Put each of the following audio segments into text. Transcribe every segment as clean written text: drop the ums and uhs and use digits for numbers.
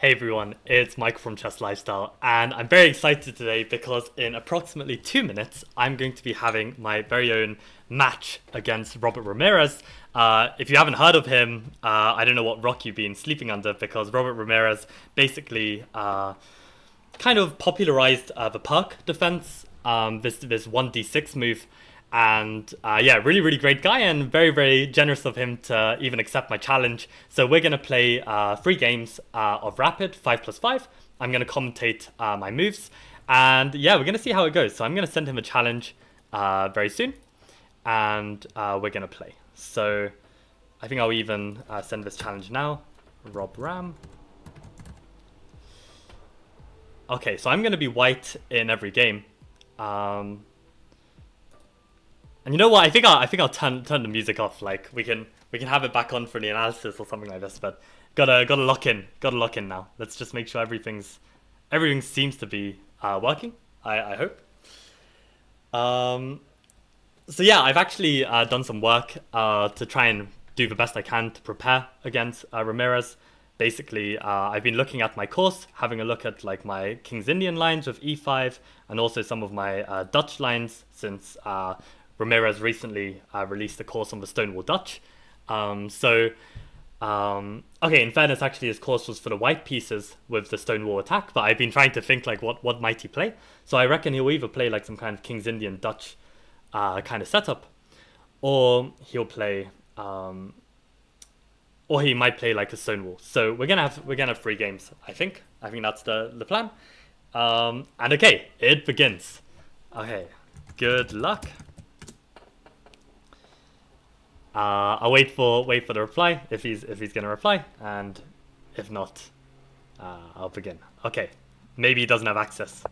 Hey everyone, it's Michael from Chess Lifestyle, and I'm very excited today because in approximately 2 minutes, I'm going to be having my very own match against Robert Ramirez. If you haven't heard of him, I don't know what rock you've been sleeping under, because Robert Ramirez basically kind of popularized the perk defense, this 1d6 move. And yeah, really great guy, and very generous of him to even accept my challenge. So we're going to play 3 games of Rapid 5+5. I'm going to commentate my moves, and yeah, we're going to see how it goes. So I'm going to send him a challenge very soon, and we're going to play. So I think I'll even send this challenge now. RobRam. Okay, so I'm going to be white in every game. And you know what? I think I'll turn the music off. Like we can have it back on for the analysis or something like this. But gotta lock in now. Let's just make sure everything seems to be working. I hope. So yeah, I've actually done some work to try and do the best I can to prepare against Ramirez. Basically, I've been looking at my course, having a look at like my King's Indian lines with E5, and also some of my Dutch lines, since Ramirez recently released a course on the Stonewall Dutch. Okay, in fairness, actually his course was for the white pieces with the Stonewall attack, but I've been trying to think like what might he play. So I reckon he'll either play like some kind of King's Indian Dutch kind of setup, or he'll play or he might play like a Stonewall. So we're gonna have 3 games, I think. I think that's the plan. And okay, it begins. Okay, good luck. I'll wait for the reply if he's gonna reply, and if not, I'll begin. Okay, maybe he doesn't have access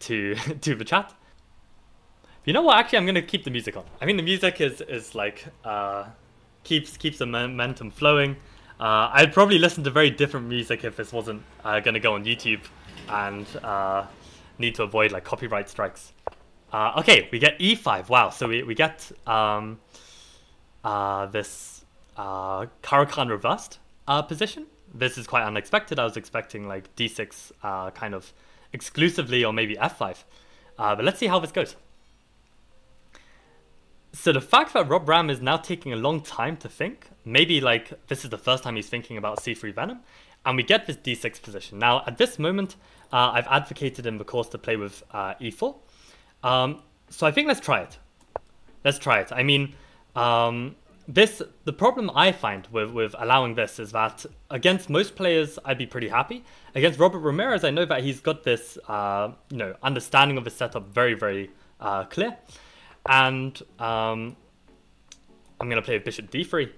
to the chat. You know what? Actually, I'm gonna keep the music on. I think the music is like keeps the momentum flowing. I'd probably listen to very different music if this wasn't gonna go on YouTube and need to avoid like copyright strikes. Okay, we get E5. Wow, so we get this Caro-Kann reversed position. This is quite unexpected. I was expecting like D6 kind of exclusively, or maybe F5. But let's see how this goes. So the fact that RobRam is now taking a long time to think, maybe like this is the first time he's thinking about C3 Venom, and we get this D6 position. Now, at this moment, I've advocated in the course to play with E4. So I think let's try it. Let's try it. I mean, the problem I find with allowing this is that against most players, I'd be pretty happy. Against Robert Ramirez, I know that he's got this, understanding of his setup very clear. And I'm going to play with Bishop D3.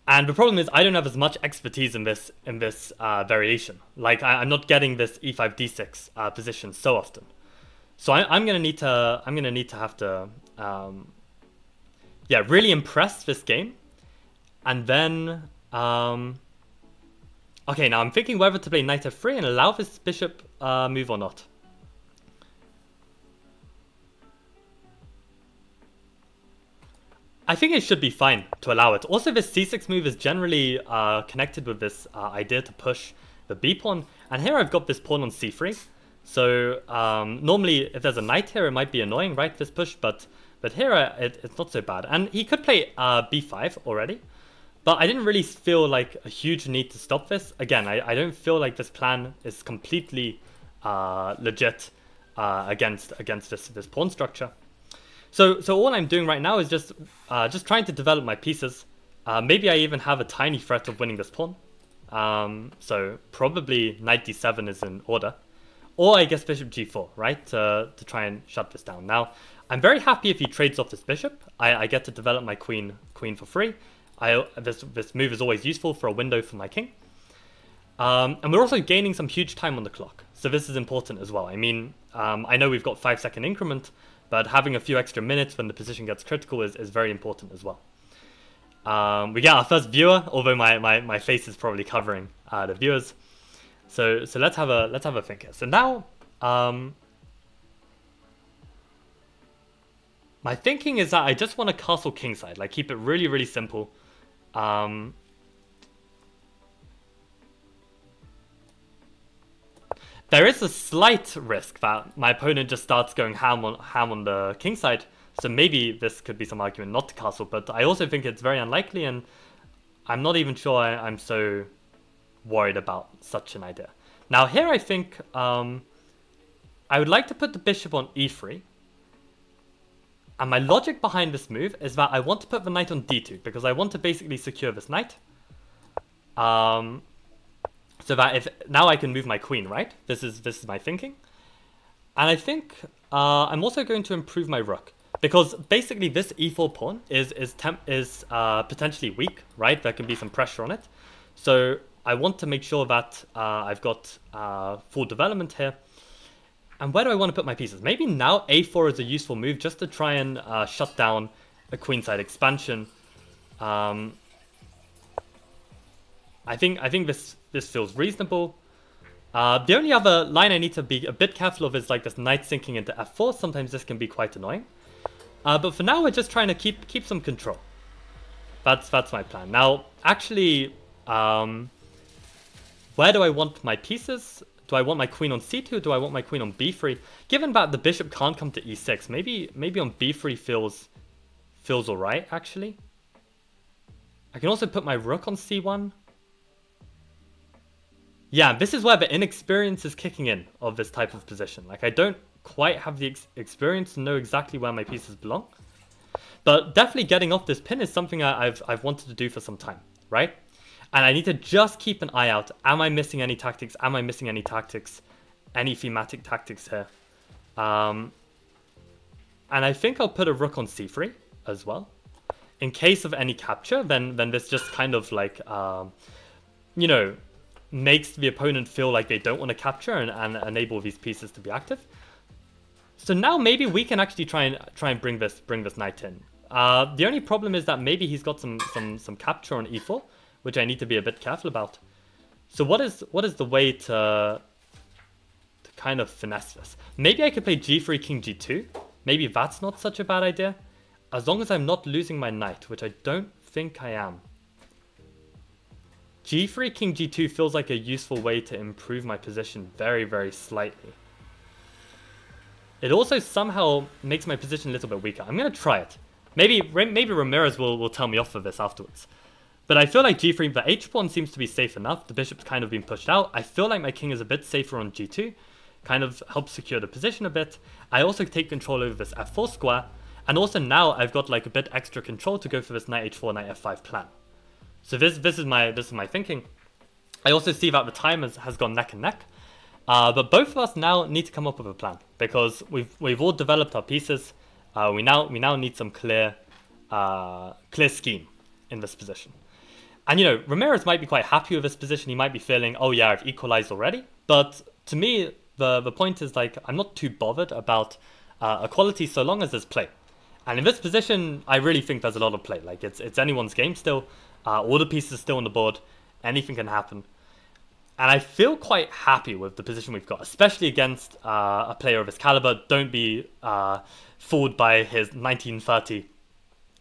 And the problem is I don't have as much expertise in this variation. Like I'm not getting this E5 D6 position so often. So I'm gonna need to have to yeah, really impress this game, and then okay, now I'm thinking whether to play knight f3 and allow this bishop move or not. I think it should be fine to allow it. Also, this c6 move is generally connected with this idea to push the b pawn, and here I've got this pawn on c3. So normally, if there's a knight here, it might be annoying, right? This push, but here it's not so bad. And he could play b5 already, but I didn't really feel like a huge need to stop this. Again, I don't feel like this plan is completely legit against this pawn structure. So all I'm doing right now is just trying to develop my pieces. Maybe I even have a tiny threat of winning this pawn. So probably knight d7 is in order. Or I guess bishop g4, right? To try and shut this down. Now, I'm very happy if he trades off this bishop. I get to develop my queen for free. This move is always useful for a window for my king. And we're also gaining some huge time on the clock. So this is important as well. I mean, I know we've got 5-second increment, but having a few extra minutes when the position gets critical is very important as well. We get our first viewer, although my face is probably covering the viewers. So let's have a think here. So now my thinking is that I just want to castle kingside, like keep it really simple. There is a slight risk that my opponent just starts going ham on the king side, so maybe this could be some argument not to castle, but I also think it's very unlikely, and I'm not even sure I'm so worried about such an idea. Now here I think I would like to put the bishop on e3, and my logic behind this move is that I want to put the knight on d2, because I want to basically secure this knight. So that if now I can move my queen, right? This is my thinking. And I think I'm also going to improve my rook, because basically this e4 pawn is potentially weak, right? There can be some pressure on it. So I want to make sure that I've got full development here. And where do I want to put my pieces? Maybe now a4 is a useful move just to try and shut down a queenside expansion. I think this feels reasonable. The only other line I need to be a bit careful of is like this knight sinking into f4. Sometimes this can be quite annoying. But for now, we're just trying to keep some control. That's my plan. Now, actually, where do I want my pieces? Do I want my queen on c2? Or do I want my queen on b3? Given that the bishop can't come to e6, maybe on b3 feels alright. Actually, I can also put my rook on c1. Yeah, this is where the inexperience is kicking in of this type of position. Like, I don't quite have the experience to know exactly where my pieces belong. But definitely getting off this pin is something I've wanted to do for some time, right? And I need to just keep an eye out. Am I missing any tactics? Am I missing any tactics? Any thematic tactics here? And I think I'll put a rook on c3 as well. In case of any capture, then this just kind of like, you know, makes the opponent feel like they don't want to capture and enable these pieces to be active. So now maybe we can actually try and bring this knight in. The only problem is that maybe he's got some capture on e4, which I need to be a bit careful about. So what is the way to kind of finesse this? Maybe I could play g3 king g2. Maybe that's not such a bad idea, as long as I'm not losing my knight, which I don't think I am. g3 king g2 feels like a useful way to improve my position very, very slightly. It also somehow makes my position a little bit weaker. I'm going to try it. Maybe Ramirez will tell me off for this afterwards. But I feel like g3, the h-pawn seems to be safe enough. The bishop's kind of been pushed out. I feel like my king is a bit safer on g2. Kind of helps secure the position a bit. I also take control over this f4 square. And also now I've got like a bit extra control to go for this knight h4, knight f5 plan. So this is my thinking. I also see that the time has gone neck and neck. But both of us now need to come up with a plan, because we've all developed our pieces. We now need some clear scheme in this position. And you know, Ramirez might be quite happy with this position. He might be feeling, oh yeah, I've equalized already. But to me, the point is like, I'm not too bothered about equality so long as there's play. And in this position, I really think there's a lot of play. Like it's anyone's game still. All the pieces are still on the board. Anything can happen. And I feel quite happy with the position we've got, especially against a player of his caliber. Don't be fooled by his 1930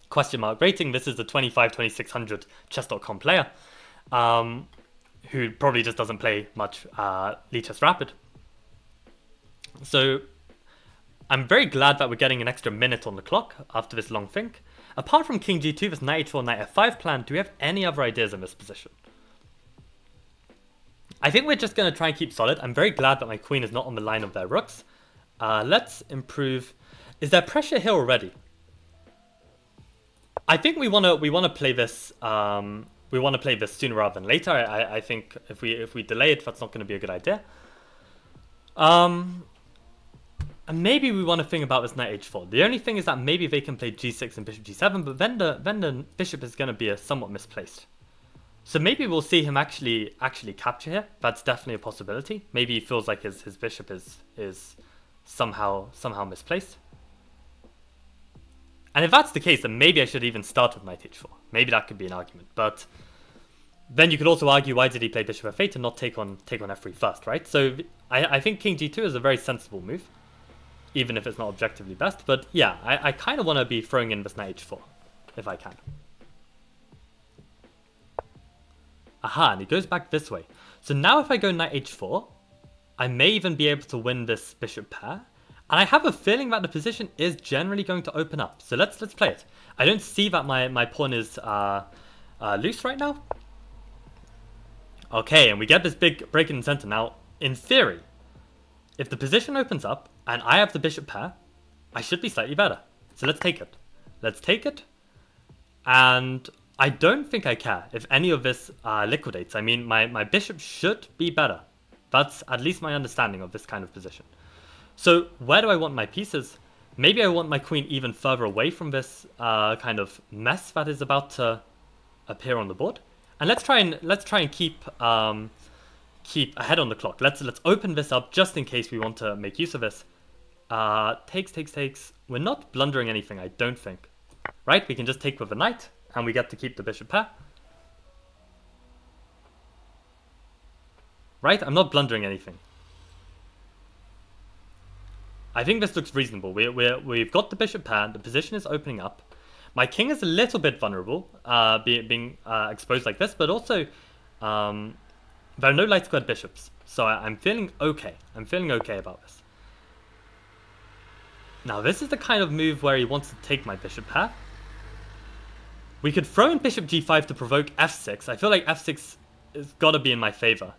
question mark rating. This is the 25-2600 chess.com player who probably just doesn't play much Lichess Rapid. So I'm very glad that we're getting an extra minute on the clock after this long think. Apart from king g2, this knight h4, knight f5 plan, do we have any other ideas in this position? I think we're just going to try and keep solid. I'm very glad that my queen is not on the line of their rooks. Let's improve. Is there pressure here already? I think we want to play this. We want to play this sooner rather than later. I think if we delay it, that's not going to be a good idea. And maybe we want to think about this knight h4. The only thing is that maybe they can play g6 and bishop g7, but then the bishop is going to be somewhat misplaced. So maybe we'll see him actually capture here. That's definitely a possibility. Maybe he feels like his bishop is somehow misplaced. And if that's the case, then maybe I should even start with knight h4. Maybe that could be an argument. But then you could also argue, why did he play bishop f8 and not take on f3 first, right? So I think king g2 is a very sensible move, even if it's not objectively best. But yeah, I kind of want to be throwing in this knight h4, if I can. Aha, and he goes back this way. So now if I go knight h4, I may even be able to win this bishop pair. And I have a feeling that the position is generally going to open up. So let's play it. I don't see that my pawn is loose right now. Okay, and we get this big break in the center. Now, in theory, if the position opens up and I have the bishop pair, I should be slightly better. So let's take it. Let's take it. And I don't think I care if any of this liquidates. I mean, my bishop should be better. That's at least my understanding of this kind of position. So where do I want my pieces? Maybe I want my queen even further away from this kind of mess that is about to appear on the board. And let's try and keep ahead on the clock. Let's open this up just in case we want to make use of this. Takes. We're not blundering anything, I don't think. Right? We can just take with the knight, and we get to keep the bishop pair. Right? I'm not blundering anything. I think this looks reasonable. We've got the bishop pair. The position is opening up. My king is a little bit vulnerable, being exposed like this, but also there are no light squared bishops, so I'm feeling okay. I'm feeling okay about this. Now this is the kind of move where he wants to take my bishop pair. We could throw in bishop g5 to provoke f6. I feel like f6 has got to be in my favor.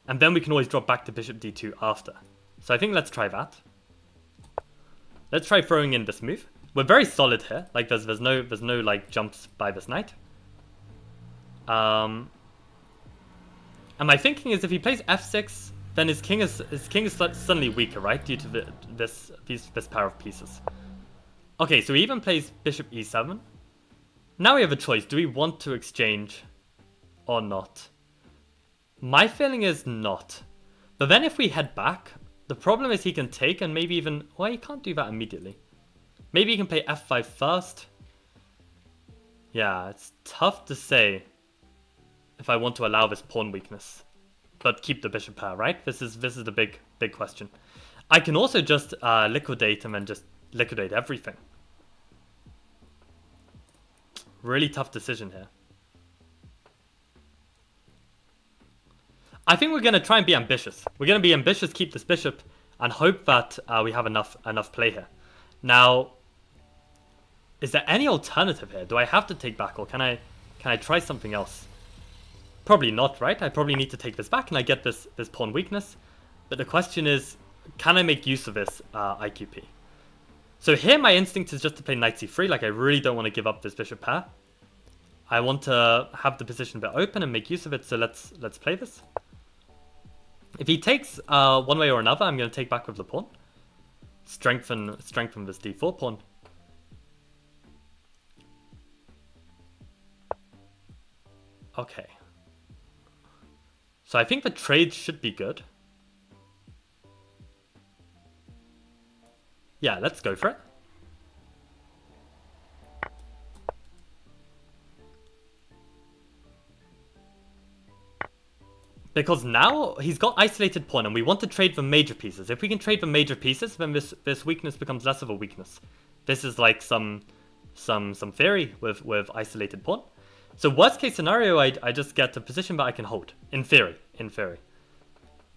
And then we can always drop back to bishop d2 after. So I think let's try that. Let's try throwing in this move. We're very solid here. Like there's no like jumps by this knight. And my thinking is if he plays f6, then his king is suddenly weaker, right? Due to this pair of pieces. Okay, so he even plays bishop e7. Now we have a choice. Do we want to exchange or not? My feeling is not. But then if we head back, the problem is he can take and maybe even... Well, he can't do that immediately. Maybe he can play f5 first. Yeah, it's tough to say if I want to allow this pawn weakness. But keep the bishop pair, right? This is the big question. I can also just liquidate him and just liquidate everything. Really tough decision here. I think we're going to try and be ambitious. We're going to be ambitious, keep this bishop, and hope that we have enough play here. Now, is there any alternative here? Do I have to take back, or can I try something else? Probably not, right? I probably need to take this back, and I get this pawn weakness. But the question is, can I make use of this IQP? So here my instinct is just to play knight c3. Like I really don't want to give up this bishop pair. I want to have the position a bit open and make use of it. So let's play this. If he takes one way or another, I'm going to take back with the pawn. Strengthen this d4 pawn. Okay. So I think the trade should be good. Yeah, let's go for it. Because now he's got isolated pawn and we want to trade the major pieces. If we can trade the major pieces, then this weakness becomes less of a weakness. This is like some theory with isolated pawn. So worst case scenario, I just get a position that I can hold. In theory.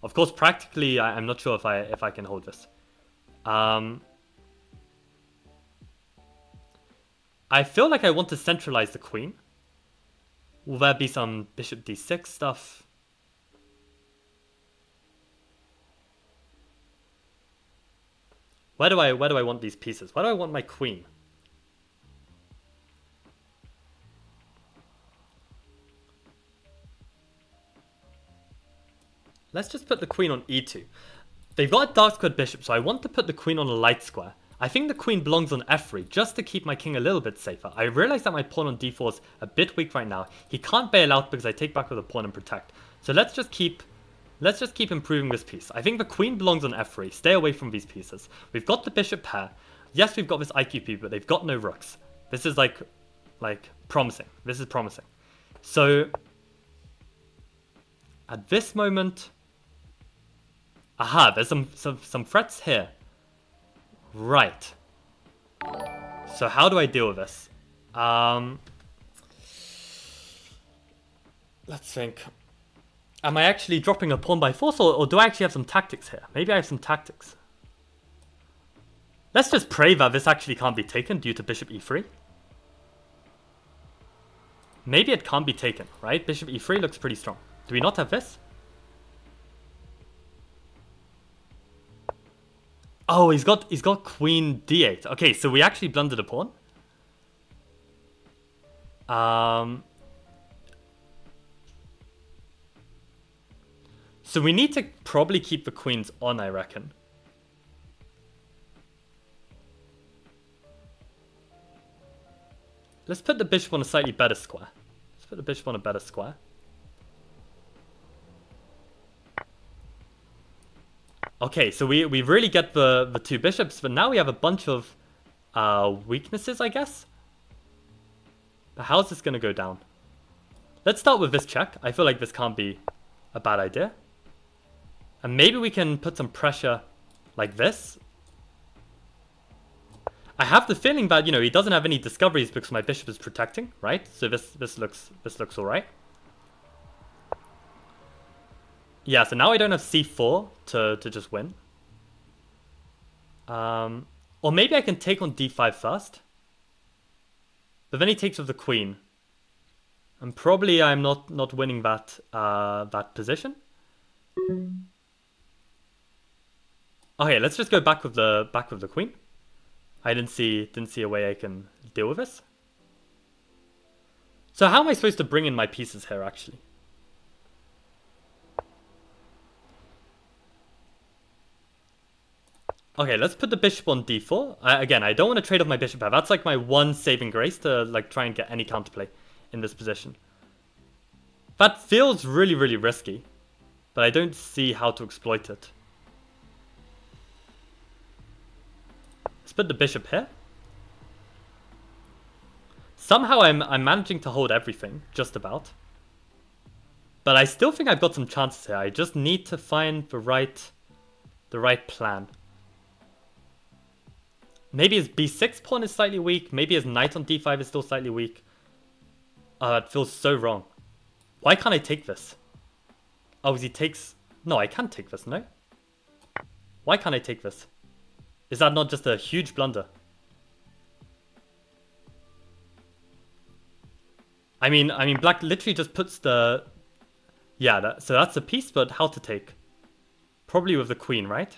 Of course, practically, I'm not sure if I can hold this. I feel like I want to centralize the queen. Will there be some bishop d6 stuff? Where do I want these pieces? Where do I want my queen? Let's just put the queen on e2. They've got a dark squared bishop, so I want to put the queen on a light square. I think the queen belongs on f3, just to keep my king a little bit safer. I realize that my pawn on d4 is a bit weak right now. He can't bail out because I take back with a pawn and protect. So let's just keep improving this piece. I think the queen belongs on f3. Stay away from these pieces. We've got the bishop pair. Yes, we've got this IQP, but they've got no rooks. This is like promising. This is promising. So at this moment, aha, there's some threats here. Right. So how do I deal with this? Let's think. Am I actually dropping a pawn by force, or do I actually have some tactics here? Maybe I have some tactics. Let's just pray that this actually can't be taken due to bishop e3. Maybe it can't be taken, right? Bishop e3 looks pretty strong. Do we not have this? Oh, he's got queen d8. Okay, so we actually blundered a pawn. So we need to probably keep the queens on, I reckon. Let's put the bishop on a slightly better square. Let's put the bishop on a better square. Okay, so we really get the two bishops, but now we have a bunch of weaknesses, I guess. But how's this going to go down? Let's start with this check. I feel like this can't be a bad idea. And maybe we can put some pressure like this. I have the feeling that, you know, he doesn't have any discoveries because my bishop is protecting, right? So this looks all right. Yeah, so now I don't have c4 to just win. Or maybe I can take on d5 first. But then he takes with the queen. And probably I'm not winning that that position. Okay, let's just go back with the queen. I didn't see a way I can deal with this. So how am I supposed to bring in my pieces here, actually? Okay, let's put the bishop on d4. Again, I don't want to trade off my bishop here. That's like my one saving grace to like try and get any counterplay in this position. That feels really, really risky, but I don't see how to exploit it. Let's put the bishop here. Somehow I'm managing to hold everything, just about. But I still think I've got some chances here. I just need to find the right plan. Maybe his b6 pawn is slightly weak. Maybe his knight on d5 is still slightly weak. It feels so wrong. Why can't I take this? Oh, he takes... No, I can't take this, no? Why can't I take this? Is that not just a huge blunder? I mean, black literally just puts the... Yeah, so that's a piece, but how to take? Probably with the queen, right?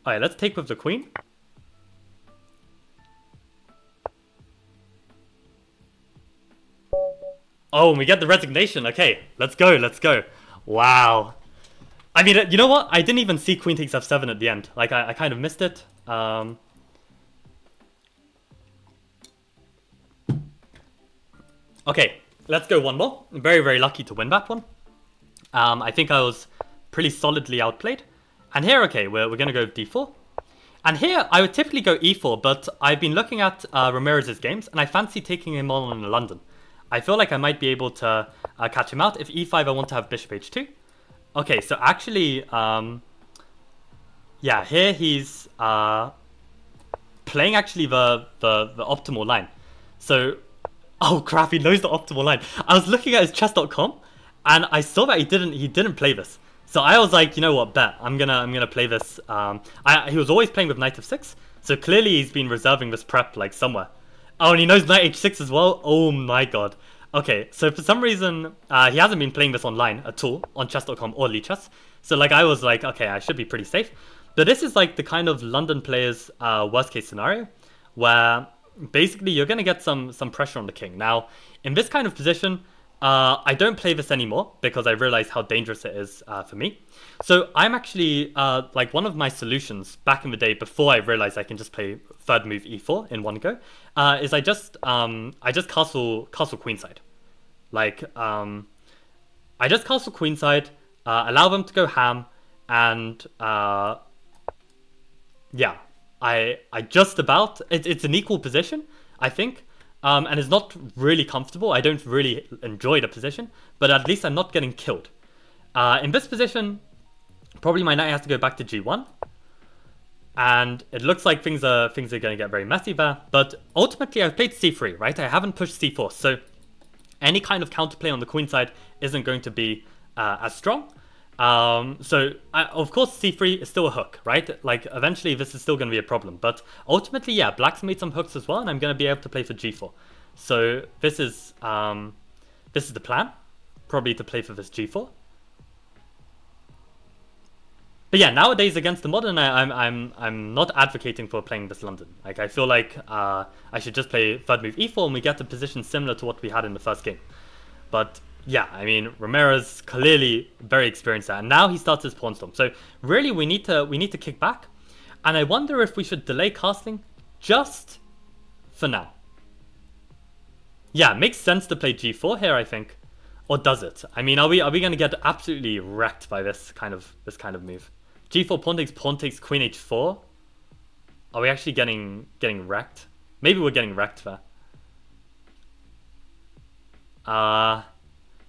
Alright, let's take with the queen. Oh, and we get the resignation. Okay, let's go, let's go. Wow. I mean, you know what? I didn't even see queen takes f7 at the end. Like, I kind of missed it. Okay, let's go one more. I'm very, very lucky to win that one. I think I was pretty solidly outplayed. And here, okay, we're going to go d4. And here, I would typically go e4, but I've been looking at Ramirez's games, and I fancy taking him on in London. I feel like I might be able to catch him out. If e5, I want to have bishop h2. Okay, so actually, yeah, here he's playing actually the optimal line. So, oh crap, he knows the optimal line. I was looking at his chess.com, and I saw that he didn't play this. So I was like, you know what, bet I'm gonna play this. He was always playing with knight f6, so clearly he's been reserving this prep like somewhere. Oh, and he knows knight h6 as well. Oh my god. Okay, so for some reason he hasn't been playing this online at all on chess.com or Lichess. So like I was like, okay, I should be pretty safe. But this is like the kind of London players' worst case scenario, where basically you're gonna get some pressure on the king. Now in this kind of position, I don't play this anymore because I realize how dangerous it is for me. So I'm actually, like one of my solutions back in the day before I realized I can just play third move e4 in one go, is I just castle queenside. Like, I just castle queenside, allow them to go ham, and yeah, I just about, it's an equal position, I think. And it's not really comfortable. I don't really enjoy the position, but at least I'm not getting killed. In this position, probably my knight has to go back to g1. And it looks like things are going to get very messy there. But ultimately, I've played c3, right? I haven't pushed c4. So any kind of counterplay on the queen side isn't going to be as strong. Of course c3 is still a hook, right? Like eventually this is still going to be a problem, but ultimately, yeah, black's made some hooks as well, and I'm going to be able to play for g4. So this is the plan, probably to play for this g4. But yeah, nowadays against the modern, I'm not advocating for playing this London. Like I feel like I should just play third move e4 and we get a position similar to what we had in the first game. But yeah, I mean Ramirez clearly very experienced at, and now he starts his pawn storm. So really we need to kick back, and I wonder if we should delay castling just for now. Yeah, it makes sense to play g4 here, I think, or does it? I mean, are we going to get absolutely wrecked by this kind of move? G4 pawn takes queen h4. Are we actually getting wrecked? Maybe we're getting wrecked there.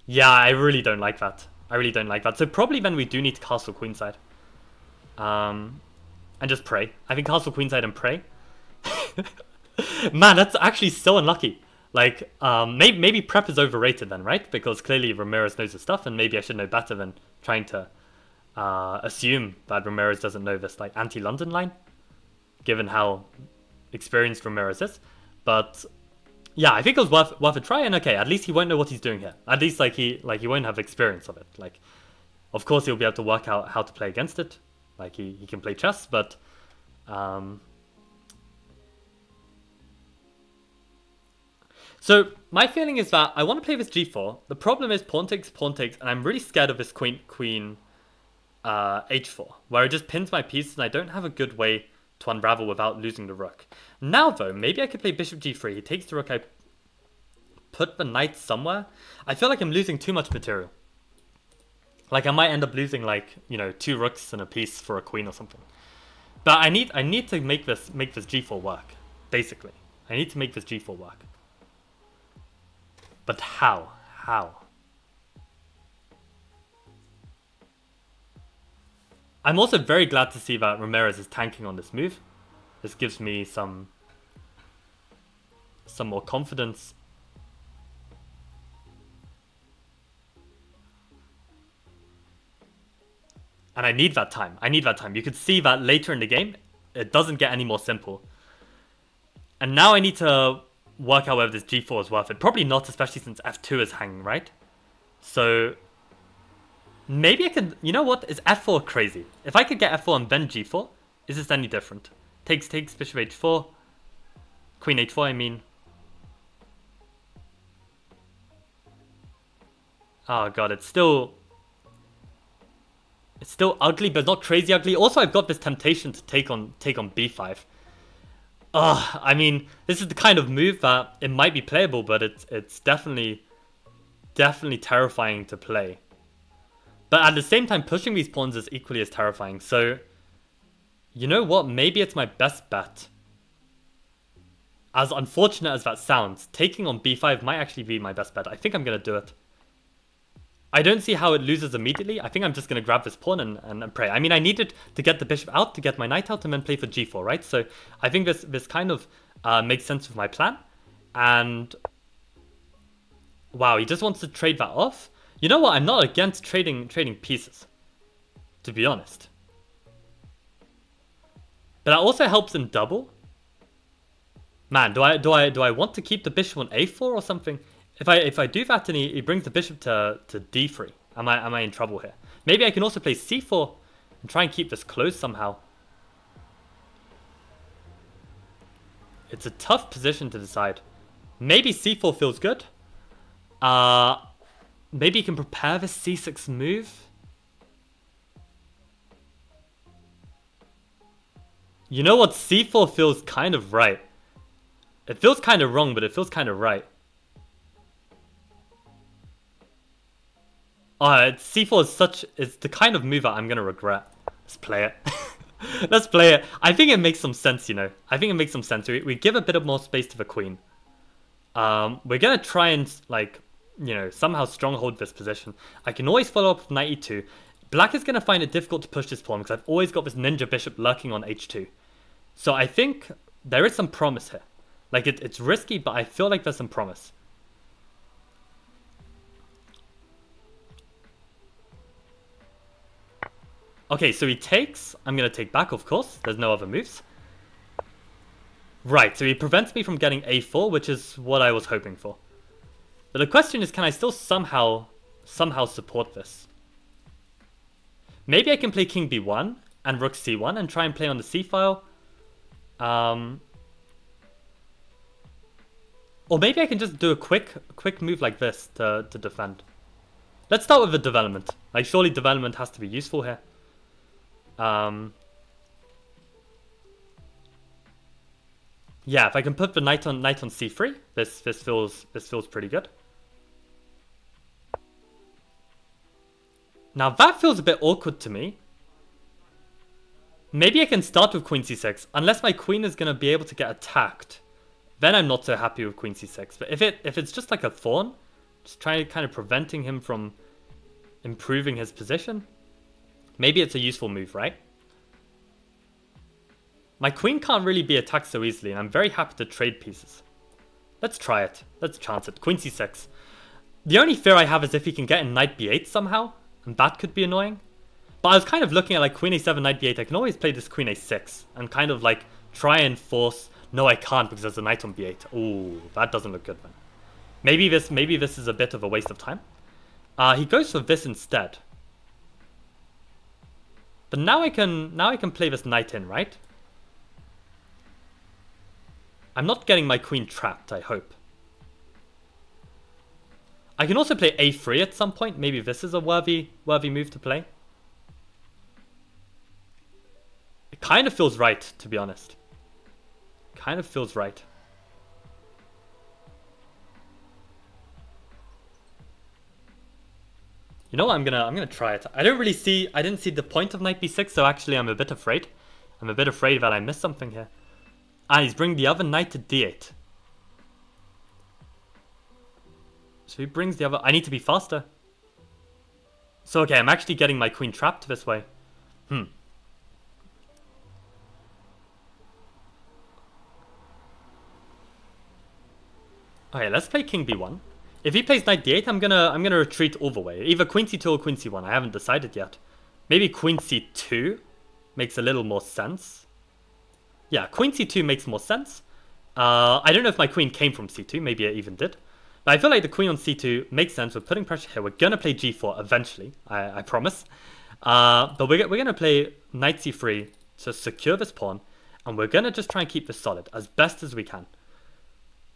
Yeah, I really don't like that. I really don't like that. So probably then we do need to castle queenside. And just pray. I think castle queenside and pray. Man, that's actually so unlucky. Like, maybe prep is overrated then, right? Because clearly Ramirez knows his stuff, and maybe I should know better than trying to assume that Ramirez doesn't know this like anti-London line, given how experienced Ramirez is. But yeah, I think it was worth a try, and okay, at least he won't know what he's doing here. At least he won't have experience of it. Like, of course he'll be able to work out how to play against it. Like he can play chess, but so my feeling is that I want to play this g4. The problem is pawn takes, and I'm really scared of this queen h4, where it just pins my piece and I don't have a good way to unravel without losing the rook. Now though, maybe I could play bishop g3. He takes the rook, I put the knight somewhere. I feel like I'm losing too much material. Like I might end up losing like, you know, 2 rooks and a piece for a queen or something. But I need to make this g4 work, basically. I need to make this g4 work. But how? How? I'm also very glad to see that Ramirez is tanking on this move. This gives me some more confidence. And I need that time. I need that time. You could see that later in the game, it doesn't get any more simple. And now I need to work out whether this g4 is worth it. Probably not, especially since f2 is hanging, right? So maybe I could, you know what, is f4 crazy? If I could get f4 and then g4, is this any different? Takes, bishop h4, queen h4 I mean. Oh god, it's still ugly, but not crazy ugly. Also, I've got this temptation to take on b5. I mean, this is the kind of move that it might be playable, but it's definitely terrifying to play. But at the same time, pushing these pawns is equally as terrifying. So, you know what? Maybe it's my best bet. As unfortunate as that sounds, taking on b5 might actually be my best bet. I think I'm going to do it. I don't see how it loses immediately. I think I'm just going to grab this pawn and pray. I mean, I needed to get the bishop out, to get my knight out, and then play for g4, right? So I think this kind of makes sense with my plan. And wow, he just wants to trade that off. You know what? I'm not against trading pieces, to be honest. But that also helps in double. Man, do I want to keep the bishop on a4 or something? If I do that and he brings the bishop to d3, am I in trouble here? Maybe I can also play c4 and try and keep this close somehow. It's a tough position to decide. Maybe c4 feels good. Maybe you can prepare this c6 move. You know what? c4 feels kind of right. It feels kind of wrong, but it feels kind of right. C4 is the kind of move that I'm going to regret. Let's play it. Let's play it. I think it makes some sense, you know. I think it makes some sense. We give a bit of more space to the queen. We're going to try and, like, you know, somehow stronghold this position. I can always follow up with knight e2. Black is going to find it difficult to push this pawn because I've always got this ninja bishop lurking on h2. So I think there is some promise here. Like, it's risky, but I feel like there's some promise. Okay, so he takes. I'm going to take back, of course. There's no other moves. Right, so he prevents me from getting a4, which is what I was hoping for. But the question is, can I still somehow support this? Maybe I can play king b1 and rook c1 and try and play on the c-file. Or maybe I can just do a quick move like this to defend. Let's start with the development. Like, surely development has to be useful here. Yeah, if I can put the knight on c3, this feels pretty good. Now that feels a bit awkward to me. Maybe I can start with queen c6, unless my queen is going to be able to get attacked. Then I'm not so happy with queen c6. But if it's just like a pawn, just kind of preventing him from improving his position, maybe it's a useful move, right? My queen can't really be attacked so easily, and I'm very happy to trade pieces. Let's try it. Let's chance it. Queen c6. The only fear I have is if he can get in knight b8 somehow, and that could be annoying. But I was kind of looking at like queen a7, knight b8. I can always play this queen a6 and kind of like try and force... No, I can't because there's a knight on b8. Ooh, that doesn't look good, man. Maybe this is a bit of a waste of time. He goes for this instead. But now I can play this knight in, right? I'm not getting my queen trapped, I hope. I can also play a3 at some point. Maybe this is a worthy move to play. It kind of feels right, to be honest. Kind of feels right. You know what? I'm gonna try it. I didn't see the point of knight b6, so actually I'm a bit afraid. I'm a bit afraid that I missed something here. Ah, he's bringing the other knight to d8. So he brings the other... I need to be faster. So okay, I'm actually getting my queen trapped this way. Okay, let's play king b1. If he plays knight d8, I'm gonna retreat all the way. Either queen c2 or queen c1. I haven't decided yet. Maybe queen c2 makes a little more sense. Yeah, queen c2 makes more sense. I don't know if my queen came from c2. Maybe it even did. But I feel like the queen on c2 makes sense. We're putting pressure here. We're gonna play g4 eventually. I promise. But we're gonna play knight c3 to secure this pawn, and we're gonna just try and keep this solid as best as we can.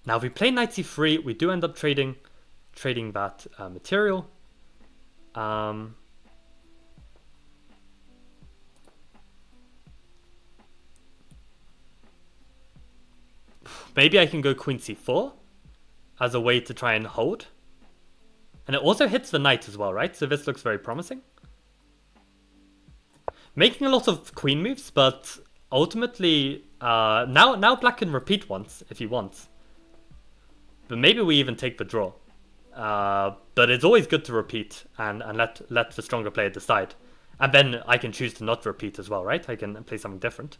Now, if we play knight c3, we do end up trading that material. Maybe I can go queen c4 as a way to try and hold. And it also hits the knight as well, right? So this looks very promising. Making a lot of queen moves, but ultimately, now black can repeat once if he wants. But maybe we even take the draw. But it's always good to repeat and let the stronger player decide. And then I can choose to not repeat as well, right? I can play something different.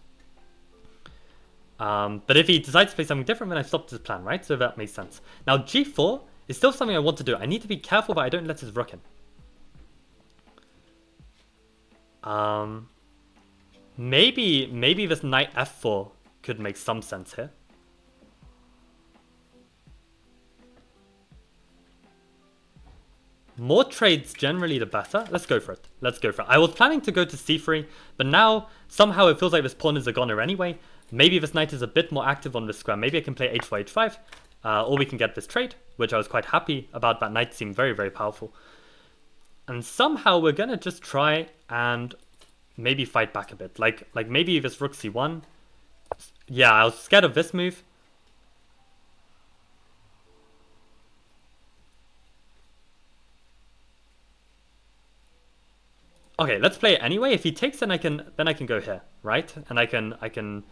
But if he decides to play something different, then I've stopped his plan, right? So that makes sense. Now g4 is still something I want to do. I need to be careful that I don't let his rook in. Maybe this knight f4 could make some sense here. More trades generally the better. Let's go for it. Let's go for it. I was planning to go to c3, but now somehow it feels like this pawn is a goner anyway. Maybe this knight is a bit more active on this square. Maybe I can play h4, h5, or we can get this trade, which I was quite happy about. That knight seemed very, very powerful. And somehow we're gonna just try and maybe fight back a bit. Like maybe this rook c1. Yeah, I was scared of this move. Okay, let's play it anyway. If he takes, then I can go here, right? And I can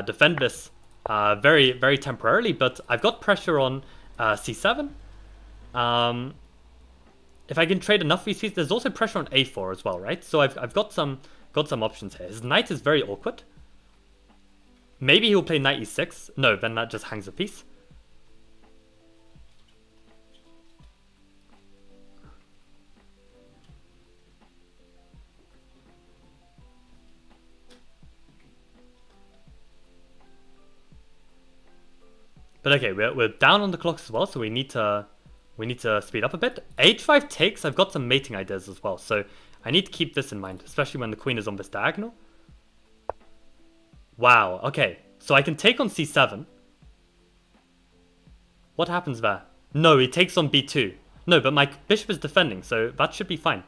defend this very, very temporarily. But I've got pressure on c7. If I can trade enough of these pieces, there's also pressure on a4 as well, right? So I've got some options here. His knight is very awkward. Maybe he'll play knight e6. No, then that just hangs a piece. But okay, we're down on the clocks as well, so we need to speed up a bit. H5 takes, I've got some mating ideas as well, so I need to keep this in mind, especially when the queen is on this diagonal. Wow, okay, so I can take on c7. What happens there? No, he takes on b2. No, but my bishop is defending, so that should be fine.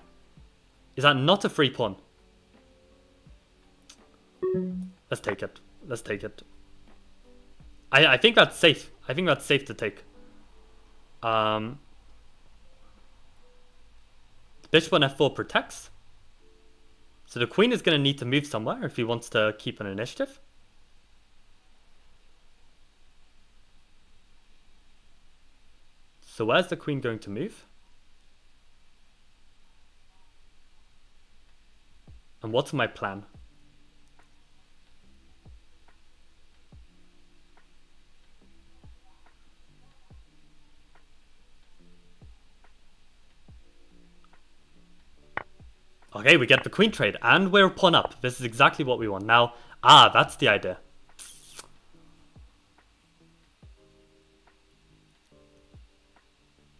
Is that not a free pawn? Let's take it. Let's take it. I think that's safe. I think that's safe to take. Bishop on f4 protects. So the queen is going to need to move somewhere if he wants to keep an initiative. So where's the queen going to move? And what's my plan? Okay, we get the queen trade, and we're pawn up. This is exactly what we want. Now, that's the idea.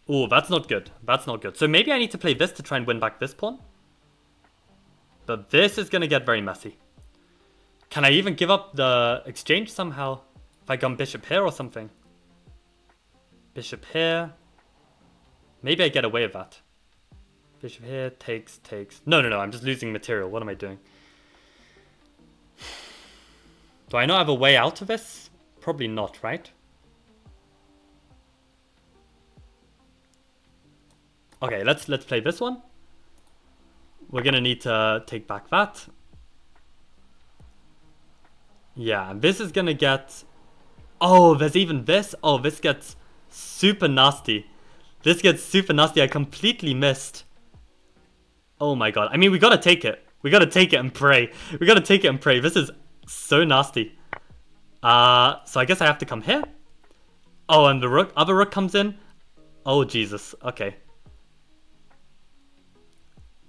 Oh, that's not good. That's not good. So maybe I need to play this to try and win back this pawn. But this is going to get very messy. Can I even give up the exchange somehow? If I come bishop here or something. Bishop here. Maybe I get away with that. Bishop here, takes. No, I'm just losing material. What am I doing? Do I not have a way out of this? Probably not, right? Okay, let's play this one. We're gonna need to take back that. Yeah, and this is gonna get... Oh, there's even this. Oh, this gets super nasty. This gets super nasty. I completely missed. Oh my god. I mean, we gotta take it. We gotta take it and pray. We gotta take it and pray. This is so nasty. So I guess I have to come here. Oh, and the rook, other rook comes in. Oh, Jesus. Okay.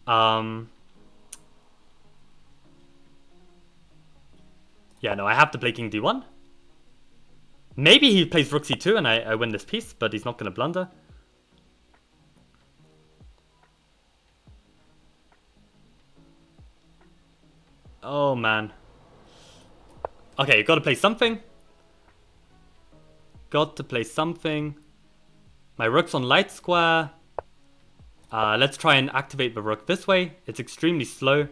Yeah, no, I have to play king d1. Maybe he plays rook c2 and I win this piece, but he's not gonna blunder. Oh, man. Okay, gotta play something. Got to play something. My rook's on light square. Let's try and activate the rook this way. It's extremely slow.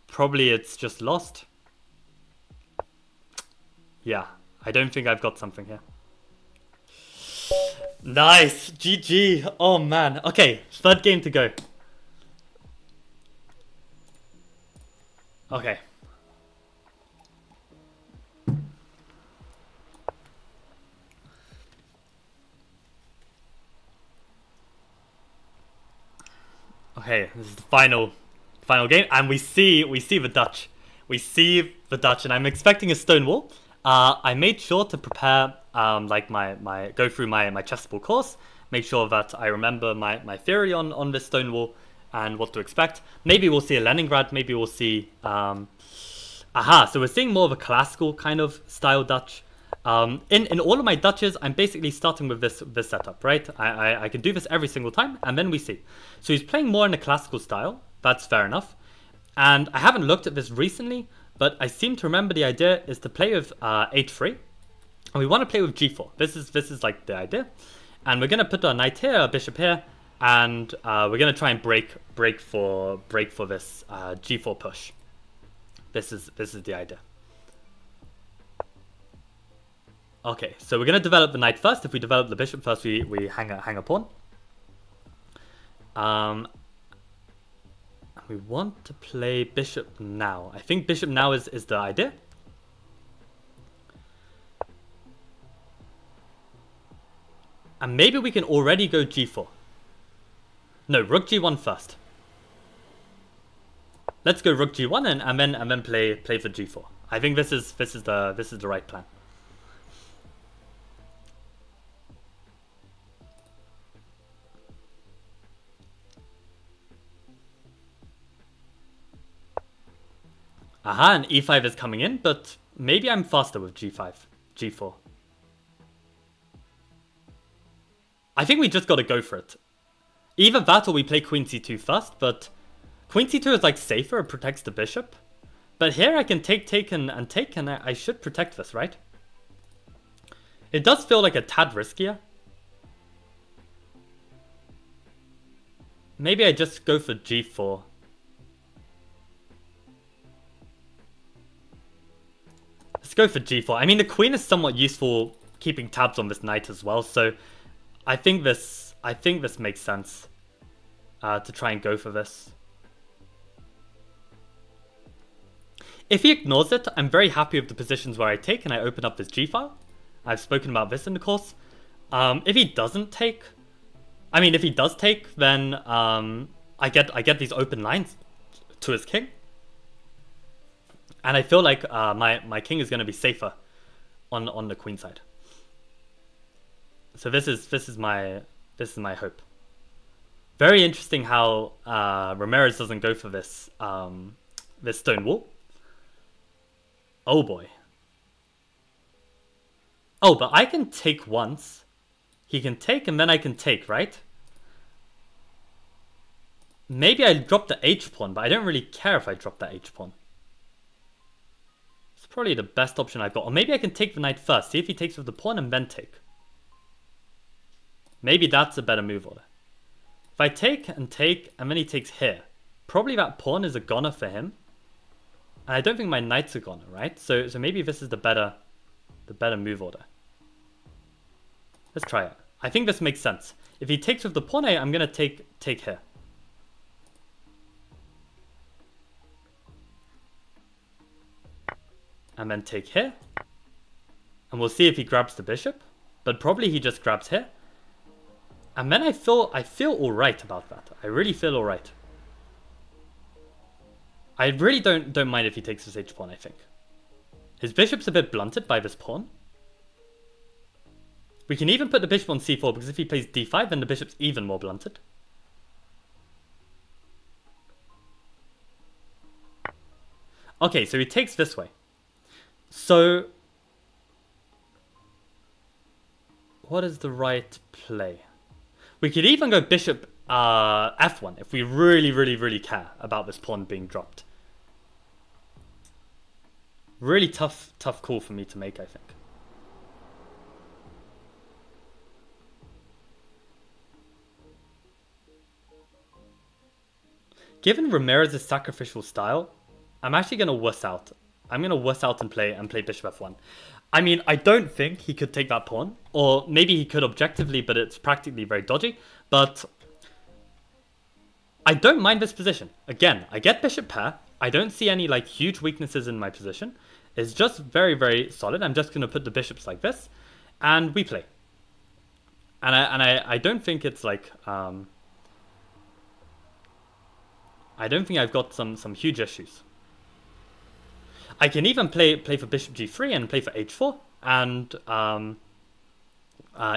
Probably it's just lost. Yeah, I don't think I've got something here. Nice! GG! Oh, man. Okay, third game to go. Okay. Okay, this is the final game, and we see the Dutch. We see the Dutch, and I'm expecting a stone wall. I made sure to prepare like go through my Chessable course, make sure that I remember my theory on this stone wall and what to expect. Maybe we'll see a Leningrad, maybe we'll see so we're seeing more of a classical kind of style Dutch. In all of my Dutches, I'm basically starting with this setup, right? I can do this every single time, and then we see. So he's playing more in a classical style. That's fair enough. And I haven't looked at this recently, but I seem to remember the idea is to play with h3. And we want to play with g4. This is like the idea. And we're gonna put our knight here, our bishop here, and we're gonna try and break for this g4 push. This is the idea. Okay, so we're gonna develop the knight first. If we develop the bishop first, we hang a pawn. We want to play bishop now. I think bishop now is the idea. And maybe we can already go g4. No, rook g1 first. Let's go rook g1 and then play for g4. I think this is the right plan. Aha, and e5 is coming in, but maybe I'm faster with g5, g4. I think we just got to go for it. Either that or we play queen c2 first, but queen c2 is like safer, it protects the bishop. But here I can take and I should protect this, right? It does feel like a tad riskier. Maybe I just go for g4. Let's go for g4. I mean, the queen is somewhat useful keeping tabs on this knight as well, so I think this makes sense to try and go for this. If he ignores it, I'm very happy with the positions where I take and I open up this g-file. I've spoken about this in the course. If he doesn't take, I mean, if he does take, then I get these open lines to his king, and I feel like my king is going to be safer on the queen side. So this is my hope. Very interesting how Ramirez doesn't go for this this stone wall. Oh boy. Oh, but I can take once. He can take and then I can take, right? Maybe I drop the h-pawn, but I don't really care if I drop that h-pawn. It's probably the best option I've got. Or maybe I can take the knight first, see if he takes with the pawn and then take. Maybe that's a better move order. If I take and then he takes here, probably that pawn is a goner for him. And I don't think my knight's a goner, right? So maybe this is the better move order. Let's try it. I think this makes sense. If he takes with the pawn, I'm gonna take here. And then take here. And we'll see if he grabs the bishop. But probably he just grabs here. And then I feel alright about that. I really feel alright. I really don't mind if he takes this h-pawn, I think. His bishop's a bit blunted by this pawn. We can even put the bishop on c4, because if he plays d5, then the bishop's even more blunted. Okay, so he takes this way. So, what is the right play? We could even go bishop f1 if we really care about this pawn being dropped. Really tough call for me to make, I think. Given Ramirez's sacrificial style, I'm actually going to wuss out. I'm going to wuss out and play bishop f1. I mean, I don't think he could take that pawn. Or maybe he could objectively, but it's practically very dodgy. But I don't mind this position. Again, I get bishop pair. I don't see any like huge weaknesses in my position. It's just very solid. I'm just going to put the bishops like this. And we play. And I don't think it's like... I don't think I've got some huge issues. I can even play for bishop g3 and play for h4 and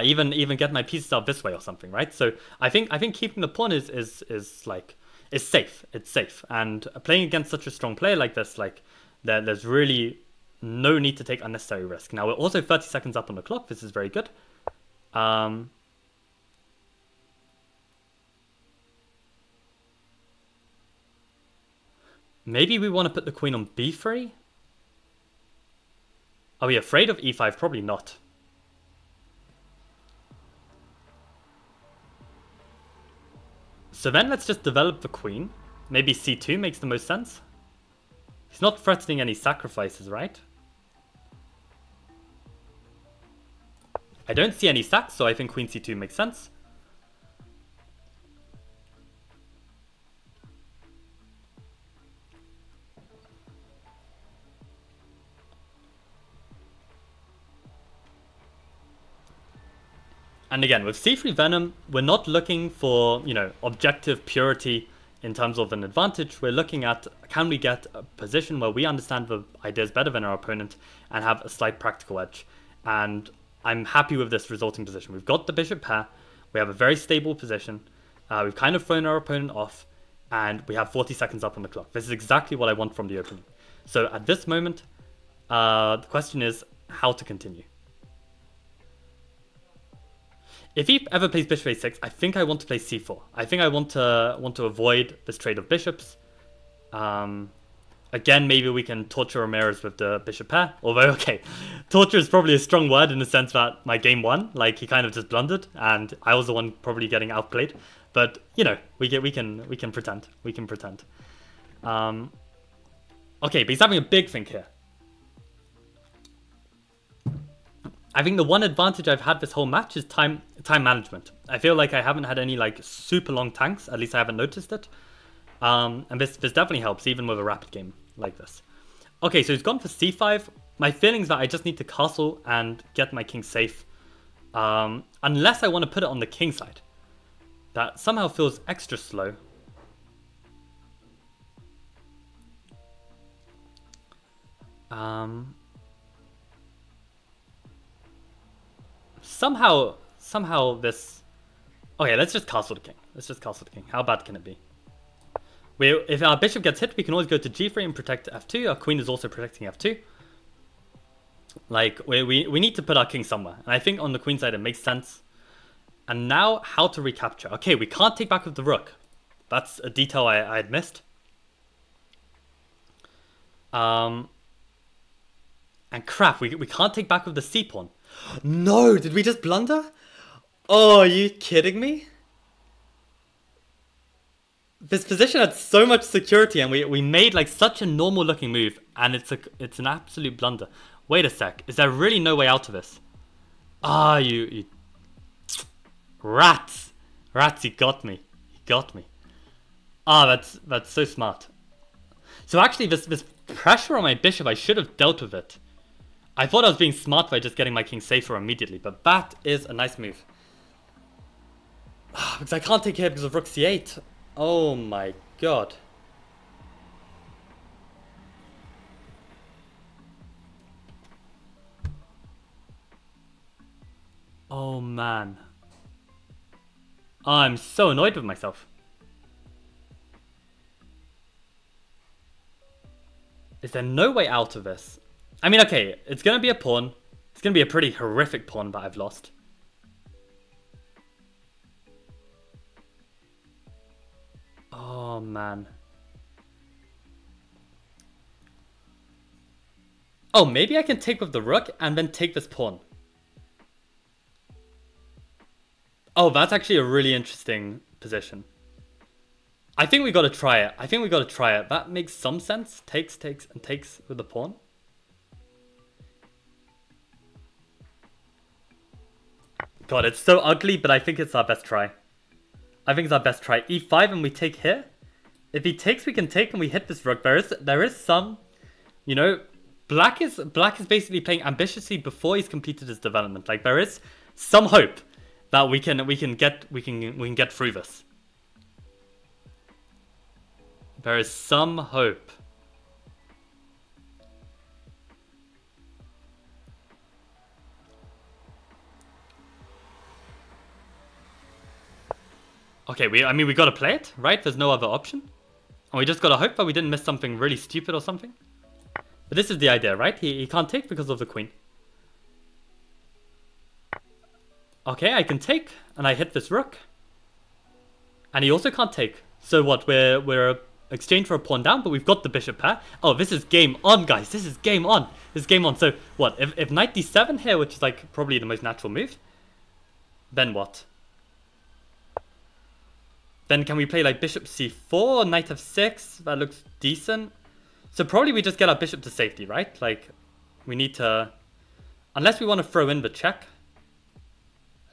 even get my pieces out this way or something, right? So I think keeping the pawn is safe. It's safe, and playing against such a strong player like this, like there's really no need to take unnecessary risk. Now we're also 30 seconds up on the clock. This is very good. Maybe we want to put the queen on b3. Are we afraid of e5? Probably not. So then let's just develop the queen. Maybe c2 makes the most sense. He's not threatening any sacrifices, right? I don't see any sacks, so I think queen c2 makes sense. And again, with c3 Venom, we're not looking for, objective purity in terms of an advantage. We're looking at, can we get a position where we understand the ideas better than our opponent and have a slight practical edge. And I'm happy with this resulting position. We've got the bishop pair. We have a very stable position. We've kind of thrown our opponent off. And we have 40 seconds up on the clock. This is exactly what I want from the opening. So at this moment, the question is how to continue. If he ever plays bishop a6, I think I want to play c4. I think I want to avoid this trade of bishops. Again, maybe we can torture Ramirez with the bishop pair. Although, okay, torture is probably a strong word in the sense that my game won. Like, he kind of just blundered, and I was the one probably getting outplayed. But, you know, we can pretend. We can pretend. Okay, but he's having a big think here. I think the one advantage I've had this whole match is time management. I feel like I haven't had any, like, super long tanks. At least I haven't noticed it. And this definitely helps, even with a rapid game like this. Okay, so he's gone for c5. My feeling is that I just need to castle and get my king safe. Unless I want to put it on the king side. That somehow feels extra slow. Somehow this... Okay, let's just castle the king. Let's just castle the king. How bad can it be? If our bishop gets hit, we can always go to g3 and protect f2. Our queen is also protecting f2. Like, we need to put our king somewhere. And I think on the queen side it makes sense. And now, how to recapture. Okay, we can't take back with the rook. That's a detail I had missed. And crap, we can't take back with the c-pawn. No, did we just blunder? Oh, are you kidding me? This position had so much security, and we made like such a normal looking move, and it's an absolute blunder. Wait a sec, is there really no way out of this? Ah, you rats, he got me. He got me. Ah, that's so smart. So actually, this pressure on my bishop, I should have dealt with it. I thought I was being smart by just getting my king safer immediately, but that is a nice move. Because I can't take here because of rook c8. Oh my god. Oh man. I'm so annoyed with myself. Is there no way out of this? I mean, okay, it's going to be a pawn. It's going to be a pretty horrific pawn that I've lost. Oh, man. Oh, maybe I can take with the rook and then take this pawn. Oh, that's actually a really interesting position. I think we got to try it. I think we got to try it. That makes some sense. Takes, and takes with the pawn. God, it's so ugly, but I think it's our best try. I think it's our best try. e5 and we take here. If he takes, we can take and we hit this rook. There is some, you know, black is basically playing ambitiously before he's completed his development. Like, there is some hope that we can get through this. There is some hope. Okay, I mean, we gotta play it, right? There's no other option. And we just gotta hope that we didn't miss something really stupid or something. But this is the idea, right? He can't take because of the queen. Okay, I can take, and I hit this rook. And he also can't take. So what, we're exchanged for a pawn down, but we've got the bishop pair. Oh, this is game on, guys. This is game on. This is game on. So what, if knight d7 here, which is like probably the most natural move, then what? Then can we play like bishop c4, knight f6? That looks decent. So probably we just get our bishop to safety, right? Like, we need to... Unless we want to throw in the check.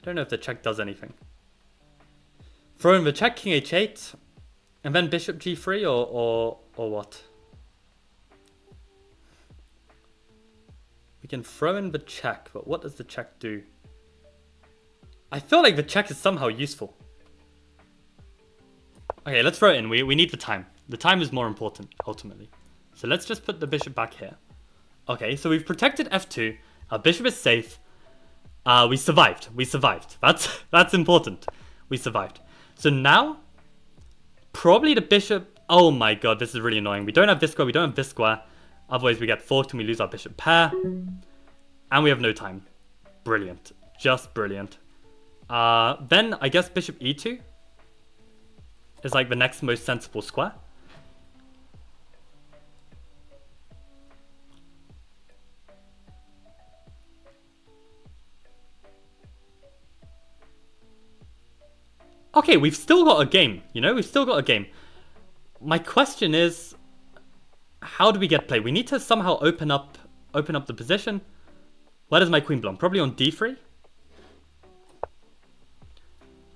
I don't know if the check does anything. Throw in the check, king h8. And then bishop g3 or what? We can throw in the check, but what does the check do? I feel like the check is somehow useful. Okay, let's throw it in. We need the time. The time is more important, ultimately. So let's just put the bishop back here. Okay, so we've protected f2. Our bishop is safe. We survived. We survived. That's important. We survived. So now, probably the bishop... Oh my god, this is really annoying. We don't have this square. We don't have this square. Otherwise, we get forked and we lose our bishop pair. And we have no time. Brilliant. Just brilliant. Then I guess bishop e2 is like the next most sensible square. Okay, we've still got a game, you know, we've still got a game. My question is, how do we get play? We need to somehow open up the position. Where does my queen belong? Probably on d3.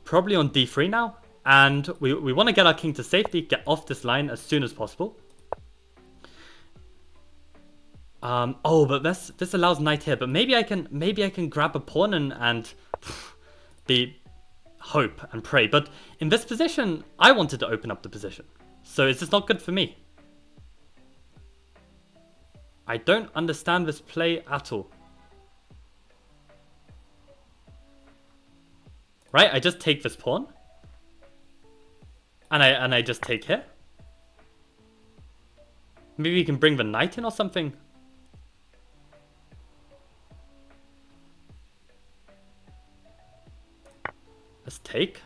Probably on d3 now. And we want to get our king to safety, get off this line as soon as possible. Oh, but this allows knight here. But maybe I can grab a pawn and be hope and pray. But in this position, I wanted to open up the position. So is this not good for me? I don't understand this play at all. Right, I just take this pawn. And I just take here. Maybe we can bring the knight in or something. Let's take.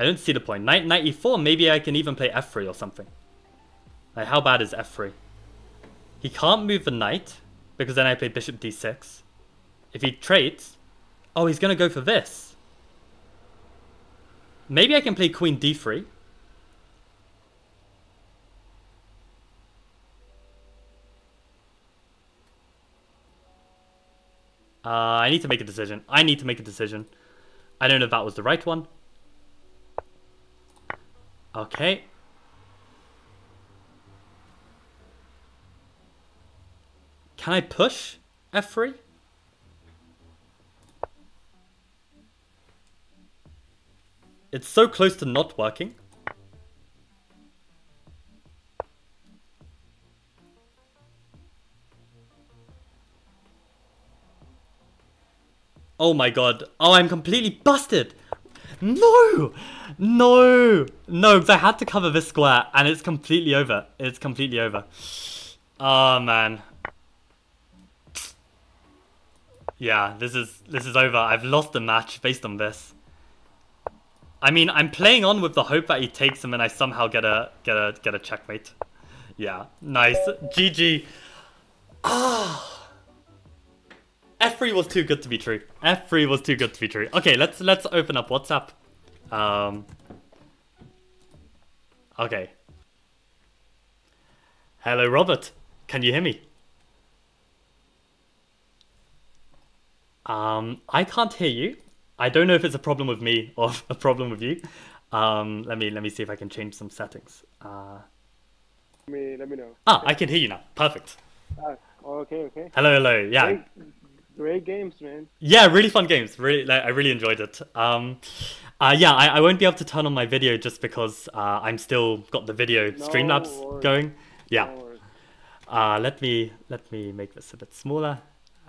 I don't see the point. Knight e4, maybe I can even play f3 or something. Like, how bad is f3? He can't move the knight, because then I play bishop d6. If he trades... Oh, he's going to go for this. Maybe I can play queen d3. I need to make a decision. I need to make a decision. I don't know if that was the right one. Okay. Can I push f3? It's so close to not working. Oh my god. Oh, I'm completely busted. No! No! No, because I had to cover this square and it's completely over. It's completely over. Oh, man. Yeah, this is over. I've lost the match based on this. I mean, I'm playing on with the hope that he takes him and I somehow get a checkmate. Yeah, nice. GG. Ah. F3 was too good to be true. F3 was too good to be true. Okay, let's open up WhatsApp. Okay. Hello, Robert. Can you hear me? I can't hear you. I don't know if it's a problem with me or a problem with you. Let me see if I can change some settings. Let me know. Ah, I can hear you now. Perfect. Okay. Hello. Yeah. Great games, man. Yeah, really fun games. Really, I really enjoyed it. Yeah, I won't be able to turn on my video just because I'm still got the video Streamlabs going. Yeah. Let me make this a bit smaller.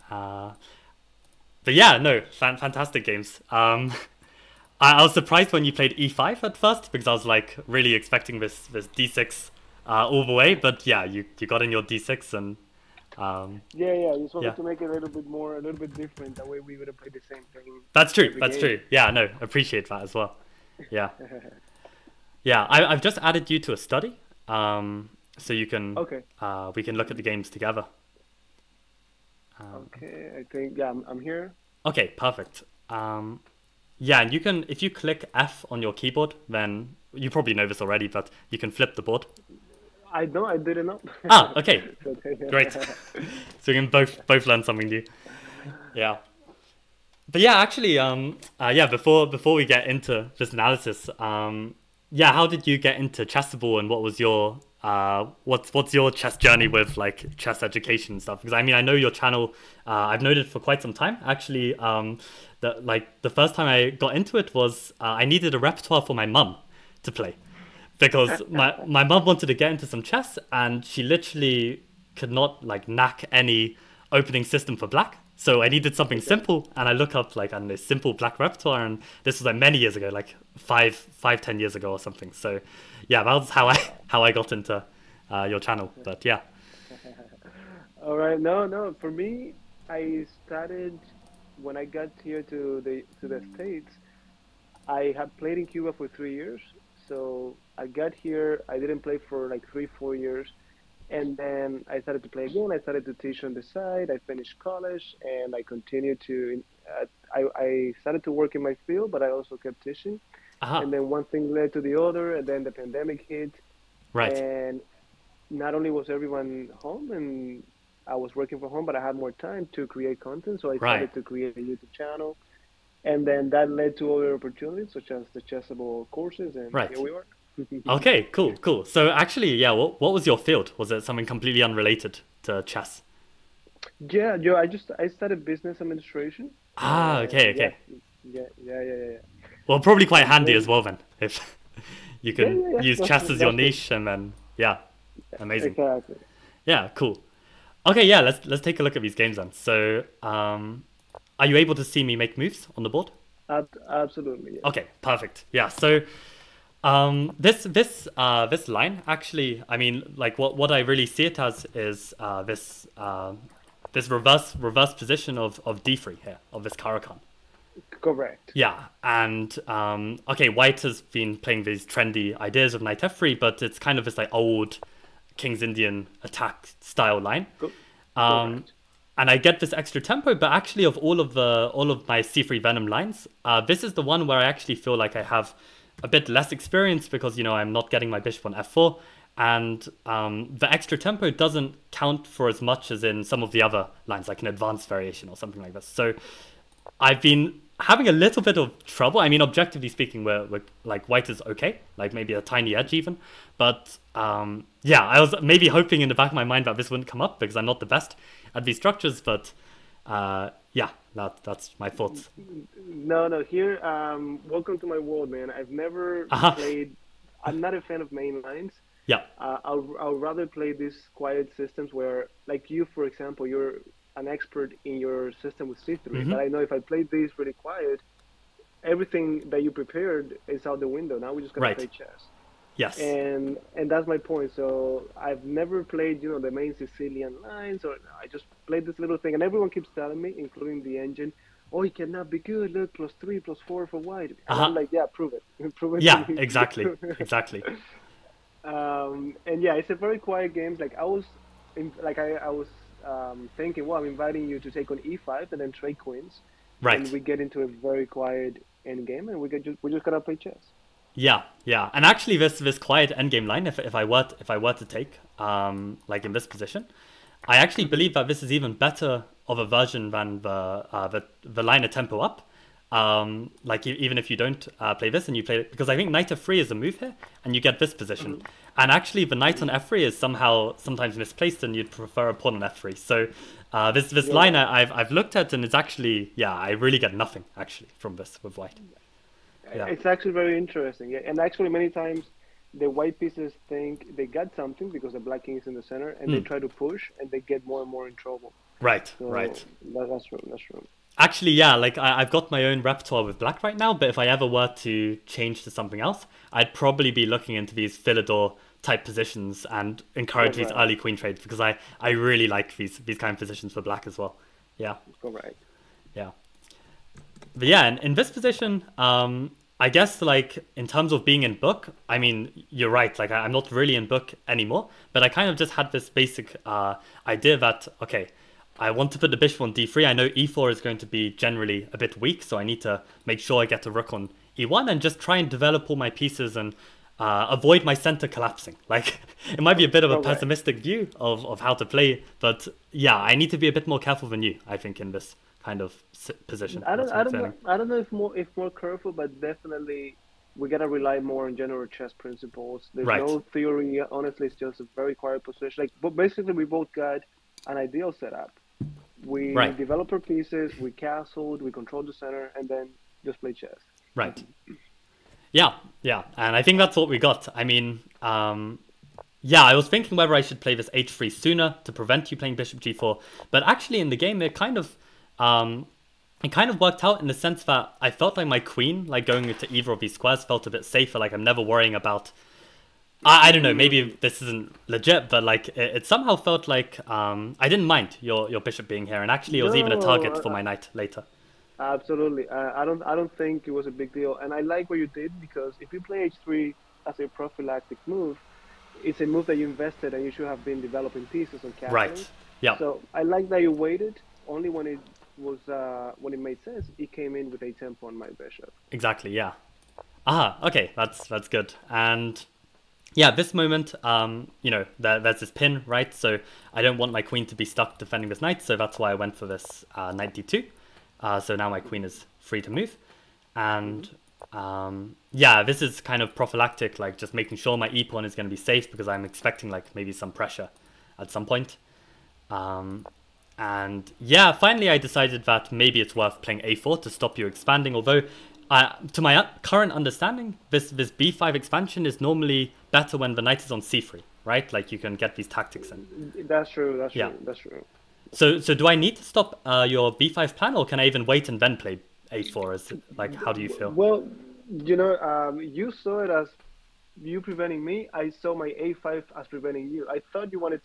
But yeah, no, fantastic games. I was surprised when you played e5 at first because I was like really expecting this d6 all the way. But yeah, you got in your d6 and. Yeah. Just wanted to make it a little bit different. That way we would have played the same thing. That's true. That's true. Yeah, no, appreciate that as well. Yeah. Yeah, I've just added you to a study, so you can. Okay. We can look at the games together. Okay, I think I'm here. Okay, perfect. Yeah, and you can if you click F on your keyboard, then you probably know this already, but you can flip the board. I didn't know. Ah, okay. Great. So we can both learn something new. Yeah. But yeah, actually, yeah, before we get into this analysis, yeah, how did you get into Chessable and what was your what's your chess journey with like chess education and stuff? Because I mean, I know your channel, I've known it for quite some time. Actually, the first time I got into it was I needed a repertoire for my mum to play. Because my mum wanted to get into some chess and she literally could not like knack any opening system for black. So I needed something simple and I look up like, I don't know, simple black repertoire, and this was like many years ago, like 10 years ago or something. So yeah, that was how I got into your channel. But yeah. All right, no, for me, I started when I got here to the States. I had played in Cuba for 3 years. So I got here. I didn't play for like 3, 4 years. And then I started to play again. I started to teach on the side. I finished college and I continued to, I started to work in my field, but I also kept teaching. Uh-huh. And then one thing led to the other, and then the pandemic hit. Right. And not only was everyone home and I was working from home, but I had more time to create content. So I started Right. to create a YouTube channel. And then that led to other opportunities, such as the Chessable courses, and Right. here we are. Okay, cool, cool. So actually, yeah, what was your field? Was it something completely unrelated to chess? Yeah, Joe, I started business administration, Ah, and okay, yeah, okay. yeah. Well, probably quite And handy as then well then, if you yeah, can use chess as your that's what niche and then yeah, amazing. exactly. Yeah, cool. Okay, yeah, let's take a look at these games then. So, are you able to see me make moves on the board? Absolutely, yes. Okay, perfect. Yeah, so this line actually, I mean, like what I really see it as is this reverse position of d3 here of this Caro-Kann. Correct. Yeah, and okay, White has been playing these trendy ideas of knight f3, but it's kind of this like old King's Indian attack style line. Correct. And I get this extra tempo, but actually of all of my c3 Venom lines, this is the one where I actually feel like I have a bit less experience because, you know, I'm not getting my bishop on f4, and the extra tempo doesn't count for as much as in some of the other lines, like an advanced variation or something like this. So I've been having a little bit of trouble. I mean, objectively speaking, we're like White is okay, like maybe a tiny edge even. But yeah, I was maybe hoping in the back of my mind that this wouldn't come up because I'm not the best at these structures. But yeah, that's my thoughts. No. Here, welcome to my world, man. I've never Uh-huh. played. I'm not a fan of main lines. Yeah, I'll rather play these quiet systems where, like you, for example, you're an expert in your system with C3. But I know if I play these really quiet, everything that you prepared is out the window. Now we're just gonna right. play chess. Yes. And that's my point. So I've never played, the main Sicilian lines, or I just played this little thing, and everyone keeps telling me, including the engine, oh, it cannot be good. Look, +3, +4 for White. And I'm like, yeah, prove it. Prove it. Yeah, to me. exactly, exactly. And yeah, it's a very quiet game. Like I was thinking, well, I'm inviting you to take on E5 and then trade queens, and Right. we get into a very quiet end game, and we're just gonna play chess. Yeah, yeah, and actually, this quiet endgame line, if I were to take like in this position, I actually believe that this is even better of a version than the line of tempo up. Like even if you don't play this and you play it, because I think knight f3 is a move here, and you get this position, and actually the knight on f3 is sometimes misplaced, and you'd prefer a pawn on f3. So this line I've looked at, and it's actually I really get nothing actually from this with White. Yeah. It's actually very interesting. Yeah, and actually many times the white pieces think they got something because the black king is in the center, and they try to push, and they get more and more in trouble. Right, So right. that's true. That's true. Actually, yeah, like I've got my own repertoire with black right now, but if I ever were to change to something else, I'd probably be looking into these Philidor type positions and encourage these early queen trades, because I really like these kind of positions for black as well. Yeah. Correct. Yeah. But yeah, in this position, I guess like in terms of being in book, I mean, you're right. Like I'm not really in book anymore, but I kind of just had this basic idea that, okay, I want to put the bishop on d3. I know e4 is going to be generally a bit weak, so I need to make sure I get a rook on e1 and just try and develop all my pieces and avoid my center collapsing. Like it might be a bit of a pessimistic view of how to play, but yeah, I need to be a bit more careful than you, I think, in this kind of position. I don't know if more careful, but definitely we gotta rely more on general chess principles. There's no theory. Honestly, it's just a very quiet position. Like, but basically, we both got an ideal setup. We develop our pieces, we castled, we control the center, and then just play chess. Right. Yeah, and I think that's what we got. I mean, yeah, I was thinking whether I should play this h3 sooner to prevent you playing bishop g4, but actually in the game it kind of worked out in the sense that I felt like my queen, like going into either of these squares, felt a bit safer. Like I'm never worrying about. I don't know, maybe this isn't legit, but like it somehow felt like I didn't mind your bishop being here, and actually it was even a target for my knight later. Absolutely. I don't think it was a big deal, and I like what you did because if you play h3 as a prophylactic move, it's a move that you invested and you should have been developing pieces and castling. Right. Yeah. So I like that you waited only when it made sense. It came in with a tempo on my bishop. Exactly. Yeah. Okay. That's good. And yeah, this moment, there's this pin, right? So I don't want my queen to be stuck defending this knight, so that's why I went for this knight d2. So now my queen is free to move. And yeah, this is kind of prophylactic, like just making sure my e-pawn is going to be safe because I'm expecting like maybe some pressure at some point. And yeah, finally I decided that maybe it's worth playing a4 to stop you expanding, although to my current understanding, this b5 expansion is normally better when the knight is on c3, right? Like you can get these tactics in. That's true, that's true, that's true. So do I need to stop your b5 plan, or can I even wait and then play a4? Is it, like, how do you feel? Well, you saw it as you preventing me. I saw my a5 as preventing you. I thought you were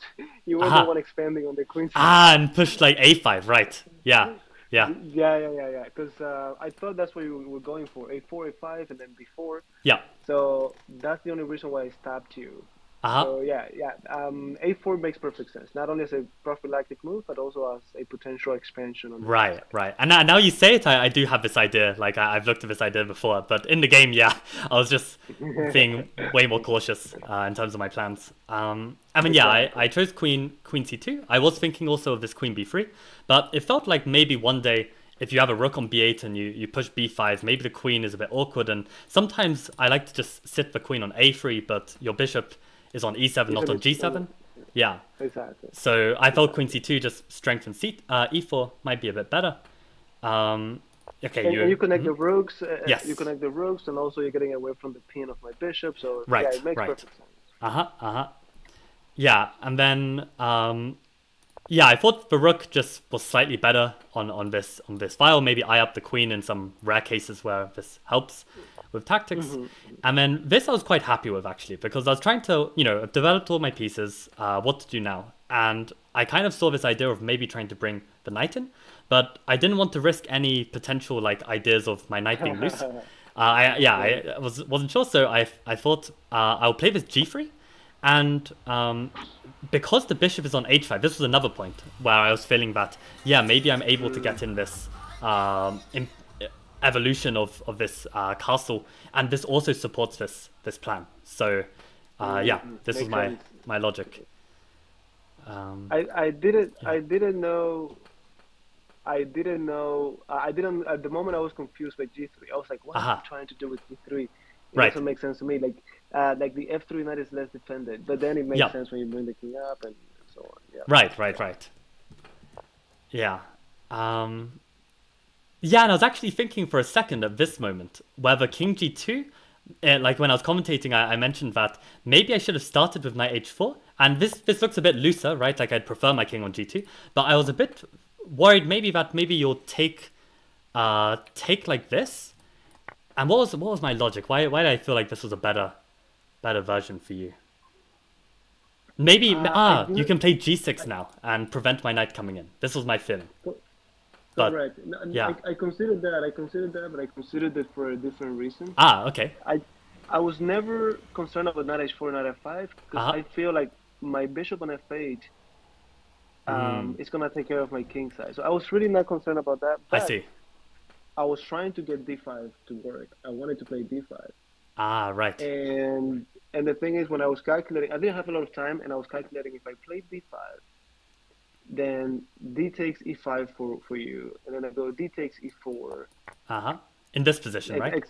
the one expanding on the queen side. And push like a5, right? Yeah. Because I thought that's what you were going for, a4, a5, and then b4. Yeah. So that's the only reason why I stopped you. So yeah. A4 makes perfect sense. Not only as a prophylactic move, but also as a potential expansion on the right. And now you say it, I do have this idea. Like I've looked at this idea before, but in the game, yeah, I was just being way more cautious in terms of my plans. I mean, yeah, I chose queen c2. I was thinking also of this queen b3, but it felt like maybe one day if you have a rook on b8 and you push b5, maybe the queen is a bit awkward. And sometimes I like to just sit the queen on a3, but your bishop is on e7, not on g7. Yeah. Exactly. So I felt queen c2 just strengthens e4 might be a bit better. Okay. And you connect the rooks. Yes. You connect the rooks, and also you're getting away from the pin of my bishop. So right. Yeah, it makes perfect sense. Yeah, and then yeah, I thought the rook just was slightly better on this file. Maybe I up the queen in some rare cases where this helps with tactics. And then this I was quite happy with actually, because I was trying to, I've developed all my pieces, what to do now. And I kind of saw this idea of maybe trying to bring the knight in, but I didn't want to risk any potential like ideas of my knight being loose. I wasn't sure, so I thought I'll play this g3, and because the bishop is on h5, this was another point where I was feeling that, yeah, maybe I'm able to get in this evolution of this castle, and this also supports this plan. So yeah, this is my logic. I didn't know at the moment I was confused by g3. I was like, what are you trying to do with g3? It doesn't make sense to me. Like the f3 knight is less defended, but then it makes sense when you bring the king up and so on. Yeah. Right. Yeah. Yeah, and I was actually thinking for a second at this moment whether king g2, like when I was commentating, I mentioned that maybe I should have started with knight h4, and this looks a bit looser, right? Like I'd prefer my king on g2, but I was a bit worried maybe you'll take like this. And what was my logic? Why did I feel like this was a better version for you? Maybe you can play g6 now and prevent my knight coming in. This was my feeling. Correct. Yeah. I considered that, but I considered it for a different reason. Okay. I was never concerned about knight h4, knight f5, because I feel like my bishop on f8 is going to take care of my king side. So I was really not concerned about that. I see. I was trying to get d5 to work. I wanted to play d5. Right. And the thing is, when I was calculating, I didn't have a lot of time, and I was calculating if I played d5, then d takes e5 for you, and then I go d takes e4. In this position, right?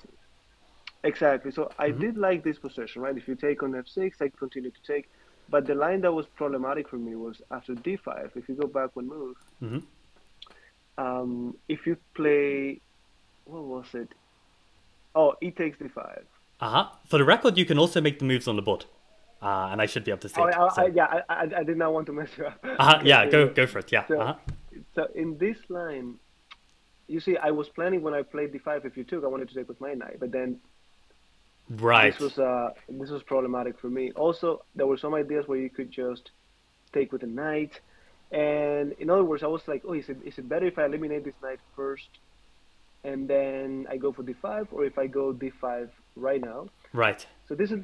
Exactly. So I did like this position, right? If you take on f6, I continue to take. But the line that was problematic for me was after d5. If you go back one move, if you play, what was it? Oh, e takes d5. For the record, you can also make the moves on the board. And I should be able to see it. I did not want to mess you up. Yeah, go for it. Yeah. So in this line, you see, I was planning when I played d5. If you took, I wanted to take with my knight, but then this was problematic for me. Also, there were some ideas where you could just take with a knight, and in other words, I was like, oh, is it better if I eliminate this knight first and then I go for d5, or if I go d5 right now. Right. So this is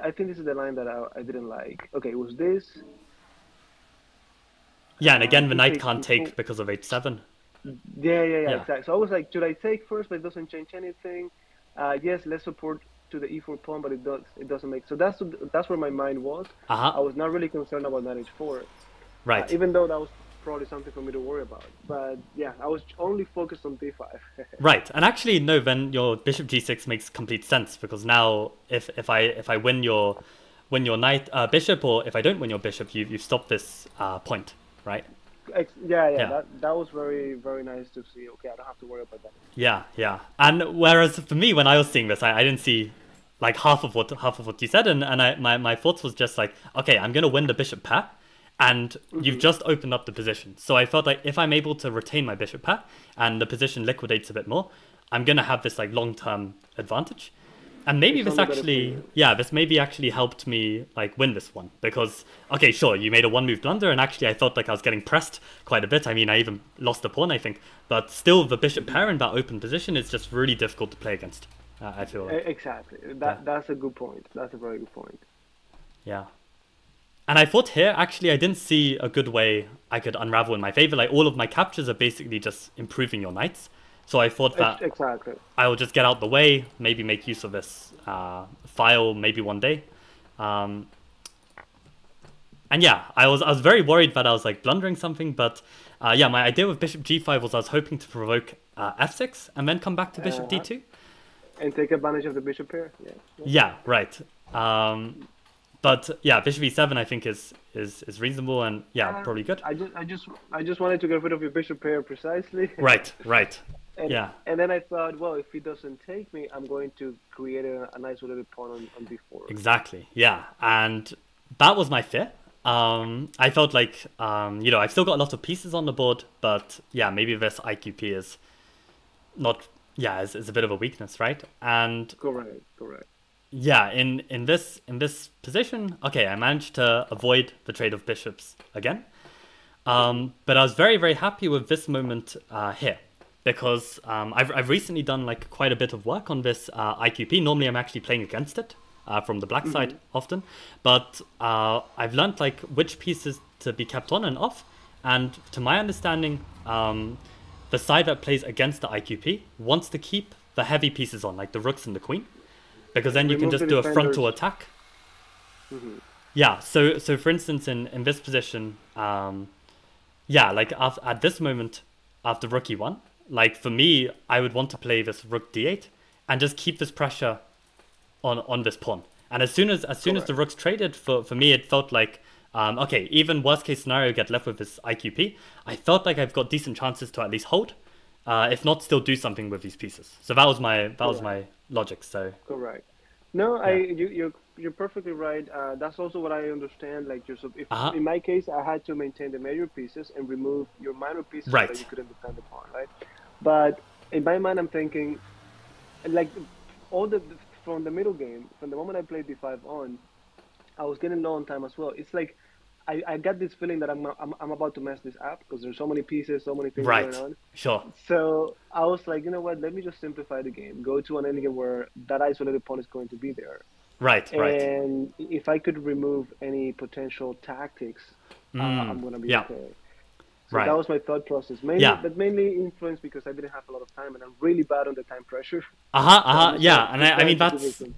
I think this is the line that I didn't like. Okay, it was this. Yeah, and again, the He knight takes can't d4. take because of h7. Yeah, Yeah. exactly. So I was like, should I take first, but it doesn't change anything? Yes, less support to the e4 pawn, but it doesn't make. So that's where my mind was. Uh-huh. I was not really concerned about knight h4, Right. even though that was probably something for me to worry about. But yeah, I was only focused on d5. Right. And actually, no, then your bishop g6 makes complete sense, because now if I win your knight bishop, or if I don't win your bishop, you've stopped this point, right? Yeah. That was very, very nice to see. Okay, I don't have to worry about that. Yeah. And whereas for me, when I was seeing this, I didn't see like half of what you said, and my thoughts was just like, okay, I'm gonna win the bishop pair, and you've just opened up the position. So I felt like if I'm able to retain my bishop pair and the position liquidates a bit more, I'm gonna have this like long-term advantage. And maybe this maybe actually helped me like win this one, because okay, sure, you made a one-move blunder, and actually I felt like I was getting pressed quite a bit. I mean, I even lost the pawn, I think, but still the bishop pair in that open position is just really difficult to play against. I feel like. Exactly. That's a good point. That's a very good point. Yeah. And I thought here, actually, I didn't see a good way I could unravel in my favor. Like, all of my captures are basically just improving your knights. So I thought that exactly. I will just get out the way, maybe make use of this file maybe one day. And yeah, I was very worried that I was like blundering something, but yeah, my idea with bishop g5 was I was hoping to provoke f6 and then come back to bishop d2. And take advantage of the bishop pair. Yeah, right. But yeah, bishop e7 I think is reasonable, and yeah, probably good. I just wanted to get rid of your bishop pair precisely. Right. And, yeah. And then I thought, well, if he doesn't take me, I'm going to create a nice little pawn on d4. Exactly. Yeah, and that was my fear. I felt like I've still got a lot of pieces on the board, but yeah, maybe this IQP is not. Yeah, is a bit of a weakness, right? And correct. Yeah, in this position, okay, I managed to avoid the trade of bishops again. But I was very, very happy with this moment here, because I've recently done like quite a bit of work on this IQP. Normally, I'm actually playing against it from the black side often, but I've learned like which pieces to be kept on and off. And to my understanding, the side that plays against the IQP wants to keep the heavy pieces on, like the rooks and the queen, because then you can just do a frontal attack. Yeah, so for instance, in this position, yeah, like at this moment, after rook e1, like for me, I would want to play this rook d8 and just keep this pressure on this pawn. And as soon as the rook's traded, for me, it felt like, okay, even worst case scenario, get left with this IQP, I felt like I've got decent chances to at least hold, if not still do something with these pieces. So that was my logic. So correct. No, yeah. You're perfectly right. That's also what I understand. Like in my case, I had to maintain the major pieces and remove your minor pieces so that you couldn't defend the pawn, right? But in my mind, I'm thinking, like from the middle game, from the moment I played d5 on, I was getting low on time as well. It's like I got this feeling that I'm about to mess this up because there's so many pieces, so many things going on. Sure. So I was like, you know what? Let me just simplify the game. Go to an endgame where that isolated pawn is going to be there. Right. And if I could remove any potential tactics, I'm gonna be okay. So that was my thought process. Mainly influenced because I didn't have a lot of time and I'm really bad on the time pressure. Yeah, and I mean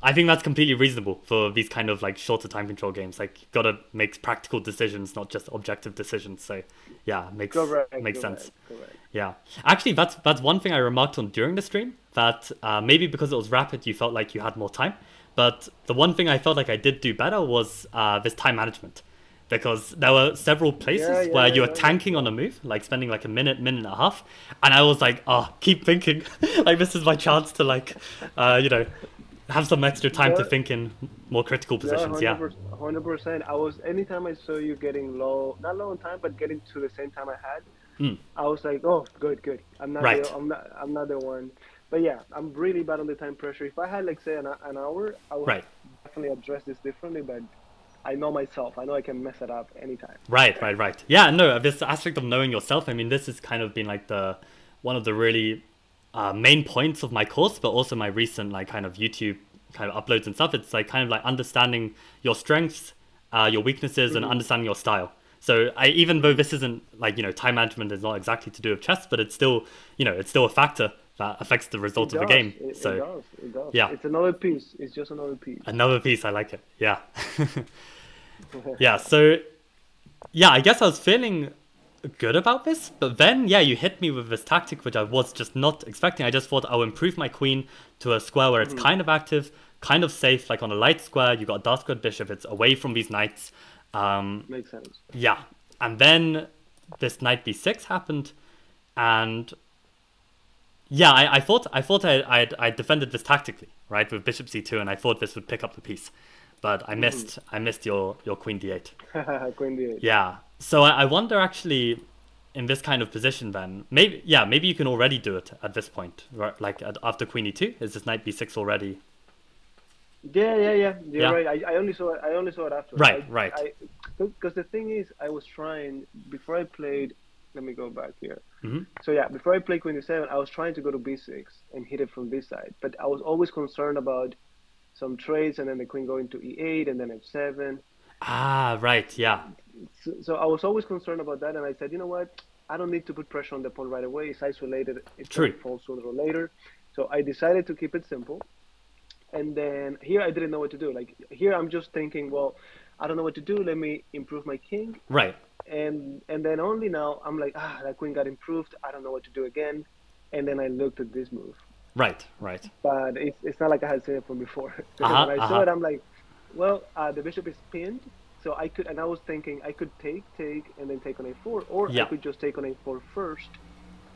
I think that's completely reasonable for these kind of like shorter time control games. Like you gotta make practical decisions, not just objective decisions. So yeah, makes sense. Correct. Yeah, actually that's one thing I remarked on during the stream, that maybe because it was rapid you felt like you had more time, but the one thing I felt like I did do better was this time management. Because there were several places where you were tanking on a move, like spending like a minute and a half. And I was like, keep thinking. Like, this is my chance to like, have some extra time to think in more critical positions. 100%. Anytime I saw you getting low, not low on time, but getting to the same time I had, I was like, oh, good. I'm not the one. But yeah, I'm really bad on the time pressure. If I had like say an hour, I would definitely address this differently, but I know myself. I know I can mess it up anytime. Right. Yeah, no, this aspect of knowing yourself, I mean, this has kind of been like one of the really main points of my course, but also my recent like kind of YouTube kind of uploads and stuff. It's like kind of like understanding your strengths, your weaknesses, and understanding your style. So even though this isn't like, time management is not exactly to do with chess, but it's still, it's still a factor that affects the result of the game. It does. Yeah, it's another piece. It's just another piece. Another piece. I like it. Yeah. Yeah. So yeah, I guess I was feeling good about this, but then you hit me with this tactic which I was just not expecting. I just thought I'll improve my queen to a square where it's kind of active, kind of safe, like on a light square. You got a dark squared bishop, it's away from these knights. Makes sense. Yeah, and then this knight b6 happened, and yeah, I thought I defended this tactically, right, with bishop c2, and I thought this would pick up the piece, but I missed your queen d8. Queen d8. Yeah, so I wonder actually in this kind of position then, maybe you can already do it at this point, right? Like after queen e2, is this knight b6 already? Yeah. You're right. I only saw it after. Right. Because the thing is, I was trying before I played. Let me go back here. So yeah, before I played queen e7, I was trying to go to b6 and hit it from this side, but I was always concerned about some trades and then the queen going to e8 and then f7. Ah, right. Yeah. So I was always concerned about that, and I said, you know what? I don't need to put pressure on the pawn right away. It's isolated. It's going to fall sooner or later. So I decided to keep it simple. And then here I didn't know what to do. Like here I'm just thinking, well, I don't know what to do. Let me improve my king. Right. And then only now I'm like, that queen got improved. I don't know what to do again. And then I looked at this move. Right. But it's not like I had seen it from before. When I saw it, I'm like, well, the bishop is pinned. So I could, and I was thinking I could take, and then take on a4, or I could just take on a4 first,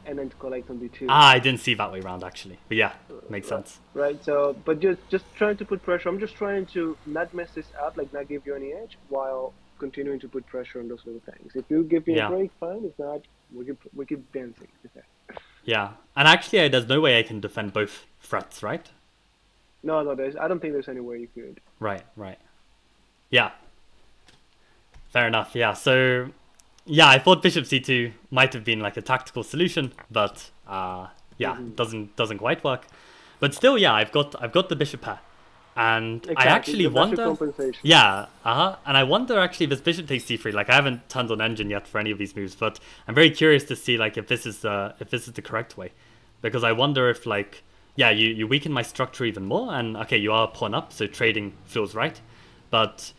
and then collect on d2. I didn't see that way around actually, but yeah, makes sense. Right. So, but just trying to put pressure. I'm just trying to not mess this up, like not give you any edge, while continuing to put pressure on those little things. If you give me a break, fine. If not, we keep dancing. Yeah, and actually, there's no way I can defend both threats, right? No. I don't think there's any way you could. Right. Yeah. Fair enough. Yeah. So, yeah, I thought bishop c2 might have been like a tactical solution, but doesn't quite work. But still, yeah, I've got the bishop pair, and exactly. I actually wonder. Yeah. And I wonder actually, this bishop takes c3. Like I haven't turned on engine yet for any of these moves, but I'm very curious to see like if this is the correct way, because I wonder if like you weaken my structure even more, and okay, you are pawn up, so trading feels right, but.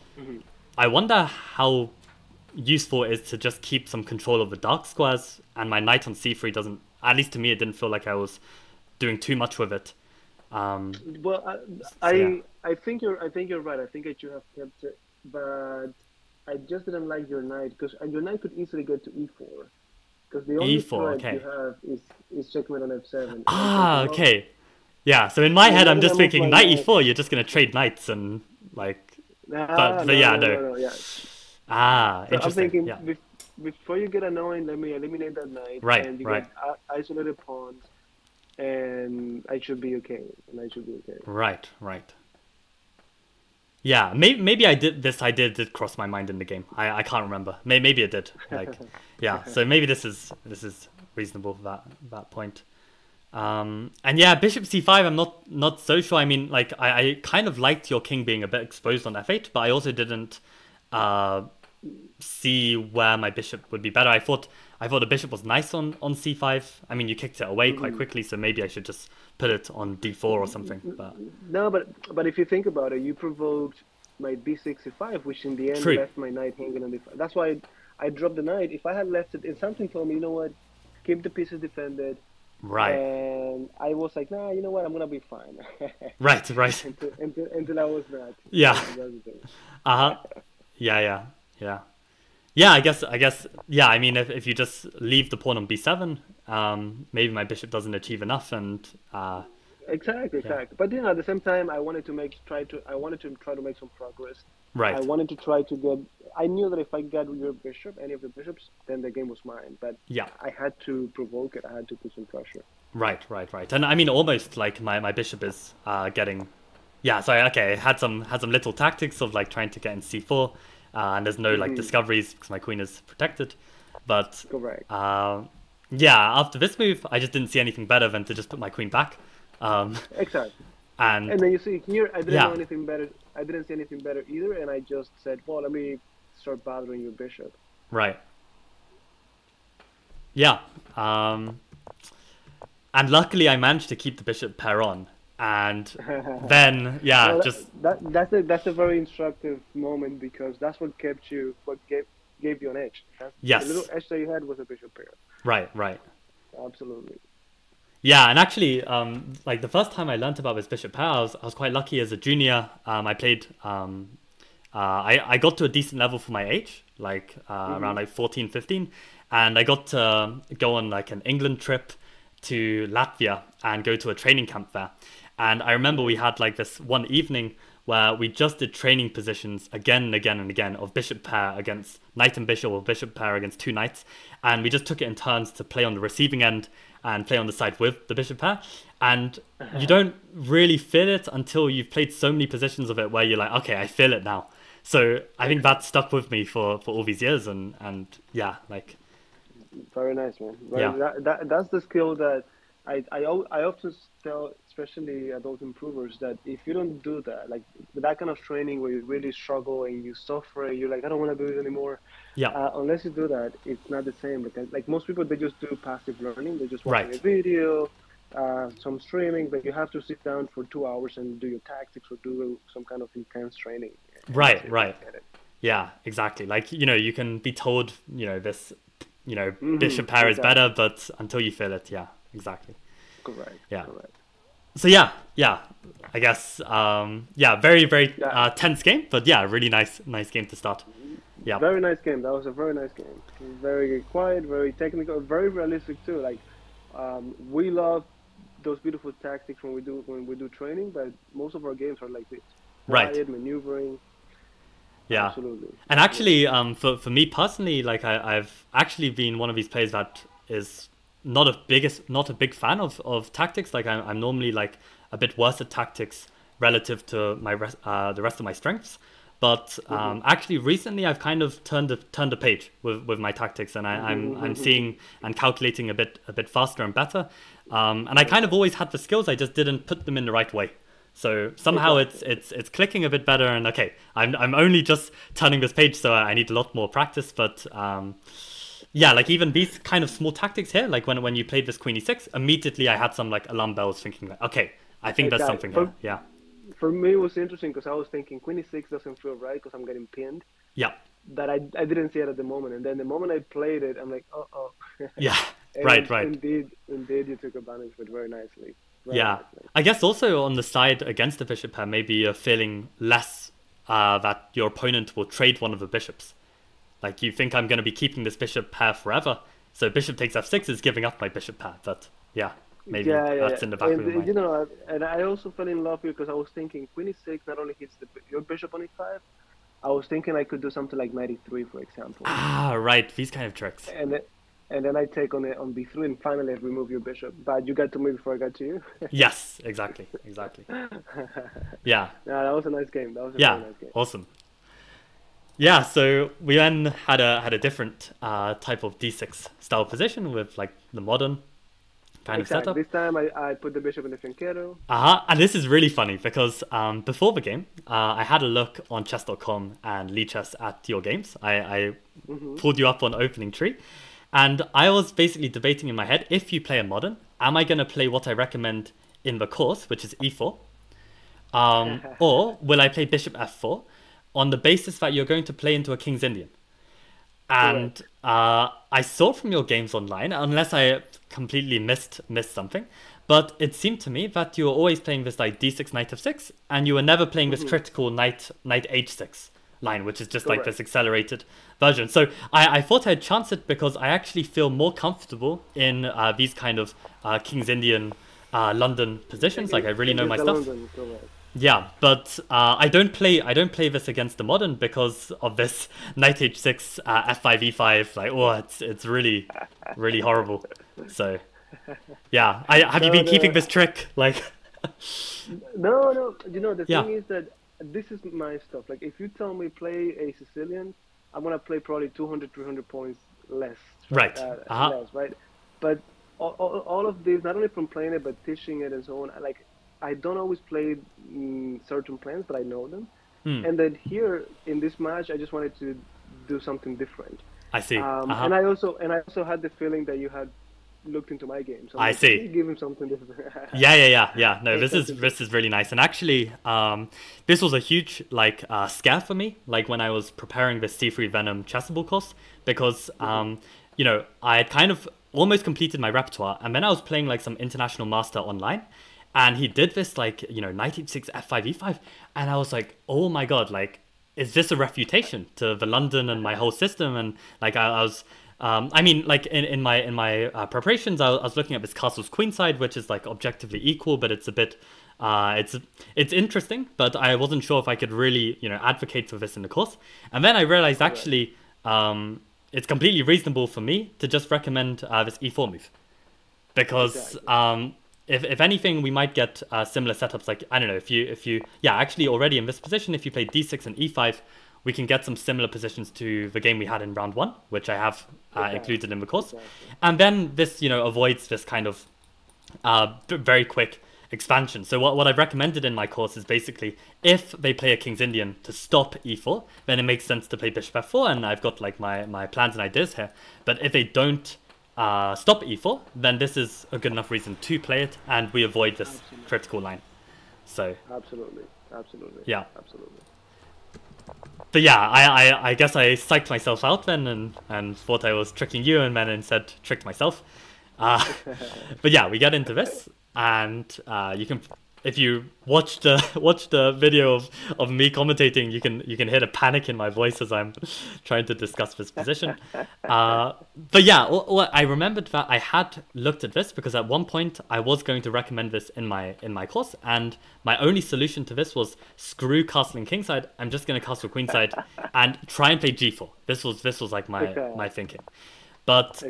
I wonder how useful it is to just keep some control of the dark squares, and my knight on c3 doesn't, at least to me, it didn't feel like I was doing too much with it. I think you're right. I think that you have kept it, but I just didn't like your knight, because your knight could easily get to e4, because the only threat you have is checkmate on f7. Okay. Yeah, so in my head I'm just thinking knight e4, you're just gonna trade knights and like. No. Yeah. So interesting. I'm thinking before you get annoying, let me eliminate that knight. Right. And you get isolated pawns, and I should be okay. Right. Yeah, maybe I did this idea did cross my mind in the game. I can't remember. Maybe it did. Like, yeah. So maybe this is reasonable that point. And yeah, bishop c5, I'm not so sure. I mean, like I kind of liked your king being a bit exposed on f8, but I also didn't see where my bishop would be better. I thought the bishop was nice on c5. I mean, you kicked it away quite quickly, so maybe I should just put it on d4 or something. But no, but if you think about it, you provoked my b6 c5, which in the end left my knight hanging on d5. That's why I dropped the knight. If I had left it, and something told me, you know what, keep the pieces defended. Right. And I was like, nah, you know what, I'm gonna be fine. Right. Until I was not. Yeah. Yeah. I guess. Yeah. I mean, if you just leave the pawn on b7, maybe my bishop doesn't achieve enough, and. Exactly. But at the same time, I wanted to try to make some progress. Right. I wanted to try to get. I knew that if I got your bishop, any of the bishops, then the game was mine. But I had to provoke it. I had to put some pressure. Right. And I mean, almost like my bishop is getting. Yeah. So I had some little tactics of like trying to get in c4, and there's no like discoveries because my queen is protected. But correct. Yeah, after this move, I just didn't see anything better than to just put my queen back. Exactly. And And then you see here, I didn't know yeah, anything better. I didn't see anything better either, and I just said, well, let me start bothering your bishop. right. Yeah. Um, and luckily I managed to keep the bishop pair on. And then, yeah, Well, just, that's a very instructive moment because that's what kept you, what gave you an edge. That's, the little yes, edge that you had was a bishop pair. right, right. Absolutely. Yeah, and actually, like the first time I learned about this bishop pair, I was quite lucky as a junior. I played, I got to a decent level for my age, like around like 14, 15. And I got to go on like an England trip to Latvia and go to a training camp there. And I remember we had like this one evening where we just did training positions again and again and again of bishop pair against knight and bishop or bishop pair against two knights. And we just took it in turns to play on the receiving end and play on the side with the bishop pair. And you don't really feel it until you've played so many positions of it where you're like, okay, I feel it now. So I think that stuck with me for all these years. And yeah, like. Very nice, man. Yeah. That's the skill that I often tell, especially adult improvers, that if you don't do that, like with that kind of training where you really struggle and you suffer, and you're like, I don't want to do it anymore. Yeah. Unless you do that, it's not the same. Because like most people, they just do passive learning. They just watch Right. a video, some streaming, but you have to sit down for 2 hours and do your tactics or do some kind of intense training. Right. Right. Yeah, exactly. Like, you can be told, this, bishop pair is better, but until you feel it, yeah, exactly. Correct. Yeah. Correct. So yeah, I guess, very, very tense game, but yeah, really nice game to start. Yeah. Very nice game. That was a very nice game. Very quiet, very technical, very realistic too. Like, we love those beautiful tactics when we do training, but most of our games are like this. Right. Quiet, maneuvering. Yeah. Absolutely. And actually, for me personally, like I've actually been one of these players that is not a big fan of tactics. Like I'm normally like a bit worse at tactics relative to the rest of my strengths. But actually, recently I've kind of turned a page with my tactics, and I'm seeing and calculating a bit faster and better. And I kind of always had the skills, I just didn't put them in the right way. So somehow it's clicking a bit better, and okay, I'm only just turning this page, so I need a lot more practice. But yeah, like even these kind of small tactics here, like when you played this Queen E6, immediately I had some like alarm bells, thinking like, okay, I think there's something here. Yeah. For me, it was interesting because I was thinking Queen E6 doesn't feel right because I'm getting pinned. Yeah. That I didn't see it at the moment, and then the moment I played it, I'm like, oh. Yeah. Right. Indeed, you took advantage of it very nicely. Yeah, I guess also on the side against the bishop pair, maybe you're feeling less that your opponent will trade one of the bishops. Like you think I'm going to be keeping this bishop pair forever, so bishop takes f6 is giving up my bishop pair. But yeah, maybe that's in the back of your mind. And I also fell in love here because I was thinking Queen E6 not only hits your bishop on E5, I was thinking I could do something like knight E3, for example. Ah, right, these kind of tricks. And then I take on B3 and finally remove your bishop. But you got to me before I got to you. Yes, exactly. Yeah. Yeah, that was a nice game. That was a very nice game. Awesome. Yeah, so we then had a different type of d6 style position with like the modern kind of setup. This time I put the bishop in the fianchetto. And this is really funny because before the game, I had a look on chess.com and Lichess at your games. I pulled you up on Opening Tree. And I was basically debating in my head, if you play a modern, am I going to play what I recommend in the course, which is e4? Or will I play bishop f4 on the basis that you're going to play into a King's Indian? And I saw from your games online, unless I completely missed something, but it seemed to me that you were always playing this like d6, knight f6, and you were never playing this critical knight h6 line, which is just like this accelerated version. So I thought I'd chance it because I actually feel more comfortable in these kind of King's Indian London positions. Like I really know my stuff. Yeah, but I don't play this against the modern because of this knight h6 f5 e5. Like it's really horrible. So yeah, have you been keeping this trick? Like no. The thing is that this is my stuff. Like if you tell me play a Sicilian, I'm gonna play probably 200, 300 points less. Right. Less, right? But all of this, not only from playing it, but teaching it and so on, like I don't always play certain plans, but I know them. Hmm. And then here in this match, I just wanted to do something different. I see. And I also had the feeling that you had looked into my game. So I'm I like, see. let me give him something different. Yeah. No, this is really nice. And actually, this was a huge like scare for me. Like when I was preparing this C3 Venom Chessable course, because you know, I had kind of almost completed my repertoire, and then I was playing like some international master online, and he did this like, you know, knight h6 f5 e5, and I was like, oh my god, like, is this a refutation to the London and my whole system? And like I was I mean, like in my preparations, I was looking at this castle's queenside, which is like objectively equal, but it's a bit it's interesting, but I wasn't sure if I could really, you know, advocate for this in the course. And then I realized actually it's completely reasonable for me to just recommend this e4 move, because if anything, we might get similar setups. Like, I don't know, if you yeah, actually already in this position, if you play d6 and e5, we can get some similar positions to the game we had in round 1, which I have included in the course. And then this, you know, avoids this kind of very quick expansion. So what I've recommended in my course is basically, if they play a King's Indian to stop e4, then it makes sense to play bishop f4, and I've got like my plans and ideas here. But if they don't stop e4, then this is a good enough reason to play it, and we avoid this critical line. So Absolutely. yeah. Absolutely. But yeah, I guess I psyched myself out then and thought I was tricking you, and then instead tricked myself. But yeah, we get into this, and you can, if you watch the video of me commentating, you can hear the panic in my voice as I'm trying to discuss this position. But yeah, I remembered that I had looked at this because at one point I was going to recommend this in my course, and my only solution to this was screw castling kingside. I'm just going to castle queenside and try and play g4. This was like my thinking. But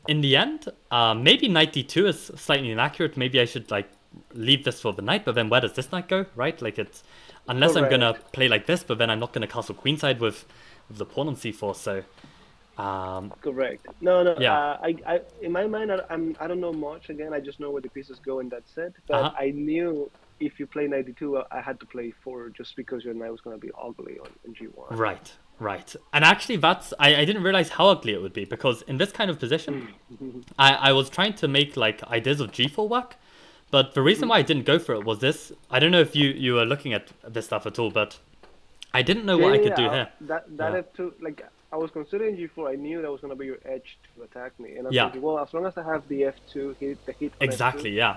in the end, maybe knight d2 is slightly inaccurate. Maybe I should like leave this for the knight, but then where does this knight go, right? Like, it's, unless I'm gonna play like this, but then I'm not gonna castle queenside with the pawn on c4. So correct. No. Yeah. I in my mind, I don't know much. Again, I just know where the pieces go in that set. But I knew if you play knight d2, I had to play 4 just because your knight was gonna be ugly on g1. Right. And actually, that's I didn't realize how ugly it would be, because in this kind of position, I was trying to make like ideas of g4 work. But the reason why I didn't go for it was this. I don't know if you were looking at this stuff at all, but I didn't know what I could do here. That F2, like, I was considering g4. I knew that was going to be your edge to attack me. And I was thinking, well, as long as I have the F2, the hit on exactly, F2, yeah.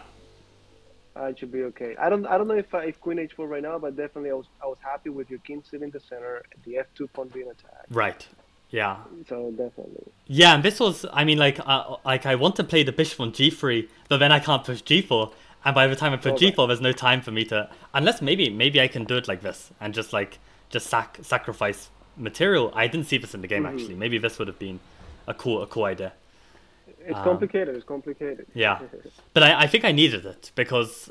It should be okay. I don't know if queen h4 right now, but definitely I was happy with your king sitting in the center, the F2 pawn being attacked. Right. Yeah. So definitely. Yeah, and this was, I mean, like I want to play the bishop on g3, but then I can't push g4, and by the time I put g4, there's no time for me to, unless maybe I can do it like this and just sacrifice material. I didn't see this in the game actually. Maybe this would have been a cool idea. It's complicated. It's complicated. Yeah, but I think I needed it, because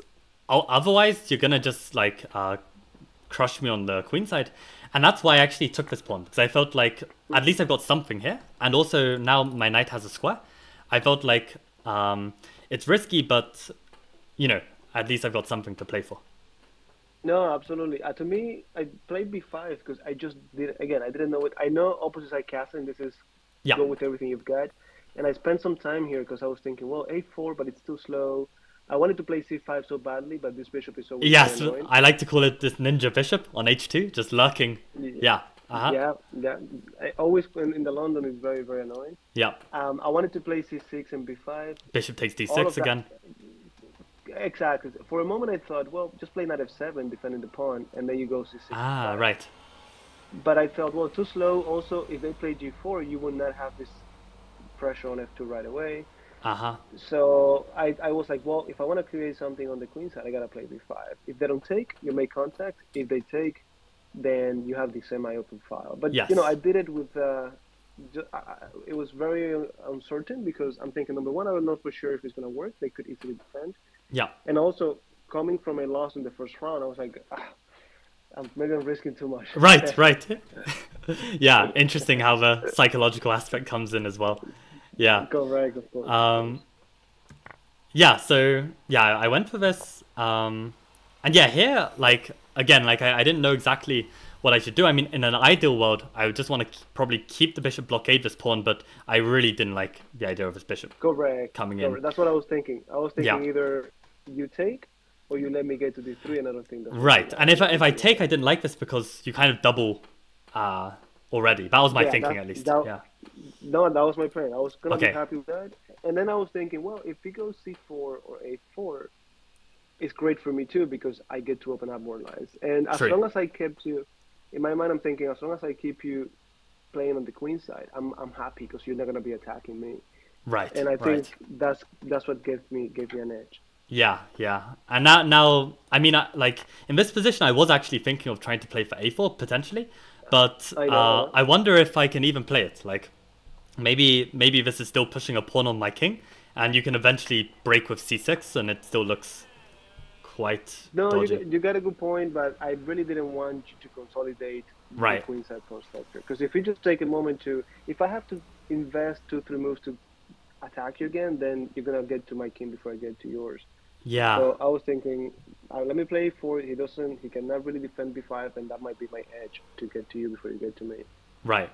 otherwise you're gonna just like crush me on the queen side. And that's why I actually took this pawn, because I felt like at least I've got something here. And also now my knight has a square. I felt like it's risky, but, you know, at least I've got something to play for. No, absolutely. To me, I played b5 because I just did, again, I didn't know it. I know opposite side castling, this is go with everything you've got. And I spent some time here because I was thinking, well, a4, but it's too slow. I wanted to play c5 so badly, but this bishop is so weak. Yes, I like to call it this ninja bishop on h2, just lurking. Yeah. Yeah. I always in the London is very, very annoying. Yeah. I wanted to play c6 and b5. Bishop takes d6 again. Exactly. For a moment I thought, well, just play knight f7, defending the pawn, and then you go c6. Right. But I felt, well, too slow. Also, if they play g4, you would not have this pressure on f2 right away. So I was like, well, if I want to create something on the queen side, I gotta play b5. If they don't take, you make contact. If they take, then you have the semi-open file. But you know, I did it with it was very uncertain, because I'm thinking, number one, I don't know for sure if it's gonna work. They could easily defend. Yeah. And also, coming from a loss in the first round, I was like, maybe I'm risking too much. Right. Yeah, interesting how the psychological aspect comes in as well. Yeah. Correct, of course. Yeah, so yeah, I went for this. And yeah, here, like, again, like, I didn't know exactly what I should do. I mean, in an ideal world, I would just want to probably keep the bishop, blockade this pawn, but I really didn't like the idea of this bishop Correct. coming in. Correct. That's what I was thinking. I was thinking Yeah. either you take or you let me get to d3, and I don't think that's Right, and if I take, I didn't like this because you kind of double already. That was my thinking, at least. Yeah. No, that was my plan. I was gonna Okay. be happy with that. And then I was thinking, well, if he goes c4 or a4, it's great for me too because I get to open up more lines. And as long as I kept you, in my mind, I'm thinking as long as I keep you playing on the queen side, I'm happy because you're not gonna be attacking me. Right. And I think that's what gave me an edge. Yeah, yeah. And now, I mean, like, in this position, I was actually thinking of trying to play for a4, potentially. But I wonder if I can even play it. Like, maybe this is still pushing a pawn on my king, and you can eventually break with c6, and it still looks quite dodgy. You got a good point, but I really didn't want you to consolidate the queen side pawn structure. Because if you just take a moment to, if I have to invest 2-3 moves to attack you again, then you're gonna get to my king before I get to yours. Yeah. So I was thinking, let me play a4. He cannot really defend b5, and that might be my edge to get to you before you get to me. Right.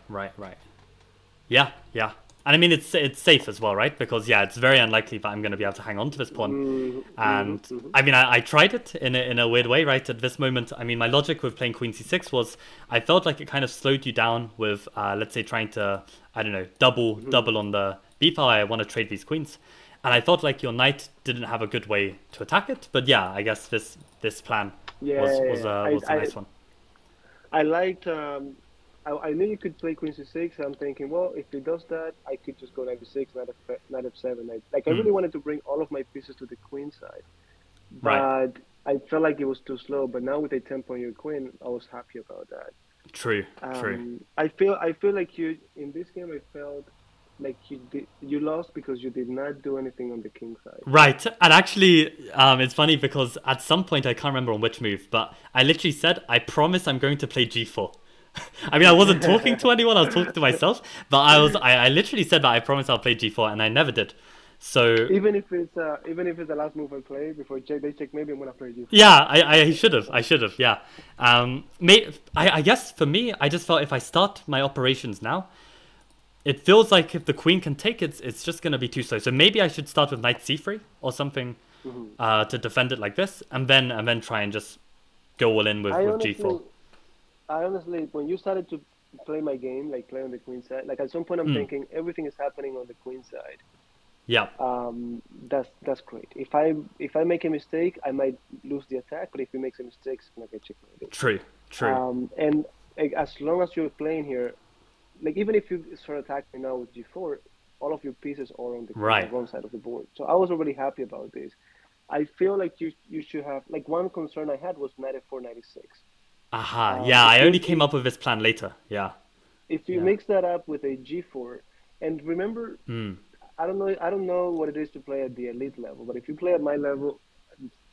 Yeah, yeah. And I mean, it's safe as well, right? Because yeah, it's very unlikely that I'm going to be able to hang on to this pawn. And I mean, I tried it in a weird way, right? At this moment, I mean, my logic with playing queen c6 was I felt like it kind of slowed you down with, let's say, trying to, I don't know, double on the b file. I want to trade these queens. And I felt like your knight didn't have a good way to attack it. But yeah, I guess this plan was a nice one. I liked... I knew you could play queen c6. I'm thinking, well, if he does that, I could just go knight b6, knight f7. I really wanted to bring all of my pieces to the queen side. But I felt like it was too slow. But now with a tempo on your queen, I was happy about that. True. I feel like you, in this game, I felt like you lost because you did not do anything on the king side. Right, and actually, it's funny because at some point, I can't remember on which move, but I literally said, I promise I'm going to play g4. I mean, I wasn't talking to anyone, I was talking to myself, but I literally said that I promise I'll play g4, and I never did. So even if it's the last move I play before they check, maybe I'm gonna play g4. Yeah, I should have, yeah. I guess for me, I just felt if I start my operations now, it feels like if the queen can take it, it's just going to be too slow. So maybe I should start with knight c3 or something to defend it like this, and then try and just go all in with g4. I honestly, when you started to play my game, like play on the queen side, like at some point I'm thinking everything is happening on the queen side. Yeah. That's great. If I make a mistake, I might lose the attack, but if he makes a mistake, it's gonna get checkmated. True. And as long as you're playing here, like even if you start attacking now with g4, all of your pieces are on the wrong side of the board. So I was already happy about this. I feel like you should have, like, one concern I had was knight f4, knight e6. Yeah, I only came up with this plan later. Yeah. If you mix that up with a g4, and remember, I don't know what it is to play at the elite level, but if you play at my level,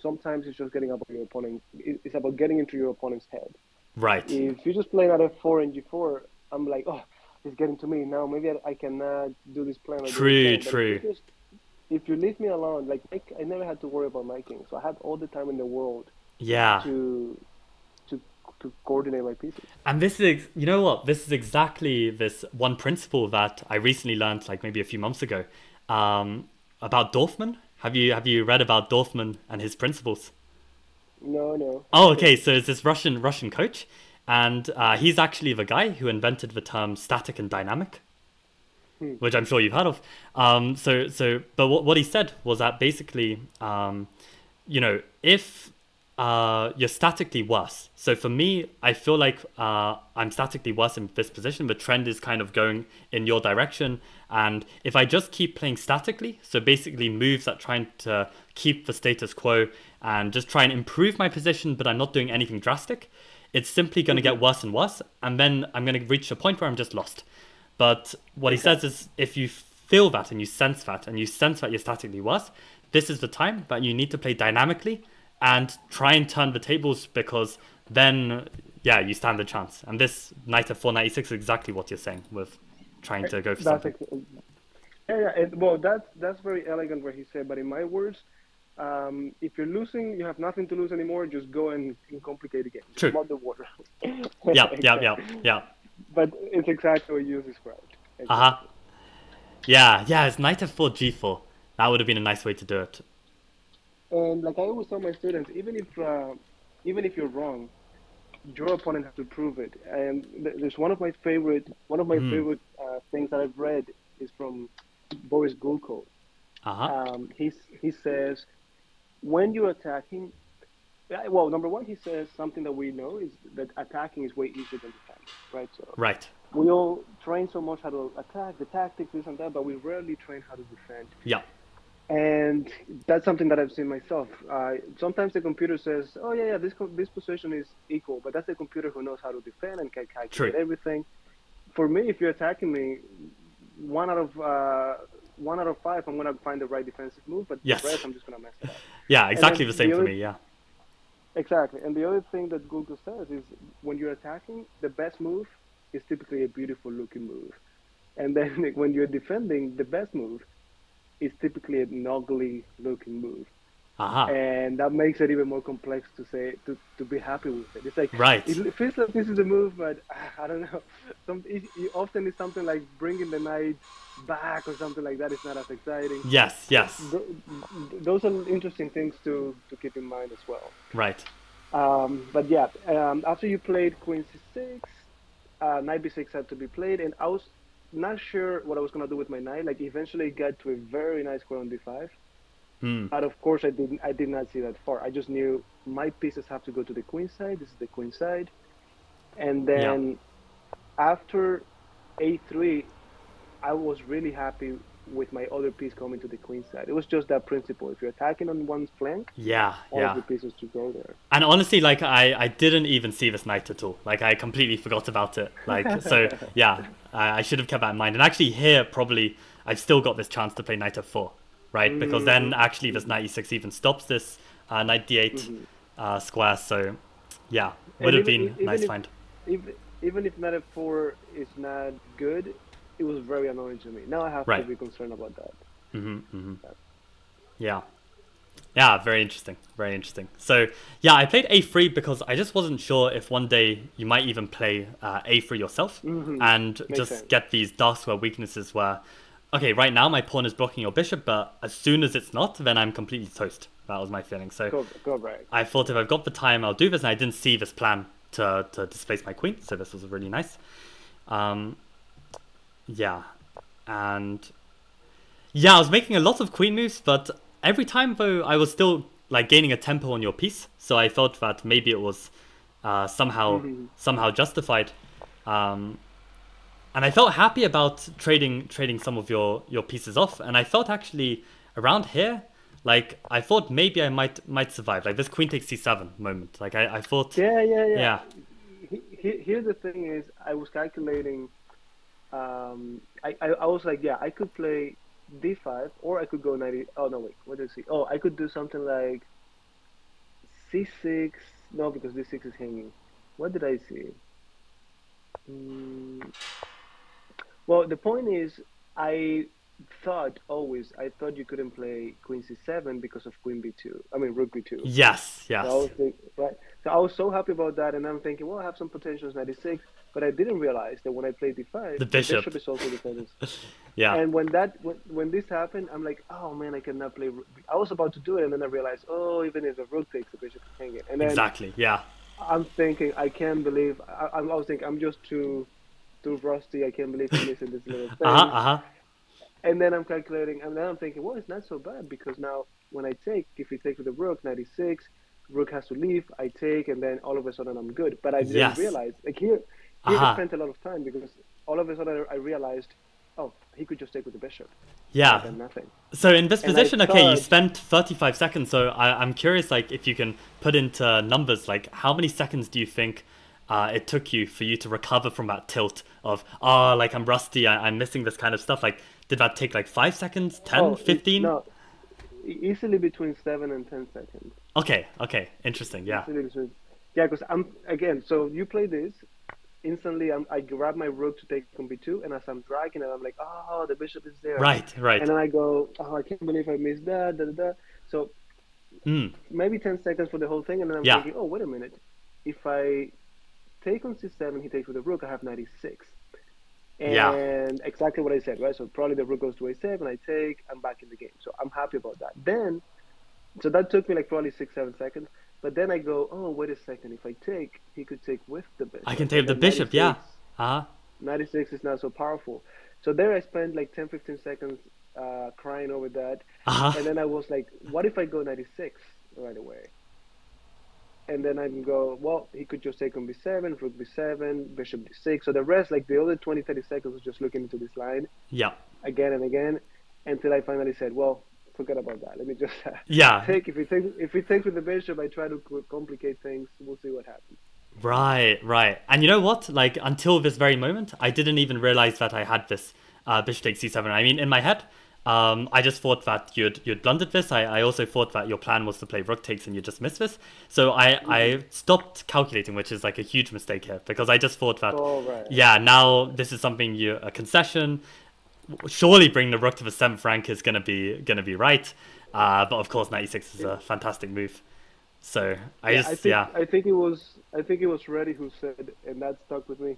sometimes it's just getting up on your opponent. It's about getting into your opponent's head. Right. If you just play knight f4 and g4, I'm like, oh, it's getting to me now. Maybe I cannot do this plan. True. If you leave me alone, like I never had to worry about my king, so I had all the time in the world. Yeah. To coordinate my pieces. And this is, you know what? This is exactly this one principle that I recently learned, like maybe a few months ago, about Dorfman. Have you read about Dorfman and his principles? No. Oh, okay. So it's this Russian coach. And he's actually the guy who invented the term static and dynamic, which I'm sure you've heard of. But what he said was that basically, if you're statically worse. So for me, I feel like I'm statically worse in this position. The trend is kind of going in your direction. And if I just keep playing statically, so basically moves that trying to keep the status quo and just try and improve my position, but I'm not doing anything drastic, it's simply going to get worse and worse, and then I'm going to reach a point where I'm just lost. But what he says is, if you feel that and you sense that you're statically worse, this is the time that you need to play dynamically and try and turn the tables, because then, yeah, you stand a chance. And this knight f4, knight e6 is exactly what you're saying with trying to go for something. Well, that's very elegant what he said. But in my words, if you're losing, you have nothing to lose anymore. Just go and complicate the game. Just True. mud the water. Yeah. But it's exactly what you described. Uh-huh. Exactly. Yeah, it's knight f4, g4. That would have been a nice way to do it. And like I always tell my students, even if you're wrong, your opponent has to prove it. And there's Hmm. one of my favorite things that I've read is from Boris Gulko. Uh-huh. He says when you're attacking, well, number one, he says something that we know is that attacking is way easier than defending, right? So Right. we all train so much how to attack, the tactics, this and that, but we rarely train how to defend. Yeah. And that's something that I've seen myself. Sometimes the computer says, "Oh yeah, this position is equal," but that's the computer who knows how to defend and can True. calculate everything. For me, if you're attacking me, one out of one out of five, I'm gonna find the right defensive move, but Yes. the rest, I'm just gonna mess it up. Yeah, And exactly then the same the for other me, yeah. exactly, and the other thing that Google says is when you're attacking, the best move is typically a beautiful looking move, and then when you're defending, the best move is typically an ugly looking move. Uh-huh. And that makes it even more complex to say to be happy with it. It's like Right. it feels like this is a move, but I don't know. Often it's something like bringing the knight back or something like that. It's not as exciting. Yes. Th- those are interesting things to keep in mind as well. Right. But yeah, after you played Queen C6, Knight B6 had to be played, and I was not sure what I was gonna do with my knight. Like eventually it got to a very nice square on D5. Hmm. But of course, I did not see that far. I just knew my pieces have to go to the queen side. This is the queen side, and Yeah. then after A3, I was really happy with my other piece coming to the queen side. It was just that principle. If you're attacking on one flank, all of Yeah. the pieces to go there. And honestly, like I didn't even see this knight at all. Like I completely forgot about it. Like so, yeah, I should have kept that in mind. And actually, here probably I've still got this chance to play knight f4, right? Because then Mm-hmm. actually this knight e6 even stops this knight d8 Mm-hmm. square. So yeah, would And have been a nice find. even even if knight f4 is not good, it was very annoying to me. Now I have to Right. be concerned about that. Yeah. Yeah, very interesting. Very interesting. So, yeah, I played a3 because I just wasn't sure if one day you might even play a3 yourself Mm-hmm. and Makes just sense. get these dark square weaknesses where, okay, right now my pawn is blocking your bishop, but as soon as it's not, then I'm completely toast. That was my feeling. So Go right. I thought if I've got the time, I'll do this, and I didn't see this plan to displace my queen, so this was really nice. Yeah, and yeah, I was making a lot of queen moves, but every time though I was still like gaining a tempo on your piece, so I thought that maybe it was Mm-hmm. somehow justified, um, and I felt happy about trading some of your pieces off, and I felt actually around here, like I thought maybe I might survive, like this queen takes c7 moment, like I thought, Yeah. yeah, Here the thing is, I was calculating. I was like, yeah, I could play d5, or I could go 90. Oh no, wait, what did I see? Oh, I could do something like c6. No, because d6 is hanging. What did I see? Mm, well, the point is, I I thought you couldn't play queen c7 because of queen b2. I mean rook b2. yes, So I yes, was right. So I was so happy about that, and I'm thinking, well, I have some potentials 96, but I didn't realize that when I played d5, the the bishop, bishop is also defending. yeah, And when this happened, I'm like, oh man, I cannot play. I was about to do it, and then I realized, oh, even if the rook takes, the bishop can hang it. And then exactly, yeah, I'm thinking, I can't believe. I was thinking, I'm just too rusty. I can't believe I'm missing this little thing. uh-huh. And then I'm calculating, and then I'm thinking, well, it's not so bad because now when I take, if he takes with the rook, 96, rook has to leave, I take, and then all of a sudden I'm good. But I didn't Yes. realize, like here I Uh-huh. spent a lot of time because all of a sudden I realized, oh, he could just take with the bishop, and I've Yeah. done nothing. So in this And I position, okay, you thought, spent 35 seconds. So I'm curious, like, if you can put into numbers, like, how many seconds do you think it took you for you to recover from that tilt of, oh, like, I'm rusty, I'm missing this kind of stuff? Like, did that take like 5 seconds, 10, oh, 15? no, easily between 7 and 10 seconds. Okay, interesting, yeah. Easily between, yeah, because I'm again. So you play this. instantly I grab my rook to take on b2, and as I'm dragging it, I'm like, oh, the bishop is there. Right, right. And then I go, oh, I can't believe I missed that. Da, da, da. So maybe 10 seconds for the whole thing, and then I'm thinking, oh, wait a minute. If I take on c7, he takes with the rook, I have 96. And exactly what I said, right? So probably the rook goes to a7, I take, I'm back in the game. So I'm happy about that. Then, so that took me like probably 6-7 seconds. But then I go, oh, wait a second. If I take, he could take with the bishop. I can take the bishop, 96 is not so powerful. So there I spent like 10-15 seconds crying over that. And then I was like, what if I go 96 right away? And then I can go, well, he could just take on b7, rook b7, bishop d6. So the rest, like the other 20-30 seconds, was just looking into this line again and again, until I finally said, well, forget about that. Let me just take. If he takes with the bishop, I try to complicate things. We'll see what happens. Right. And you know what? Like, until this very moment, I didn't even realize that I had this bishop takes c7. I mean, in my head, I just thought that you'd blundered this. I also thought that your plan was to play rook takes and you just missed this. So I stopped calculating, which is like a huge mistake here, because I just thought that, now this is something a concession. Surely bring the rook to the 7th rank is gonna be right. But of course 96 is a fantastic move. So I think it was Reddy who said, and that stuck with me,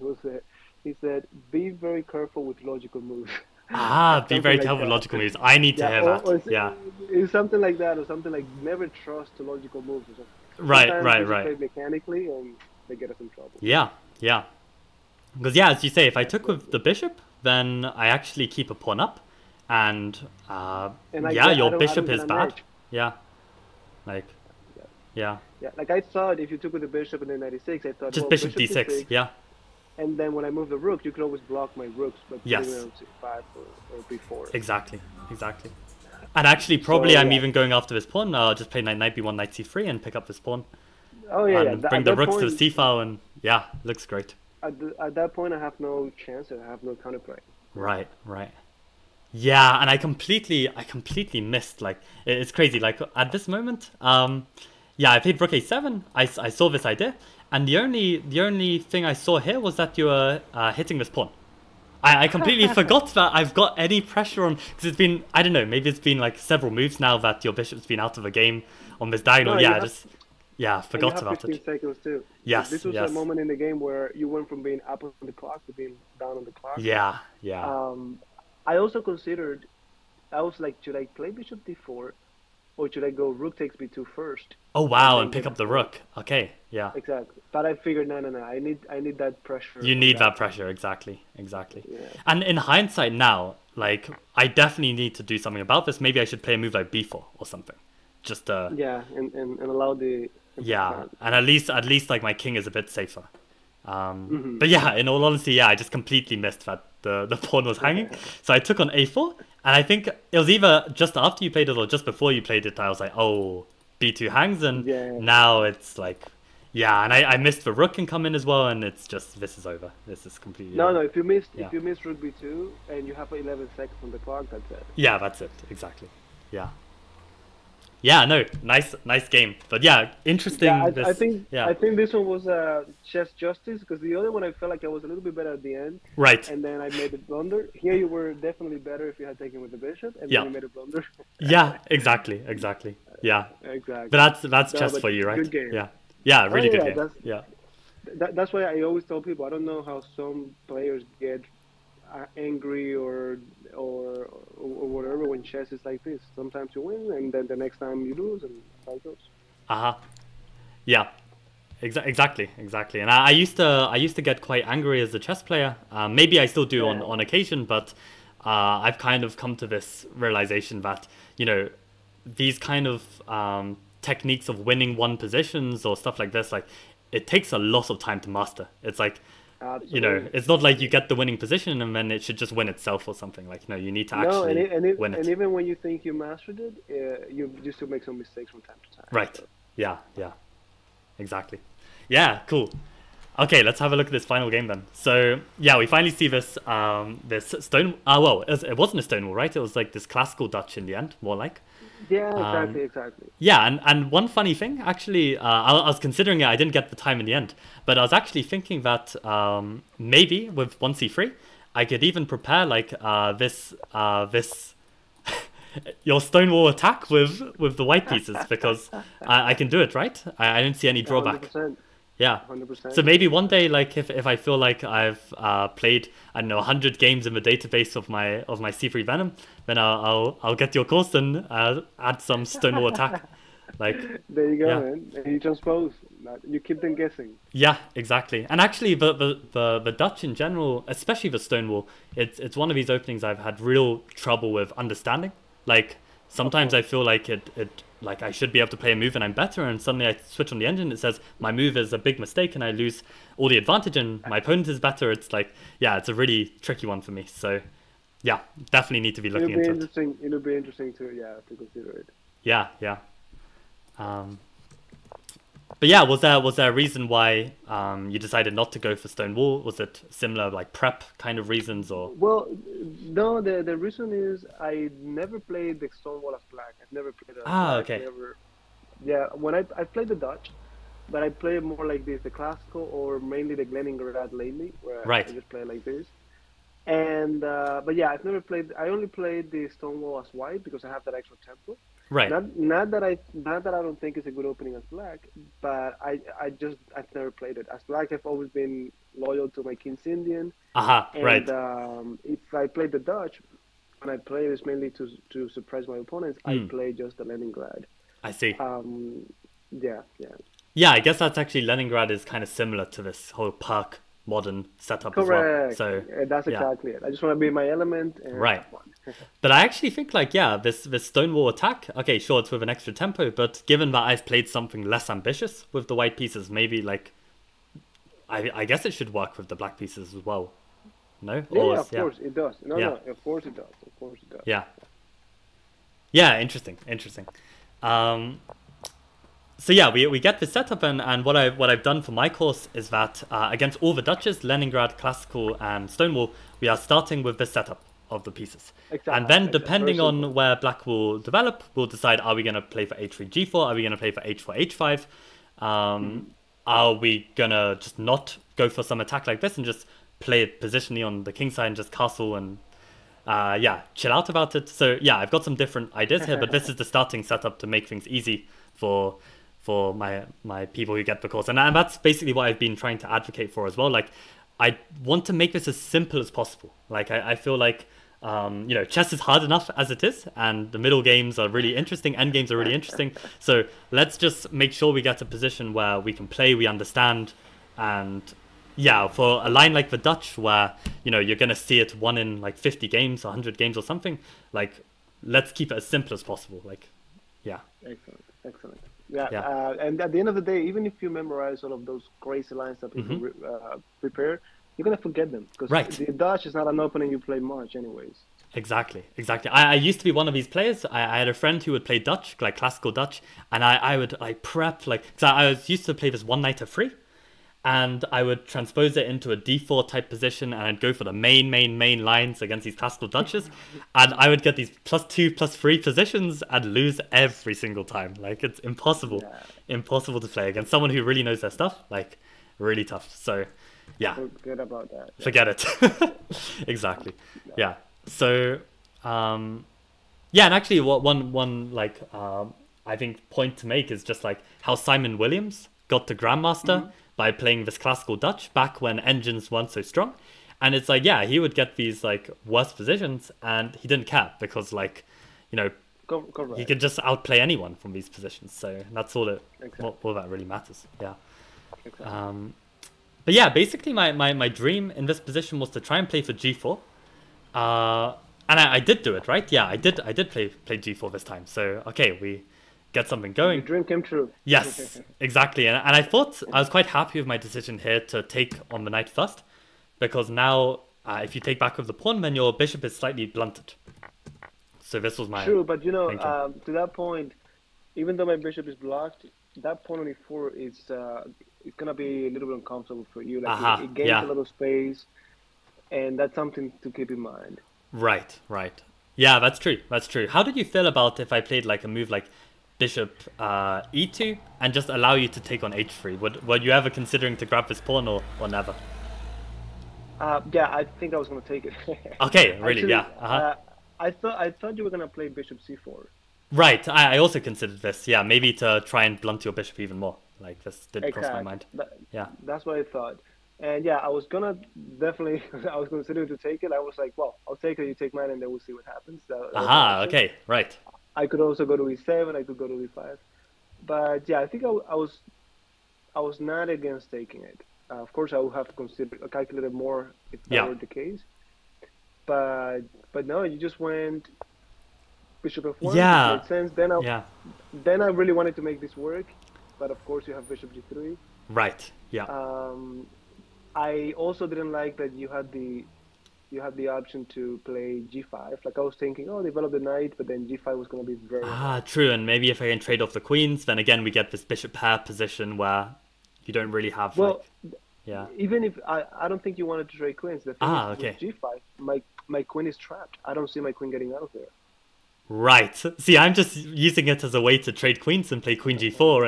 he said, be very careful with logical moves. Be very careful with logical moves. I need to hear that. It's something like that, or something like never trust the logical moves or something. Right. Play mechanically and they get us in trouble. Yeah. Because as you say, if I took with the bishop, then I actually keep a pawn up, and your bishop is bad. Like I thought, if you took with the bishop and then 96, I thought just bishop d6. And then when I move the rook, you could always block my rooks, but putting it on c5 or b4. Exactly. And actually, probably I'm even going after this pawn. I'll just play knight b1, knight c3, and pick up this pawn. And bring the rooks to the c file, and looks great. At that point, I have no chance. I have no counterplay. Right. Yeah, and I completely missed. Like, it's crazy. Like at this moment, I played rook a7. I saw this idea, and the only thing I saw here was that you were hitting this pawn. I completely forgot that I've got any pressure on, because it's been, I don't know, maybe it's been like several moves now that your bishop's been out of the game on this diagonal. Forgot about 15 seconds too. Yes, this was a moment in the game where you went from being up on the clock to being down on the clock. Yeah. I also considered, I was like, should I play bishop d4, or should I go rook takes b2 first? Oh wow, and pick up the rook. Okay, yeah. Exactly. But I figured, no. I need that pressure. You need that pressure, exactly. Yeah. And in hindsight now, like, I definitely need to do something about this. Maybe I should play a move like b4 or something. Just and allow the and at least like my king is a bit safer. But in all honesty, I just completely missed that the pawn was hanging. So I took on a4, and I think it was either just after you played it or just before you played it. I was like, oh, b2 hangs, and now it's like, and I missed the rook can come in as well, and it's just, this is over. This is completely over. If you missed rook b2 and you have 11 seconds on the clock, that's it. Yeah, that's it, exactly. Nice game, but interesting. I think this one was chess justice, because the other one I felt like I was a little bit better at the end. Right. And then I made a blunder. Here you were definitely better if you had taken with the bishop, and then you made a blunder. Exactly. Yeah. Exactly. But that's chess for you, right? Good game. Really good game. That's why I always tell people, I don't know how some players get angry or whatever when chess is like this. Sometimes you win, and then the next time you lose, and that's how it goes. Exactly. And I used to get quite angry as a chess player. Maybe I still do on occasion, but I've kind of come to this realization that, these kind of techniques of winning one positions or stuff like this, like, it takes a lot of time to master. It's like, absolutely. It's not like you get the winning position and then it should just win itself or something. Like, no, you need to actually win it. And even when you think you mastered it, you still make some mistakes from time to time. Right. So. Yeah. Exactly. Yeah, cool. Okay, let's have a look at this final game then. So, we finally see this this stone... it wasn't a stone wall, right? It was like this classical Dutch in the end, more like. Yeah, exactly. Yeah, and one funny thing, actually, I was considering it. I didn't get the time in the end, but I was actually thinking that maybe with 1c3, I could even prepare like this your stonewall attack with the white pieces because I can do it, right? I don't see any drawback. 100%. Yeah. So 100%. maybe one day, like if I feel like I've played, I don't know, 100 games in the database of my C3 Venom, then I'll get your course and add some Stonewall attack. Like, There you go, yeah, man. And you transpose. You keep them guessing. yeah, exactly. And actually, the Dutch in general, especially the Stonewall, it's one of these openings I've had real trouble with understanding. Like Of sometimes I course. feel like it like I should be able to play a move and I'm better, and suddenly I switch on the engine, it says my move is a big mistake and I lose all the advantage and my opponent is better. It's like, yeah, it's a really tricky one for me. So yeah, definitely need to be It'll looking be into it. interesting. It'll be interesting to to consider it. Yeah, yeah. Um, but yeah, was there a reason why you decided not to go for Stonewall? Was it similar like prep kind of reasons or? Well, no, the reason is I never played the Stonewall as black. I've never played it as Ah, black. okay. Never. Yeah, when I played the Dutch, but I play more like this, the classical or mainly the Leningrad lately, where I Right, just play like this. And but yeah, I've never played. I only played the Stonewall as white because I have that extra tempo. right. Not that I don't think it's a good opening as black, but I've never played it as black. I've always been loyal to my King's Indian, Aha, and right. if I play the Dutch, when I play this mainly to suppress my opponents, I Mm, play just the Leningrad. I see. Um, yeah, yeah, Yeah, I guess that's actually Leningrad is kind of similar to this whole park modern setup as well. correct. So That's yeah, exactly it. I just want to be in my element and right. have fun. But I actually think like yeah, this Stonewall attack. Okay, sure, it's with an extra tempo, but given that I've played something less ambitious with the white pieces, maybe like I guess it should work with the black pieces as well. No, Yeah, or yeah, of yeah, course it does. No, yeah, no, of course it does. Of course it does. yeah, yeah. Interesting, interesting. Um, So yeah, we get this setup, and what I've done for my course is that against all the Dutches, Leningrad, Classical, and Stonewall, we are starting with this setup of the pieces, and then Exactly. Very depending simple. on where Black will develop, we'll decide: are we going to play for H3 G4? Are we going to play for H4 H5? Um, are we gonna just not go for some attack like this and just play it positionally on the king side and just castle and yeah, chill out about it? So yeah, I've got some different ideas here, but this is the starting setup to make things easy for my people who get the course, and that's basically what I've been trying to advocate for as well. Like, I want to make this as simple as possible. Like, I feel like chess is hard enough as it is, and the middle games are really interesting, end games are really interesting. So let's just make sure we get a position where we can play, we understand, and yeah, for a line like the Dutch, where you're gonna see it one in like 50 games, 100 games, or something. Like, let's keep it as simple as possible. Like, yeah, Excellent. Excellent. Yeah, yeah. and at the end of the day, even if you memorize all of those crazy lines that people Hmm. prepare, you're gonna forget them because Right. the Dutch is not an opening you play much, anyways. Exactly, exactly. I used to be one of these players. I had a friend who would play Dutch, like classical Dutch, and I would like prep, like, so I was used to play this one knight f3, and I would transpose it into a d4 type position, and I'd go for the main lines against these classical Dutches, and I would get these +2, +3 positions and lose every single time. Like, it's Yeah, impossible to play against someone who really knows their stuff. Like, really tough. So, yeah, forget about that. Yeah, forget it. Exactly. Yeah. So, yeah, and actually, what one like I think point to make is just like how Simon Williams got to Grandmaster by playing this classical Dutch back when engines weren't so strong, and it's like yeah, he would get these like worse positions, and he didn't care because like you know he correct. could just outplay anyone from these positions. So that's all Exactly. all that really matters. Yeah. Exactly. Um, but yeah, basically my dream in this position was to try and play for G4. And I did do it, right? Yeah, I did play G4 this time. So okay, we get something Your going. dream came true. Yes, exactly. And I thought I was quite happy with my decision here to take on the knight first, because now if you take back with the pawn, then your bishop is slightly blunted. So this was my True, but thinking. to that point, even though my bishop is blocked, that pawn on e4 is it's gonna be a little bit uncomfortable for you. Like Aha, it gains a yeah, lot of space, and that's something to keep in mind. right, right. Yeah, that's true. That's true. How did you feel about if I played like a move like bishop e2 and just allow you to take on h3? Were you ever considering to grab this pawn or never? Yeah, I think I was gonna take it. Okay, really? Actually, Yeah. Uh-huh. I thought you were gonna play bishop c4. Right. I also considered this. Yeah, maybe to try and blunt your bishop even more. Like this did cross my Exactly. mind. Yeah. That's what I thought. And yeah, I was gonna definitely, I was considering to take it. I was like, well, I'll take it, you take mine, and then we'll see what happens. That was an Aha. option. Okay. Right. I could also go to e7. I could go to e5. But yeah, I think I was not against taking it. Of course, I would have to consider calculate it more if that Yeah. were the case. But no, you just went bishop f1, which Yeah. made sense. Then Yeah. I really wanted to make this work, but of course you have bishop g3. Right. Yeah. Um, I also didn't like that you had the option to play g5. Like I was thinking, oh, develop the knight, but then g5 was going to be very hard. True. And maybe if I can trade off the queens, then again we get this bishop pair position where you don't really have like. Well, Yeah. even if I don't think you wanted to trade queens. The thing is, Okay. with g5, my queen is trapped. I don't see my queen getting out of there. Right. See, I'm just using it as a way to trade queens and play queen g4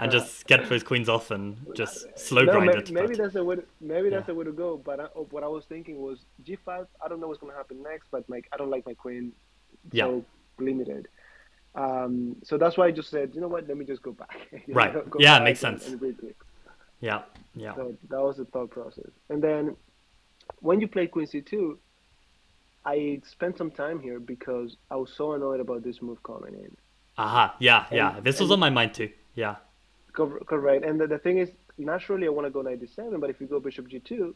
and just get those queens off and just slow No, grind it. maybe But that's the way. Maybe yeah. that's the way to go. But what I was thinking was g5. I don't know what's going to happen next, but I don't like my queen Yeah. so limited. So that's why I just said, you know what? Let me just go back. Right. Go Yeah, back makes sense. and retake. Yeah. Yeah. So that was the thought process. And then when you play queen c2, I spent some time here because I was so annoyed about this move coming in. Aha. Yeah. And Yeah. This was and on my mind too. Yeah. correct. And the thing is, naturally I want to go knight d7, but if you go bishop g2,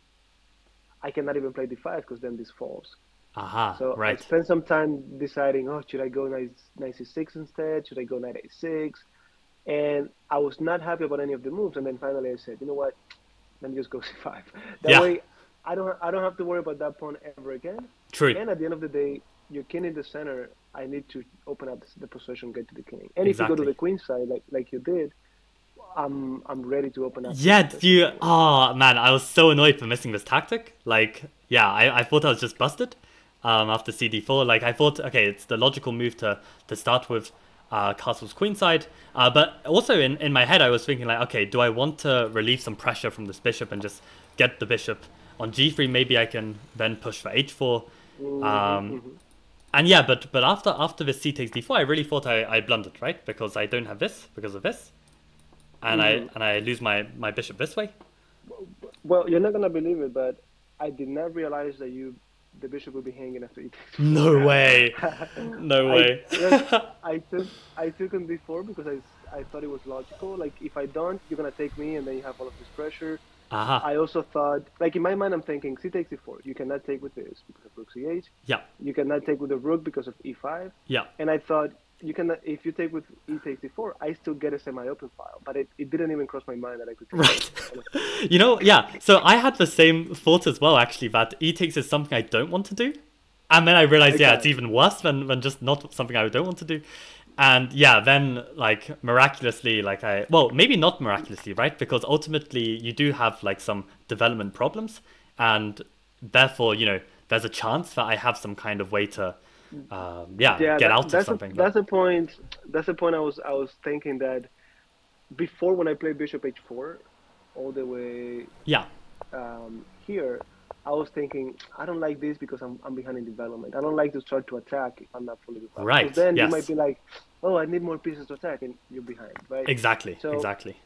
I cannot even play d5 because then this falls. Aha. So I Right. spent some time deciding, oh, should I go knight c6 instead? Should I go knight a6? And I was not happy about any of the moves. And then finally I said, you know what? Let me just go c5. That Yeah. way, I don't have to worry about that pawn ever again. True. And at the end of the day, your king in the center, I need to open up the position, get to the king. And if you go to Exactly. the queen side, like you did, I'm ready to open up. Yeah, oh man, I was so annoyed for missing this tactic. Like, yeah, I thought I was just busted after CD4. Like, I thought, okay, it's the logical move to start with castle's queenside. But also in my head, I was thinking like, okay, do I want to relieve some pressure from this bishop and just get the bishop on g3? Maybe I can then push for h4. And yeah, but after this c takes d4, I really thought I blundered, right? Because I don't have this because of this. And I lose my bishop this way. Well, you're not gonna believe it, but I did not realize that the bishop would be hanging after e takes. No way. No way. I took him before because I thought it was logical. Like if I don't, you're gonna take me, and then you have all of this pressure. Aha. I also thought, like in my mind, I'm thinking c takes e4. You cannot take with this because of rook c8. Yeah. You cannot take with the rook because of e5. Yeah. And I thought you cannot. If you take with e takes e4, I still get a semi-open file. But it didn't even cross my mind that I could take Right. You know, yeah. So I had the same thought as well, actually, that e takes is something I don't want to do. And then I realized, yeah, it's even worse than just not something I don't want to do. And yeah, then like miraculously, like well, maybe not miraculously, right? Because ultimately you do have like some development problems, and therefore, you know, there's a chance that I have some kind of way to, get out of something. That's a point. That's a point. I was thinking that before when I played bishop h4, all the way Yeah. here, I was thinking I don't like this because I'm behind in development. I don't like to start to attack if I'm not fully developed. Right. Because then yes. you might be like, oh, I need more pieces to attack, and you're behind, right? Exactly. So exactly.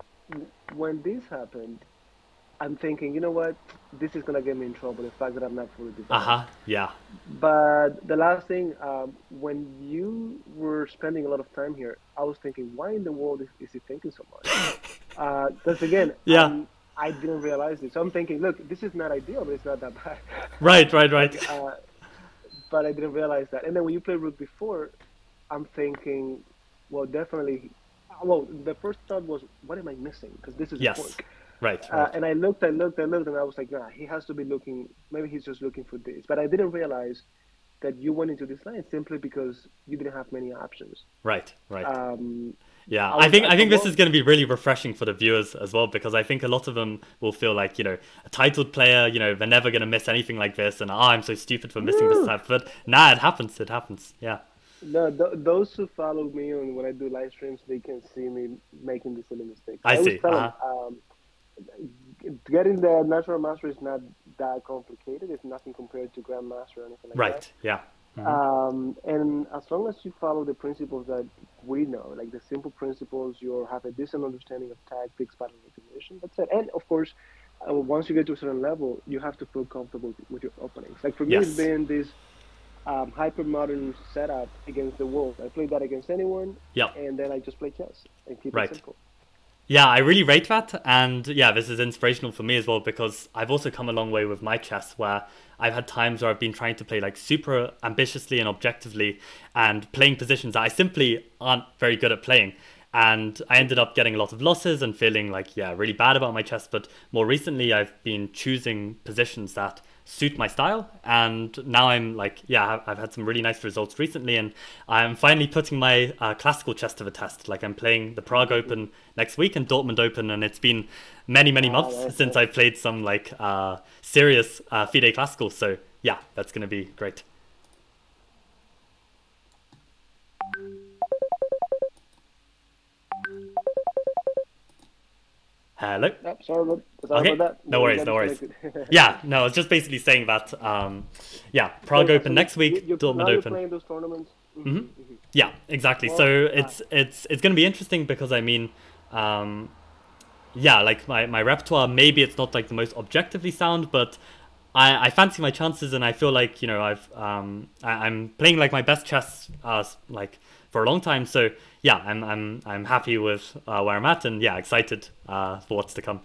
When this happened, I'm thinking, you know what? This is gonna get me in trouble. The fact that I'm not fully developed. Yeah. But the last thing, when you were spending a lot of time here, I was thinking, why in the world is he thinking so much? Because again, Yeah. I didn't realize this. So I'm thinking, look, this is not ideal, but it's not that bad. Right. But I didn't realize that. And then when you play rook before, I'm thinking, well, definitely. Well, the first thought was, what am I missing? Because this is a Yes. fork. Right. And I looked, and I was like, nah, he has to be looking. Maybe he's just looking for this. But I didn't realize that you went into this line simply because you didn't have many options. Right, right. Yeah, I think this is going to be really refreshing for the viewers as well, because I think a lot of them will feel like, you know, a titled player, you know, they're never going to miss anything like this, and I'm so stupid for missing this type. But nah, it happens. Yeah. No, those who follow me on when I do live streams, they can see me making these silly mistakes. I see. Always tell them, getting the natural master is not that complicated. It's nothing compared to grandmaster or anything like that. Right. Yeah. And as long as you follow the principles that we know, like the simple principles, you have a decent understanding of tactics, pattern recognition, that's it. And of course, once you get to a certain level, you have to feel comfortable with your openings. Like for me, it's been this hyper-modern setup against the world. I play that against anyone, and then I just play chess and keep it simple. Yeah, I really rate that, and yeah, this is inspirational for me as well, because I've also come a long way with my chess, where I've had times where I've been trying to play like super ambitiously and objectively, and playing positions that I simply aren't very good at playing. And I ended up getting a lot of losses and feeling like, yeah, really bad about my chess. But more recently, I've been choosing positions that suit my style. And now I'm like, yeah, I've had some really nice results recently. And I'm finally putting my classical chess to the test. Like I'm playing the Prague Open next week and Dortmund Open. And it's been many months since I've played some like serious FIDE classical. So yeah, that's going to be great. Hello? Oh, sorry about that. No worries. Yeah, no, I was just basically saying that, yeah, Prague Open next week, Dortmund Open. Playing those tournaments. Yeah, exactly. Well, so it's going to be interesting because, I mean, yeah, like my repertoire, maybe it's not like the most objectively sound, but I fancy my chances, and I feel like, you know, I'm playing like my best chess like for a long time. So yeah, I'm happy with where I'm at, and yeah, excited for what's to come.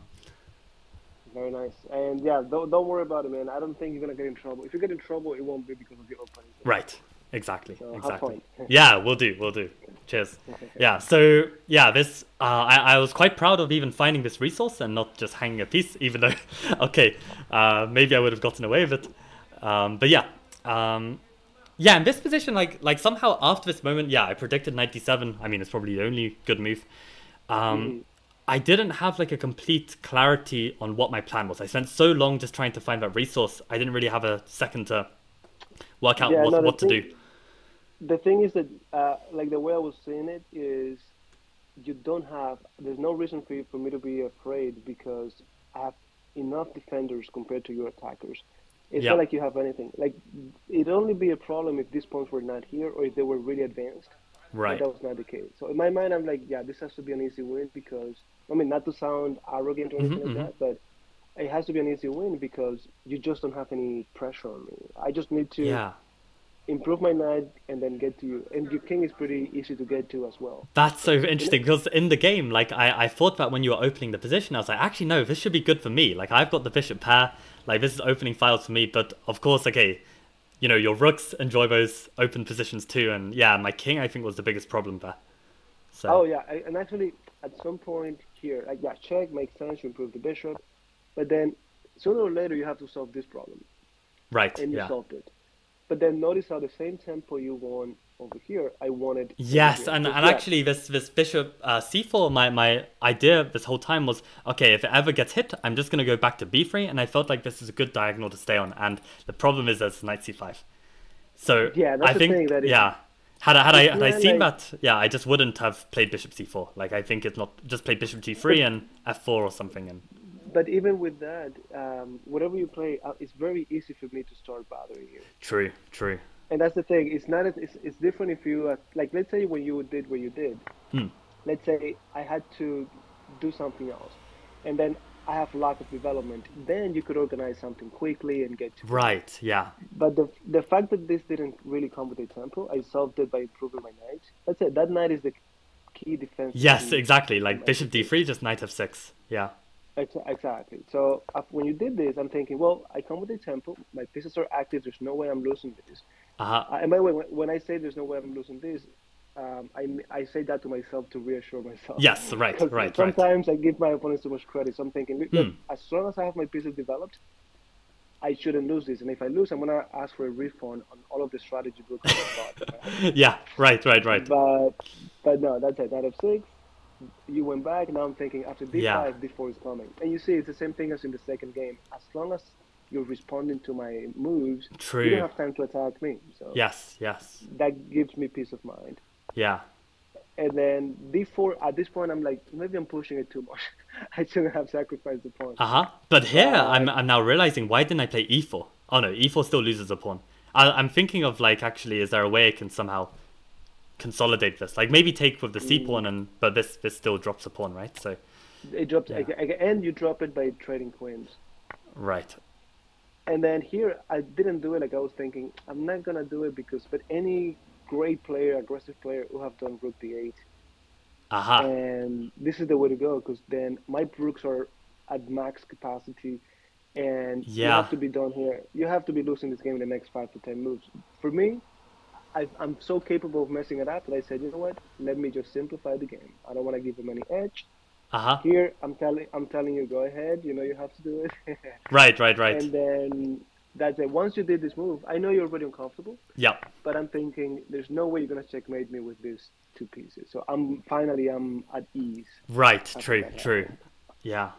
Very nice. And yeah, don't worry about it, man. I don't think you're gonna get in trouble. If you get in trouble, it won't be because of your opening. Right. Exactly. So exactly. Yeah, we'll do. Cheers. Yeah. So yeah, this I was quite proud of even finding this resource and not just hanging a piece, even though okay, maybe I would have gotten away with it. But yeah. Yeah, in this position, like somehow after this moment, yeah, I predicted 97. I mean, it's probably the only good move. I didn't have like a complete clarity on what my plan was. I spent so long just trying to find that resource. I didn't really have a second to work out what to do. The thing is that, like the way I was seeing it is, there's no reason for me to be afraid because I have enough defenders compared to your attackers. It's not like you have anything. Like, it'd only be a problem if these pawns were not here or if they were really advanced. Right. But that was not the case. So in my mind, I'm like, yeah, this has to be an easy win because, I mean, not to sound arrogant or anything like that, but it has to be an easy win because you just don't have any pressure on me. I just need to improve my knight and then get to you. And your king is pretty easy to get to as well. That's so interesting because in the game, like I thought that when you were opening the position, I was like, actually, no, this should be good for me. Like I've got the bishop pair. Like this is opening files for me. But of course, okay, you know, your rooks enjoy those open positions too. And yeah, my king, I think, was the biggest problem there. So. Oh, yeah. And actually, at some point here, like, yeah, check makes sense. You improve the bishop. But then sooner or later, you have to solve this problem. Right. And you solved it. But then notice how the same tempo you won over here, I wanted. Yes, and actually this bishop c4, my idea this whole time was, okay, if it ever gets hit, I'm just going to go back to b3, and I felt like this is a good diagonal to stay on. And the problem is there's knight c5. So yeah, that's I think, the thing that had I seen that, yeah, I just wouldn't have played bishop c4. Like I think it's not just play bishop g3 and f4 or something. And but even with that, whatever you play, it's very easy for me to start bothering you. True. And that's the thing. It's not. It's different if you like. Let's say when you did what you did. Let's say I had to do something else, and then I have lack of development. Then you could organize something quickly and get to it. Right. Yeah. But the fact that this didn't really come with a tempo, I solved it by improving my knight. That's it. That knight is the key defense. Yes, exactly. Like bishop d3, just knight f6. Yeah. Exactly. So when you did this, I'm thinking, well, I come with a tempo. My pieces are active. There's no way I'm losing this. And by the way, when I say there's no way I'm losing this, I say that to myself to reassure myself. Yes, right. Sometimes I give my opponents too much credit. So I'm thinking, look, as long as I have my pieces developed, I shouldn't lose this, and if I lose, I'm gonna ask for a refund on all of the strategy books that I bought. Right? Yeah, right. But no, that's it. Knight f6. You went back. Now I'm thinking after Yeah, d5, d4 is coming, and you see it's the same thing as in the second game. As long as you're responding to my moves, you don't true. have time to attack me. So Yes, yes. that gives me peace of mind. Yeah. And then d4, at this point, I'm like, maybe I'm pushing it too much. I shouldn't have sacrificed the pawn. But here, But I'm now realizing, why didn't I play e4? Oh no, e4 still loses a pawn. I'm thinking of like, actually, is there a way I can somehow consolidate this? Like maybe take with the c pawn, but this still drops a pawn, right? So it drops, yeah. and you drop it by trading queens. Right. And then here, I didn't do it like I was thinking. I'm not gonna do it because, but any great player, aggressive player, who have done rook d8. And this is the way to go, because then my rooks are at max capacity, and you have to be done here. You have to be losing this game in the next 5 to 10 moves. For me, I'm so capable of messing it up that I said, you know what? Let me just simplify the game. I don't want to give him any edge. Here, I'm telling you, go ahead. You know you have to do it. Right. And then that's it. Once you did this move, I know you're already uncomfortable. Yeah. But I'm thinking, there's no way you're gonna checkmate me with these two pieces. So I'm at ease. Right. True. Yeah.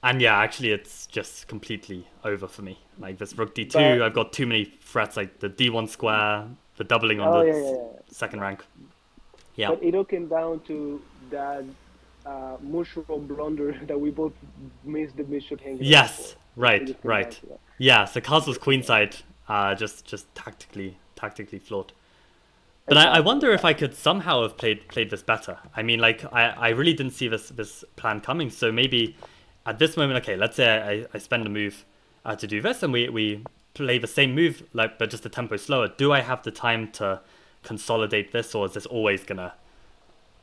And yeah, actually, it's just completely over for me. Like this rook d2, I've got too many threats, like the d1 square, the doubling on the second rank. Yeah. But it all came down to that mushroom blunder that we both missed the bishop hanging. Yes. Right. Yeah. So castle's queenside, just tactically flawed. But I wonder if I could somehow have played this better. I mean, like I really didn't see this plan coming. So maybe at this moment, okay, let's say I spend a move to do this, and we play the same move, like but just a tempo slower. Do I have the time to consolidate this, or is this always gonna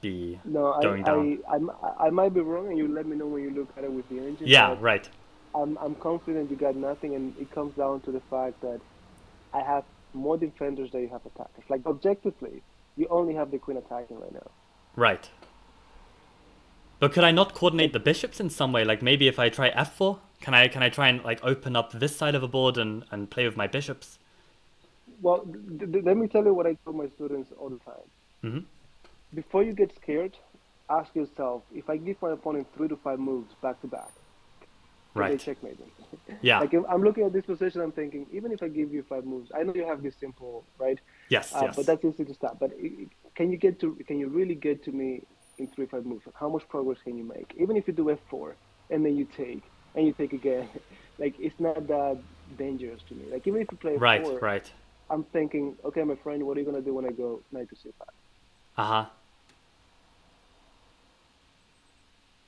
be going down? I might be wrong, and you let me know when you look at it with the engine. Yeah, right. I'm confident you got nothing, and it comes down to the fact that I have more defenders than you have attackers. Like objectively, you only have the queen attacking right now. Right. But could I not coordinate the bishops in some way? Like maybe if I try f4, can I try and like open up this side of a board and play with my bishops? Well, let me tell you what I tell my students all the time. Before you get scared, ask yourself, if I give my opponent 3 to 5 moves back to back, they checkmate me. Yeah. Like if I'm looking at this position, I'm thinking, even if I give you 5 moves, I know you have this simple, right? Yes. But that's easy to stop. But can you really get to me in 3 5 moves? How much progress can you make? Even if you do f4 and then you take again, like it's not that dangerous to me. Like even if you play f4, right. I'm thinking, okay, my friend, what are you gonna do when I go knight to c5?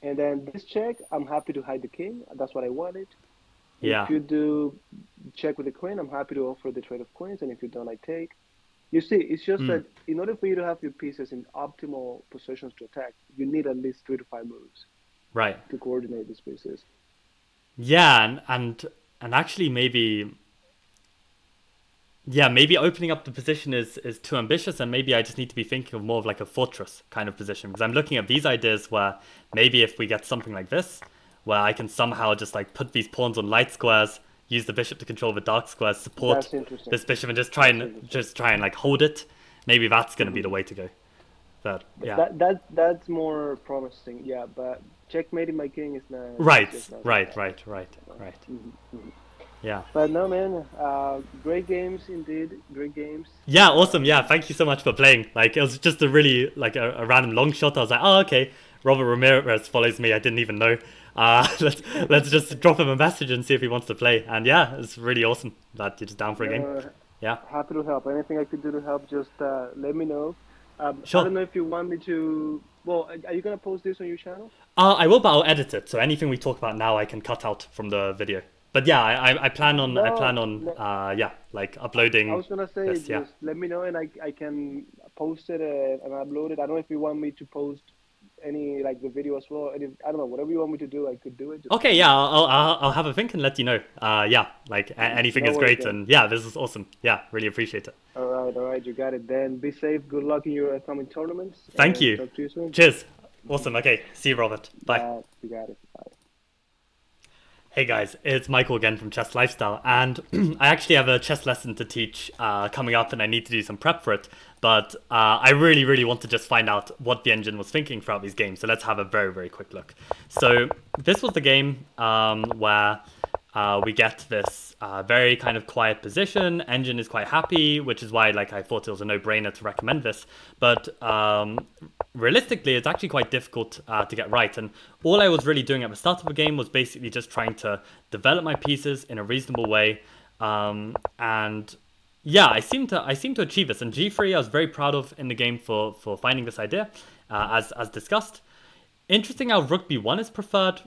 And then this check, I'm happy to hide the king. That's what I wanted. Yeah. If you do check with the queen, I'm happy to offer the trade of queens. And if you don't, I take. You see, it's just that in order for you to have your pieces in optimal positions to attack, you need at least 3 to 5 moves. Right. To coordinate these pieces. Yeah, and actually maybe opening up the position is too ambitious, and maybe I just need to be thinking of more of like a fortress kind of position, because I'm looking at these ideas where maybe if we get something like this, where I can somehow just like put these pawns on light squares, use the bishop to control the dark squares, support this bishop, and just try and like hold it. Maybe that's going to be the way to go. But yeah, that's more promising. Yeah, but checkmating my king is not right. Yeah. But no, man, great games indeed. Great games. Yeah, awesome. Yeah, thank you so much for playing. Like, it was just a really, like, a random long shot. I was like, oh, okay, Robert Ramirez follows me. I didn't even know. Let's just drop him a message and see if he wants to play. And yeah, it's really awesome that you're just down for a game. Yeah. Happy to help. Anything I could do to help, just let me know. Sure. I don't know if you want me to... Well, are you going to post this on your channel? I will, but I'll edit it. So anything we talk about now, I can cut out from the video. But yeah, I plan on like uploading. I was gonna say just let me know and I can post it and upload it. I don't know if you want me to post any like the video as well. I don't know, whatever you want me to do, I could do it. Okay, yeah, I'll have a think and let you know. Anything is great, and yeah, this is awesome. Yeah, really appreciate it. All right, you got it. Then be safe. Good luck in your upcoming tournaments. Thank you. Talk to you soon. Cheers. Awesome. Okay, see you, Robert. Bye. You got it. Bye. Hey guys, it's Michael again from Chess Lifestyle, and I actually have a chess lesson to teach coming up, and I need to do some prep for it. But I really want to just find out what the engine was thinking throughout these games. So let's have a very quick look. So this was the game where we get this very kind of quiet position. Engine is quite happy, which is why I thought it was a no-brainer to recommend this. But realistically, it's actually quite difficult to get right. And all I was really doing at the start of the game was basically just trying to develop my pieces in a reasonable way. And yeah, I seem to achieve this. And G3 I was very proud of in the game for finding this idea, as discussed. Interesting how Rook B1 is preferred.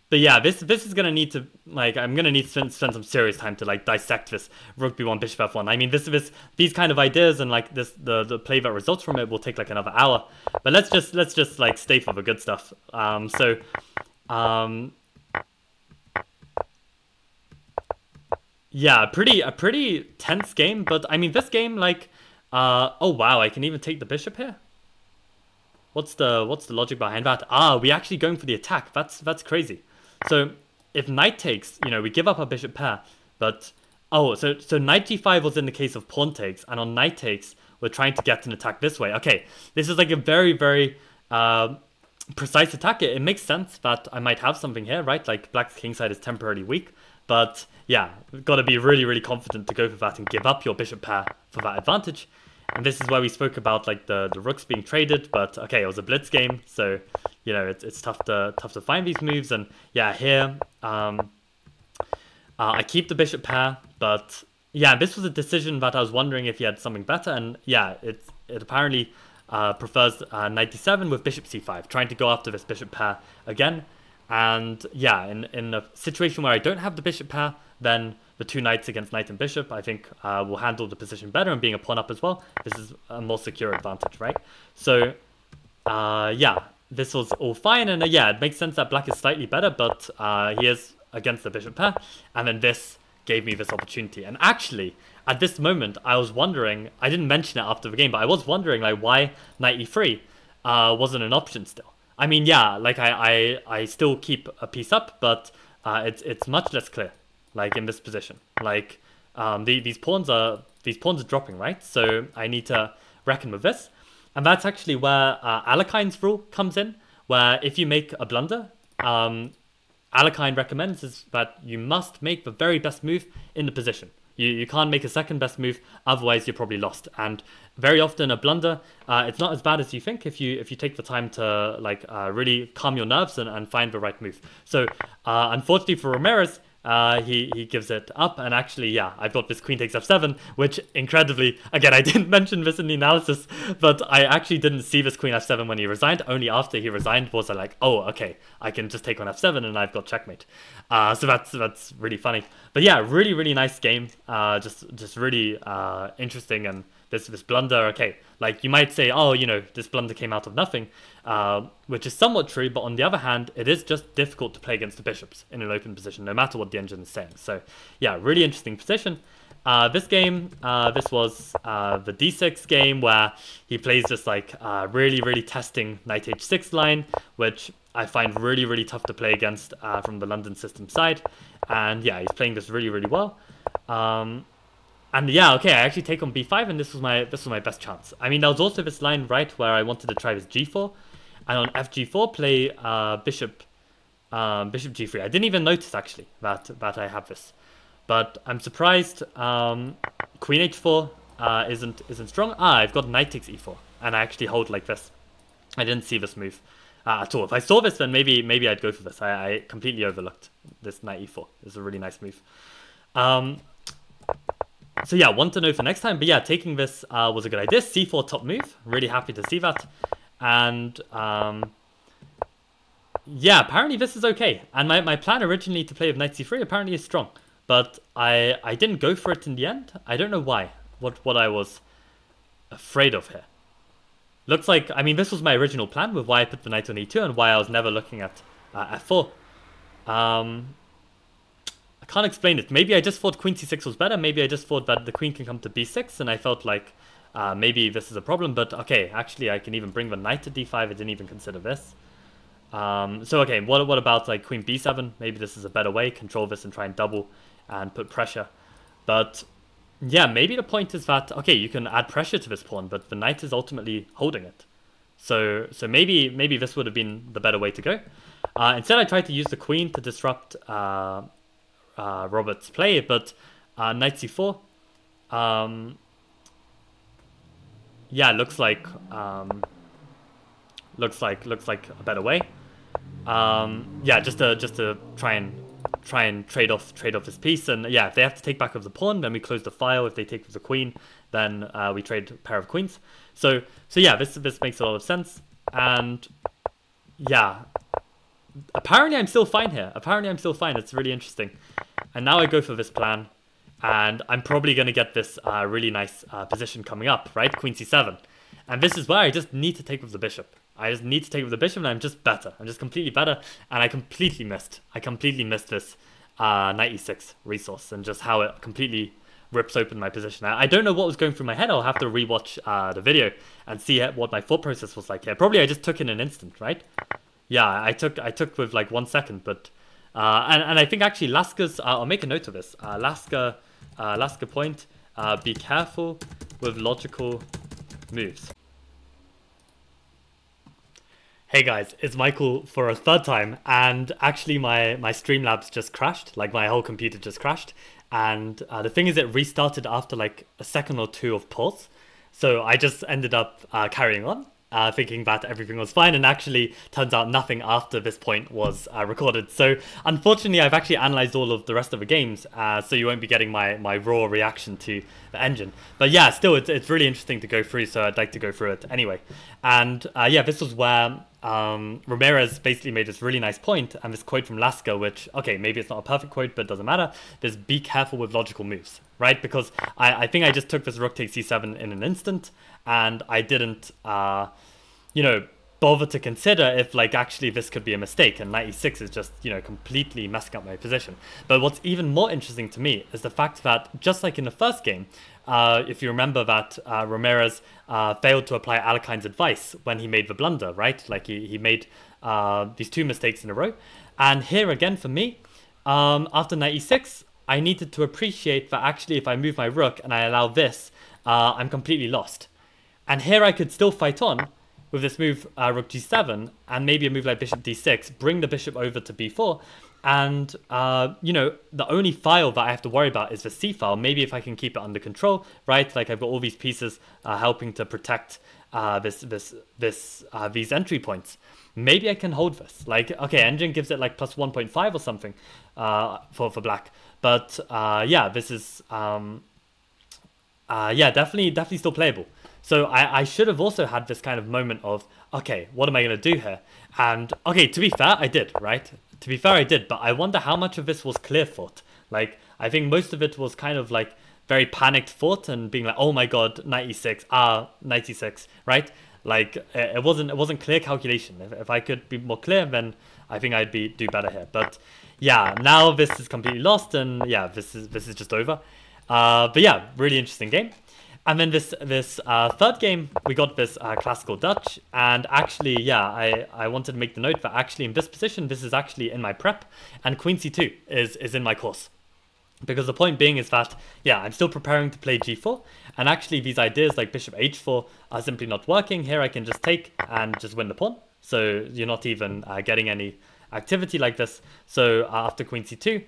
But yeah, this is gonna need to I'm gonna need to spend some serious time to dissect this Rook B1 Bishop F1. I mean these kind of ideas and the play that results from it will take another hour. But let's just stay for the good stuff. Yeah, a pretty tense game. But I mean this game oh wow, I can even take the bishop here. What's the logic behind that? We're actually going for the attack. That's crazy. So if knight takes, we give up our bishop pair, but so knight g5 was in the case of pawn takes, and on knight takes we're trying to get an attack this way. Okay, this is a very precise attack. It makes sense that I might have something here, right? Black's kingside is temporarily weak, but yeah, we've got to be really confident to go for that and give up your bishop pair for that advantage. And this is where we spoke about the rooks being traded, but okay, it was a blitz game, so it's tough to find these moves. And yeah, here I keep the bishop pair, but yeah, this was a decision that I was wondering if he had something better. And yeah, it apparently prefers knight d7 with bishop c5, trying to go after this bishop pair again. And yeah, in a situation where I don't have the bishop pair, then the two knights against knight and bishop, I think, will handle the position better, and being a pawn up as well, this is a more secure advantage, right? So, yeah, this was all fine, and yeah, it makes sense that black is slightly better, but he is against the bishop pair, and then this gave me this opportunity. And actually, at this moment, I was wondering, I didn't mention it after the game, but I was wondering, why knight e3 wasn't an option still. I mean, yeah, I still keep a piece up, but it's much less clear. In this position, these pawns are dropping, right? So I need to reckon with this, and that's actually where Alekhine's rule comes in. Where if you make a blunder, Alekhine recommends is that you must make the very best move in the position. You can't make a second best move, otherwise you're probably lost. And very often a blunder, it's not as bad as you think if you take the time to really calm your nerves and find the right move. So unfortunately for Ramirez, he gives it up, and actually, yeah, I've got this queen takes f7, which incredibly, again, I didn't mention this in the analysis, but I actually didn't see this queen f7 when he resigned. Only after he resigned was I oh, okay, I can just take on f7 and I've got checkmate. So that's really funny. But yeah, really nice game. Just really interesting. And this blunder, okay, you might say, oh, this blunder came out of nothing, which is somewhat true, but on the other hand, it is just difficult to play against the bishops in an open position, no matter what the engine is saying. So yeah, really interesting position. This game, this was the d6 game where he plays this really testing knight h6 line, which I find really tough to play against from the London system side. And yeah, he's playing this really well. And yeah, okay, I actually take on b5, and this was my best chance. I mean, there was also this line, right, where I wanted to try this g4, and on fg4 play bishop g3. I didn't even notice actually that I have this, but I'm surprised. Queen h4 isn't strong. I've got knight takes e4, and I actually hold like this. I didn't see this move at all. If I saw this, then maybe I'd go for this. I completely overlooked this knight e4. It's a really nice move. So yeah, want to know for next time. But yeah, taking this was a good idea. c4 top move. Really happy to see that. And yeah, apparently this is okay. And my plan originally to play with knight c3 apparently is strong. But I didn't go for it in the end. I don't know why. What I was afraid of here. Looks like, I mean, this was my original plan with why I put the knight on e2 and why I was never looking at f4. I can't explain it. Maybe I just thought queen c6 was better. Maybe I just thought that the queen can come to b6, and I felt like maybe this is a problem. But okay, actually I can even bring the knight to d5. I didn't even consider this. So okay, what about like queen b7? Maybe this is a better way. Control this and try and double and put pressure. But yeah, maybe the point is that, okay, you can add pressure to this pawn, but the knight is ultimately holding it. So maybe this would have been the better way to go. Instead, I tried to use the queen to disrupt Robert's play, but knight c4. Yeah, looks like a better way. Yeah, just to try and trade off this piece, and yeah, if they have to take back with the pawn, then we close the file. If they take with the queen, then we trade a pair of queens. So yeah, this makes a lot of sense, and yeah, apparently I'm still fine here. It's really interesting, and now I go for this plan, and I'm probably gonna get this really nice position coming up, right? Queen c7, and this is where I just need to take with the bishop. And I'm just better. I'm just completely better, and I completely missed this knight e6 resource, and just how it completely rips open my position. I don't know what was going through my head. I'll have to rewatch the video and see what my thought process was like here. Probably I just took in an instant, right? Yeah, I took with like 1 second, but and I think actually Laska's. I'll make a note of this. Laska point. Be careful with logical moves. Hey guys, it's Michael for a third time, and actually my Streamlabs just crashed, like my whole computer just crashed, and the thing is it restarted after like a second or two of pause, so I just ended up carrying on, thinking that everything was fine, and actually turns out nothing after this point was recorded. So unfortunately I've actually analyzed all of the rest of the games, so you won't be getting my raw reaction to the engine. But yeah, still it's really interesting to go through, so I'd like to go through it anyway. And yeah, this was where Ramirez basically made this really nice point, and this quote from Laska, which, okay, maybe it's not a perfect quote, but it doesn't matter. There's be careful with logical moves, right? Because I think I just took this rook takes c7 in an instant, and I didn't, you know, bother to consider if like actually this could be a mistake, and knight e6 is just, you know, completely messing up my position. But what's even more interesting to me is the fact that just like in the first game, if you remember that Ramirez failed to apply Alekhine's advice when he made the blunder, right? Like he made these 2 mistakes in a row. And here again for me, after knight e6, I needed to appreciate that actually if I move my rook and I allow this, I'm completely lost. And here I could still fight on with this move rook g7, and maybe a move like bishop d6, bring the bishop over to b4, and you know, the only file that I have to worry about is the c file. Maybe if I can keep it under control, right? Like I've got all these pieces helping to protect these entry points. Maybe I can hold this. Like, okay, engine gives it like plus 1.5 or something for black, but yeah, this is yeah, definitely still playable. So I should have also had this kind of moment of, okay, what am I going to do here? And okay, to be fair, I did, right? To be fair, I did, but I wonder how much of this was clear thought. Like, I think most of it was kind of like very panicked thought and being like, oh my god, knight e6, knight e6, right? Like, it wasn't clear calculation. If I could be more clear, then I think I'd do better here. But yeah, now this is completely lost, and yeah, this is just over. But yeah, really interesting game. And then this third game, we got this classical Dutch, and actually, yeah, I wanted to make the note that actually in this position, this is actually in my prep, and queen c2 is in my course. Because the point being is that, yeah, I'm still preparing to play g4, and actually these ideas like bishop h4 are simply not working. Here I can just take and just win the pawn, so you're not even getting any activity like this. So after queen c2,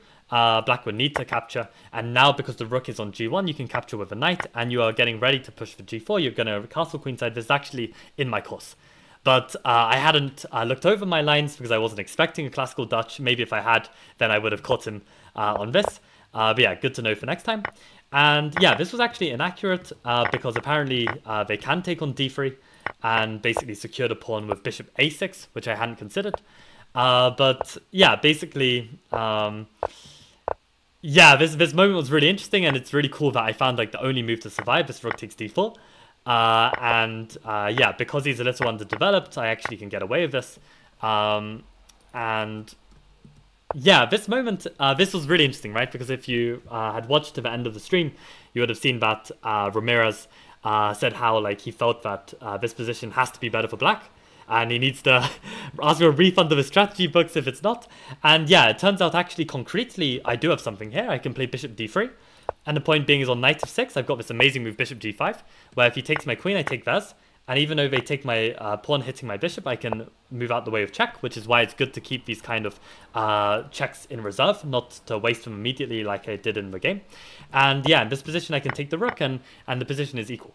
black would need to capture, and now because the rook is on g1, you can capture with a knight, and you are getting ready to push for g4. You're going to castle queenside. This is actually in my course. But I hadn't looked over my lines because I wasn't expecting a classical Dutch. Maybe if I had, then I would have caught him on this. But yeah, good to know for next time. And yeah, this was actually inaccurate because apparently they can take on d3 and basically secure the pawn with bishop a6, which I hadn't considered. But yeah, basically... yeah, this moment was really interesting, and it's really cool that I found like the only move to survive this rook takes d4. And yeah, because he's a little underdeveloped, I actually can get away with this. And yeah, this moment, this was really interesting, right? Because if you had watched to the end of the stream, you would have seen that Ramirez said how like he felt that this position has to be better for black. and he needs to ask for a refund of his strategy books if it's not. And yeah, it turns out actually concretely I do have something here. I can play bishop d3, and the point being is on knight f6 I've got this amazing move bishop g5, where if he takes my queen I take theirs, and even though they take my pawn hitting my bishop, I can move out the way of check, which is why it's good to keep these kind of checks in reserve, not to waste them immediately like I did in the game. And yeah, in this position I can take the rook, and the position is equal.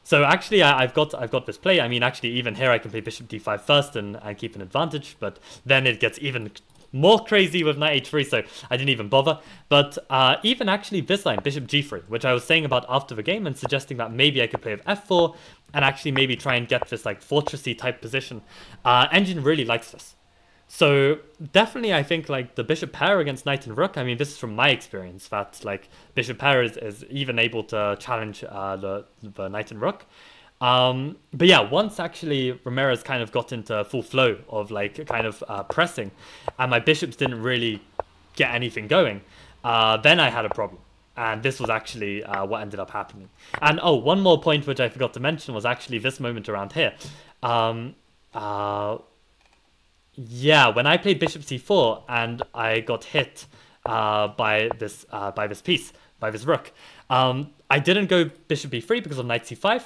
So actually I've got this play. I mean, actually even here I can play bishop d5 first and keep an advantage, but then it gets even more crazy with knight h3, so I didn't even bother. But even actually this line, bishop g3, which I was saying about after the game and suggesting that maybe I could play with f4 and actually maybe try and get this like fortressy type position. Engine really likes this. So definitely I think like the bishop pair against knight and rook, I mean, this is from my experience that like bishop pair is even able to challenge the knight and rook. But yeah, once actually Ramirez kind of got into full flow of like kind of pressing, and my bishops didn't really get anything going, then I had a problem. And this was actually what ended up happening. And oh, one more point which I forgot to mention was actually this moment around here. Yeah, when I played bishop c4 and I got hit by this piece, by this rook, I didn't go bishop b3 because of knight c5.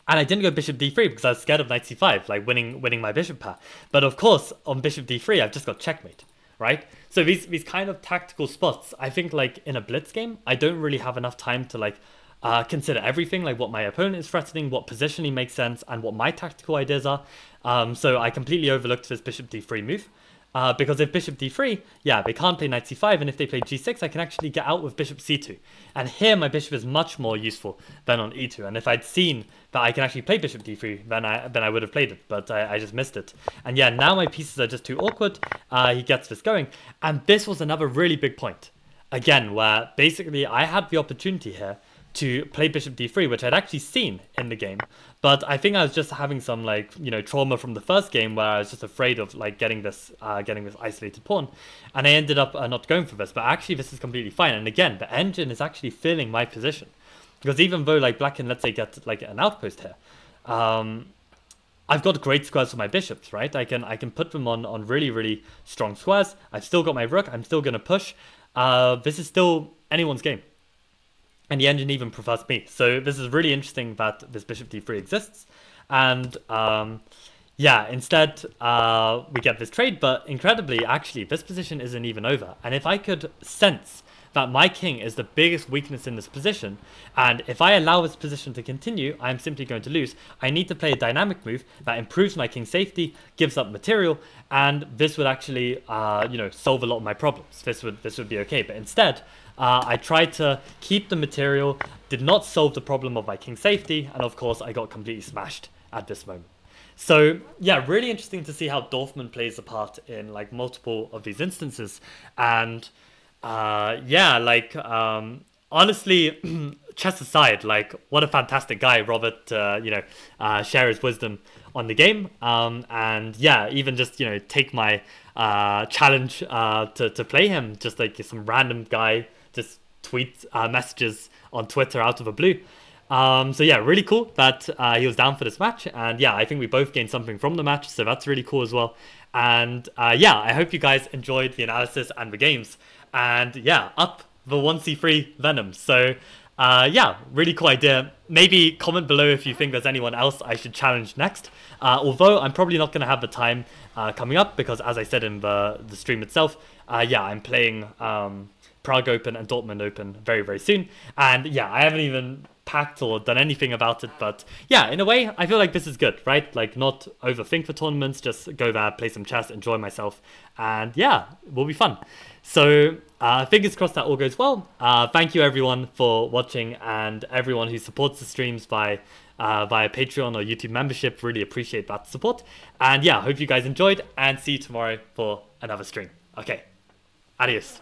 And I didn't go bishop d3 because I was scared of knight c5, like winning my bishop pair. But of course, on bishop d3, I've just got checkmate, right? So these kind of tactical spots, I think like in a blitz game, I don't really have enough time to like consider everything, like what my opponent is threatening, what positioning makes sense, and what my tactical ideas are. So I completely overlooked this bishop d3 move. Because if bishop d3, yeah, they can't play knight c5, and if they play g6, I can actually get out with bishop c2. And here my bishop is much more useful than on e2. And if I'd seen that I can actually play bishop d3, then I would have played it, but I just missed it. And yeah, now my pieces are just too awkward. He gets this going, and this was another really big point. Again, where basically I had the opportunity here to play bishop d3, which I'd actually seen in the game, but I think I was just having some like, you know, trauma from the first game where I was just afraid of like getting this isolated pawn, and I ended up not going for this. But actually this is completely fine, and again the engine is actually filling my position, because even though like black can, let's say, get like an outpost here, I've got great squares for my bishops, right? I can put them on really strong squares. I've still got my rook. I'm still gonna push. This is still anyone's game. And the engine even prefers me. So this is really interesting that this bishop d3 exists. And yeah, instead we get this trade. But incredibly, actually, this position isn't even over. And if I could sense that my king is the biggest weakness in this position, and if I allow this position to continue, I'm simply going to lose. I need to play a dynamic move that improves my king's safety, gives up material, and this would actually, you know, solve a lot of my problems. This would be okay. But instead, I tried to keep the material, did not solve the problem of my king's safety, and of course I got completely smashed at this moment. So yeah, really interesting to see how Dorfman plays a part in like multiple of these instances. And yeah, like honestly, chess aside, like what a fantastic guy Robert, you know, share his wisdom on the game, and yeah, even just, you know, take my challenge to play him, just like some random guy just tweet messages on Twitter out of the blue. So yeah, really cool that he was down for this match, and yeah, I think we both gained something from the match, so that's really cool as well. And yeah, I hope you guys enjoyed the analysis and the games, and yeah, up the 1c3 Venom. So yeah, really cool idea. Maybe comment below if you think there's anyone else I should challenge next. Although I'm probably not going to have the time coming up, because as I said in the stream itself, yeah, I'm playing Prague Open and Dortmund Open very soon. And yeah, I haven't even packed or done anything about it, but yeah, in a way I feel like this is good, right? Like, not overthink the tournaments, just go there, play some chess, enjoy myself, and yeah, it will be fun. So fingers crossed that all goes well. Thank you everyone for watching, and everyone who supports the streams via Patreon or YouTube membership. Really appreciate that support. And yeah, hope you guys enjoyed, and see you tomorrow for another stream. Okay, adios.